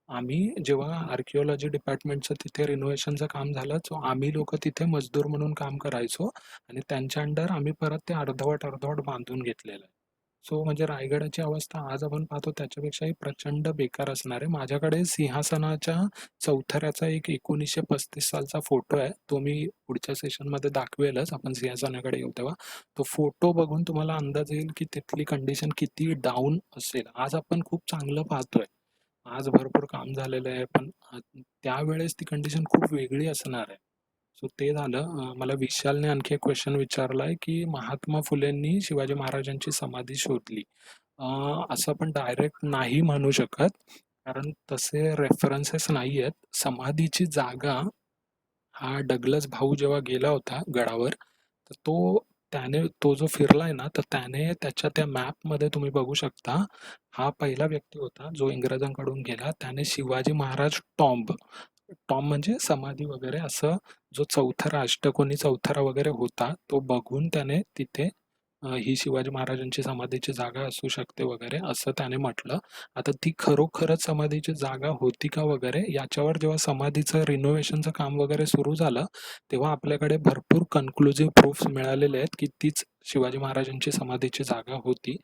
आम्ही जेव्हा आर्किओलॉजी डिपार्टमेंटचं तिथे रिनोव्हेशनचं काम झालं, सो आम्ही लोकं तिथे मजदूर म्हणून काम करायचो आणि त्यांच्या अंडर आम्ही परत ते अर्धवट बांधून घेतलेलं आहे. सो म्हणजे रायगडाची अवस्था आज आपण पाहतो त्याच्यापेक्षाही प्रचंड बेकार असणार आहे. माझ्याकडे सिंहासनाच्या चौथऱ्याचा एक 1935 सालचा फोटो आहे. तो मी पुढच्या सेशनमध्ये दाखवेलच. आपण सिंहासनाकडे येऊ तेव्हा. तो फोटो बघून तुम्हाला अंदाज येईल की तिथली कंडिशन किती डाऊन असेल. आज आपण खूप चांगलं पाहतोय. आज भरपूर काम झालेलं आहे, पण त्यावेळेस ती कंडिशन खूप वेगळी असणार आहे. सो ते झालं. मला विशालने आणखी एक क्वेश्चन विचारलाय की महात्मा फुलेंनी शिवाजी महाराजांची समाधी शोधली. असं आपण डायरेक्ट नाही म्हणू शकत, कारण तसे रेफरन्सेस नाही आहेत. समाधीची जागा हा डग्लस भाऊ जेव्हा गेला होता गडावर, तर त्याने तो जो फिरलाय ना, तर त्याने त्याच्या त्या मॅपमध्ये तुम्ही बघू शकता, हा पहिला व्यक्ती होता जो इंग्रजांकडून गेला. त्याने शिवाजी महाराज टॉम्ब टॉम्ब म्हणजे समाधी वगैरे असं जो चौथरा अष्टकोनी चौथरा वगैरे होता, तो बघून त्याने तिथे ही शिवाजी महाराजांची समाधीची जागा असू शकते वगैरे असं त्याने म्हटलं. आता ती खरोखरच समाधीची जागा होती का वगैरे याच्यावर जेव्हा समाधीचं रिनोव्हेशनचं काम वगैरे सुरू झालं, तेव्हा आपल्याकडे भरपूर कन्क्लुझिव्ह प्रूफ्स मिळालेले आहेत की तीच शिवाजी महाराजांची समाधीची जागा होती.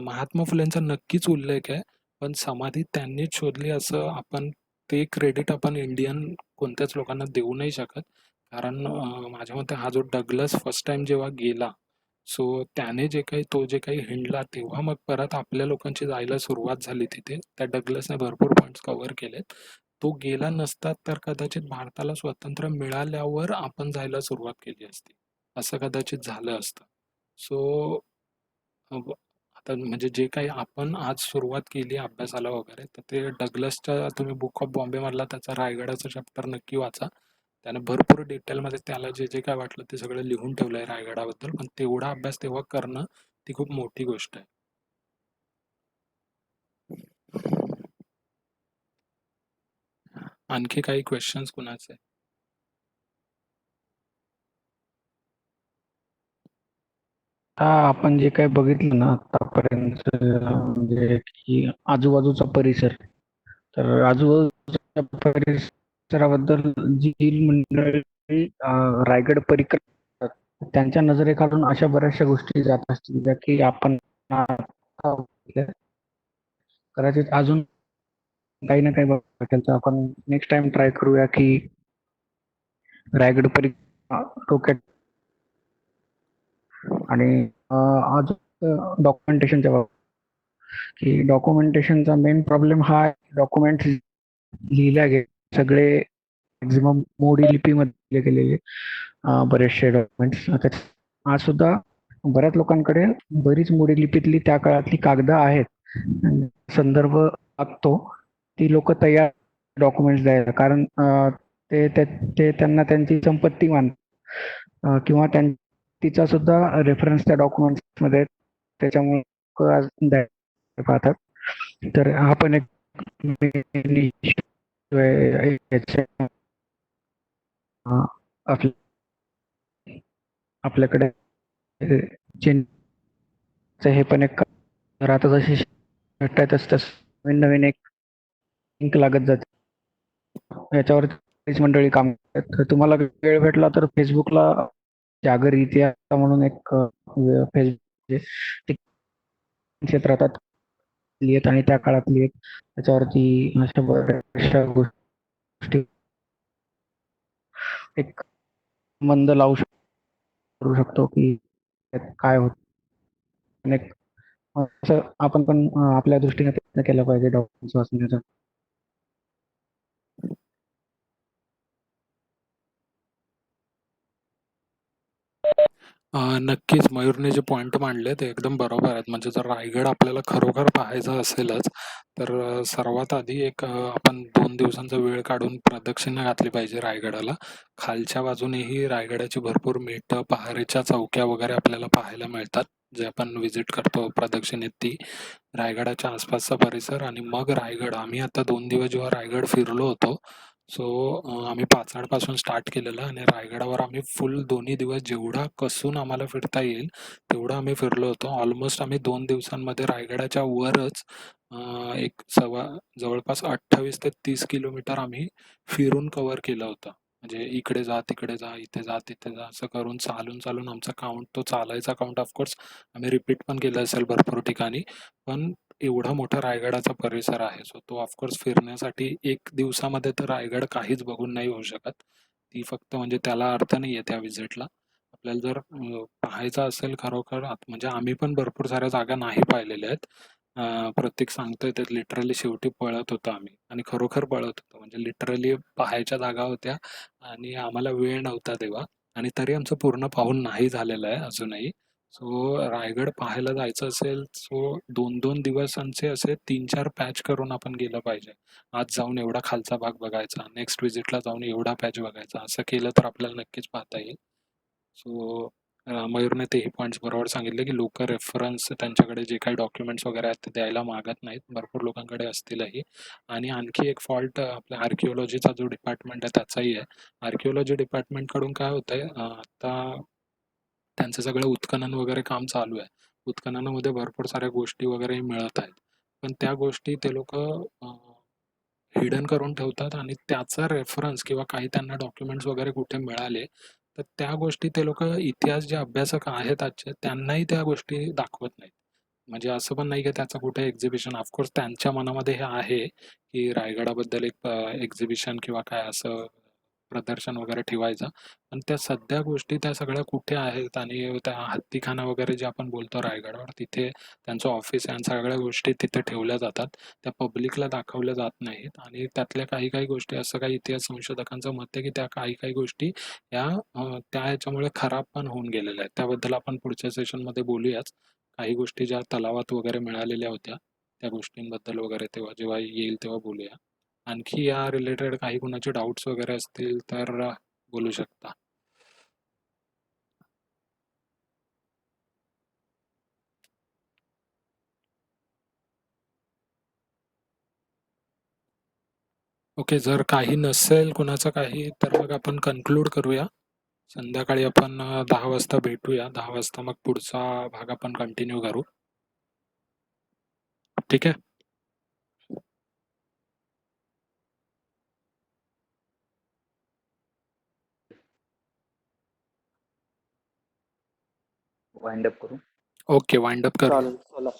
महात्मा फुलेंचा नक्कीच उल्लेख आहे, पण समाधी त्यांनीच शोधली असं आपण ते क्रेडिट आपण इंडियन कोणत्याच लोकांना देऊ नाही शकत. कारण माझ्या मते हा जो डग्लस फर्स्ट टाइम जेव्हा गेला, सो त्याने तो जे काही हिंडला तेव्हा मग परत आपल्या लोकांची जायला सुरुवात झाली तिथे. त्या डग्लसने भरपूर पॉईंट्स कव्हर केलेत. तो गेला नसता तर कदाचित भारताला स्वातंत्र्य मिळाल्यावर आपण जायला सुरुवात केली असती. असं कदाचित झालं असतं. सो आता म्हणजे जे काही आपण आज सुरुवात केली अभ्यासाला वगैरे, तर ते डग्लसच्या तुम्ही बुक ऑफ बॉम्बे मधला त्याचा रायगडाचा चॅप्टर नक्की वाचा. त्याने भरपूर डिटेलमध्ये त्याला जे जे काय वाटलं ते सगळं लिहून ठेवलंय रायगडाबद्दल. पण तेवढा अभ्यास तेव्हा करणं ती खूप मोठी गोष्ट आहे. आणखी काही क्वेश्चन्स कुणाचे? आपण जे काही बघितलं ना आतापर्यंत म्हणजे की आजूबाजूचा परिसर, तर आजूबाजूच्या परिसराबद्दल जी मंडळी रायगड परिक्रमा करतात, त्यांच्या नजरेखालून अशा बऱ्याचशा गोष्टी जात असतील ज्या की आपण आता बघितल्या. कदाचित अजून काही ना काही बघा त्यांचं आपण नेक्स्ट टाइम ट्राय करूया की रायगड परिक्रमा डोक्यात आणि अजून डॉक्युमेंटेशनच्या बाबतीत की डॉक्युमेंटेशनचा मेन प्रॉब्लेम हा डॉक्युमेंट लिहिल्या गेले सगळे मॅक्झिमम मोडी लिपीमध्ये लिहिले गेलेले बरेचसे डॉक्युमेंट्स. आता आज सुद्धा बऱ्याच लोकांकडे बरीच मोडी लिपीतली त्या काळातली कागद आहेत. संदर्भ लागतो ती लोक तयार डॉक्युमेंट्स द्यायला, कारण ते त्यांना त्यांची संपत्ती मानतात किंवा तिचा सुद्धा रेफरन्स त्या डॉक्युमेंट्स मध्ये त्याच्यामुळे आज द्यायला पाहतात. तर हा पण एक main issue आहे याच्या आपल्या आपल्याकडे चीनचं हे पण एक, तर आता जशी भेटताय तस नवीन नवीन एक लिंक लागत जाते याच्यावर बरीच मंडळी काम करतात. तर तुम्हाला वेळ भेटला तर फेसबुकला जागर इतिहास म्हणून एक फेसबुक क्षेत्रात लिहित आणि त्या काळात लिहित त्याच्यावरती अशा बऱ्याचशा गोष्टी एक मंद लावू करू शकतो की त्यात काय होत. आणि असं आपण पण आपल्या दृष्टीने प्रयत्न केला पाहिजे डॉक्युमेंट्स वाचण्याचा. नक्कीच मयूरने जे पॉइंट मांडले ते एकदम बरोबर आहेत. म्हणजे जर रायगड आपल्याला खरोखर पाहायचा असेलच, तर सर्वात आधी आपण 2 दिवसांचा वेळ काढून प्रदक्षिणा घातली पाहिजे रायगडाला. खालच्या बाजूनेही रायगडाची भरपूर मेटं, पहारेच्या चौक्या वगैरे आपल्याला पाहायला मिळतात, जे आपण व्हिजिट करतो प्रदक्षिणेत ती. रायगडाच्या आसपासचा परिसर आणि मग रायगड. आम्ही आता 2 दिवस जेव्हा रायगड फिरलो होतो, सो आम्ही पाचाडपासून स्टार्ट केलेलं आणि रायगडावर आम्ही फुल दोन्ही दिवस जेवढा कसून आम्हाला फिरता येईल तेवढं आम्ही फिरलो होतो. ऑलमोस्ट आम्ही 2 दिवसांमध्ये रायगडाच्या वरच एक जवळपास 28 ते 30 किलोमीटर आम्ही फिरून कव्हर केलं होतं. म्हणजे इकडे जा, तिकडे जा, इथे जा, तिथे जा असं करून चालून आमचा काउंट, तो चालायचा काउंट ऑफकोर्स आम्ही रिपीट पण केलं असेल भरपूर ठिकाणी. पण एवढा मोठा रायगडाचा परिसर आहे. सो तो ऑफकोर्स फिरण्यासाठी 1 दिवसामध्ये तर रायगड काहीच बघून नाही होऊ शकत. ती फक्त म्हणजे त्याला अर्थ नाहीये त्या व्हिजिटला. आपल्याला जर पाहायचं असेल खरोखर म्हणजे आम्ही पण भरपूर साऱ्या जागा नाही पाहिलेल्या आहेत. प्रत्येक सांगतोय ते लिटरली शेवटी पळत होतो आम्ही आणि खरोखर पळत होतो. म्हणजे लिटरली पाहायच्या जागा होत्या आणि आम्हाला वेळ नव्हता तेव्हा आणि तरी आमचं पूर्ण पाहून नाही झालेलं आहे अजूनही. सो रायगड पाहायला जायचं असेल सो 2-2 दिवसांचे असे 3-4 पॅच करून आपण गेलं पाहिजे. आज जाऊन एवढा खालचा भाग बघायचा, नेक्स्ट व्हिजिटला जाऊन एवढा पॅच बघायचा. असं केलं तर आपल्याला नक्कीच पाहता येईल. सो मयूरने तेही पॉईंट्स बरोबर सांगितले, की लोकं रेफरन्स त्यांच्याकडे जे काही डॉक्युमेंट्स वगैरे आहेत ते द्यायला मागत नाहीत. भरपूर लोकांकडे असतीलही. आणि आणखी एक फॉल्ट आपल्या आर्किओलॉजीचा जो डिपार्टमेंट आहे त्याचाही आहे. आर्किओलॉजी डिपार्टमेंटकडून काय होतंय आता त्यांचं सगळं उत्खनन वगैरे काम चालू आहे. उत्खननामध्ये भरपूर साऱ्या गोष्टी वगैरे मिळत आहेत. पण त्या गोष्टी ते लोकं हिडन करून ठेवतात आणि त्याचा रेफरन्स किंवा काही त्यांना डॉक्युमेंट्स वगैरे कुठे मिळाले, तर त्या गोष्टी ते लोकं इतिहास जे अभ्यासक आहेत आजचे त्यांनाही त्या गोष्टी दाखवत नाहीत. म्हणजे असं पण नाही की त्याचं कुठे एक्झिबिशन ऑफकोर्स त्यांच्या मनामध्ये हे आहे, की रायगडाबद्दल एक एक्झिबिशन किंवा काय असं प्रदर्शन वगैरे ठेवायचं. पण त्या सध्या गोष्टी त्या सगळ्या कुठे आहेत आणि त्या हत्तीखाना वगैरे जे आपण बोलतो रायगडावर तिथे त्यांचं ऑफिस आहे आणि सगळ्या गोष्टी तिथे ठेवल्या जातात. त्या पब्लिकला दाखवल्या जात नाहीत आणि त्यातल्या काही गोष्टी असं काही इतिहास संशोधकांचं मत आहे, की त्या काही गोष्टी या त्या ह्याच्यामुळे खराब पण होऊन गेलेल्या आहेत. त्याबद्दल आपण पुढच्या सेशनमध्ये बोलूयाच. काही गोष्टी ज्या तलावात वगैरे मिळालेल्या होत्या, त्या गोष्टींबद्दल वगैरे तेव्हा जेव्हा येईल तेव्हा बोलूया. आणखी या रिलेटेड काही कुणाचे डाउट्स वगैरे असतील तर बोलू शकता. ओके, जर काही नसेल कुणाचं काही तर मग आपण कन्क्लूड करूया. संध्याकाळी आपण 10 वाजता भेटूया. 10 वाजता मग पुढचा भाग आपण कंटिन्यू करू. ठीक आहे? वाइंड अप करू. ओके, वाइंड अप करूया. चालेल चला.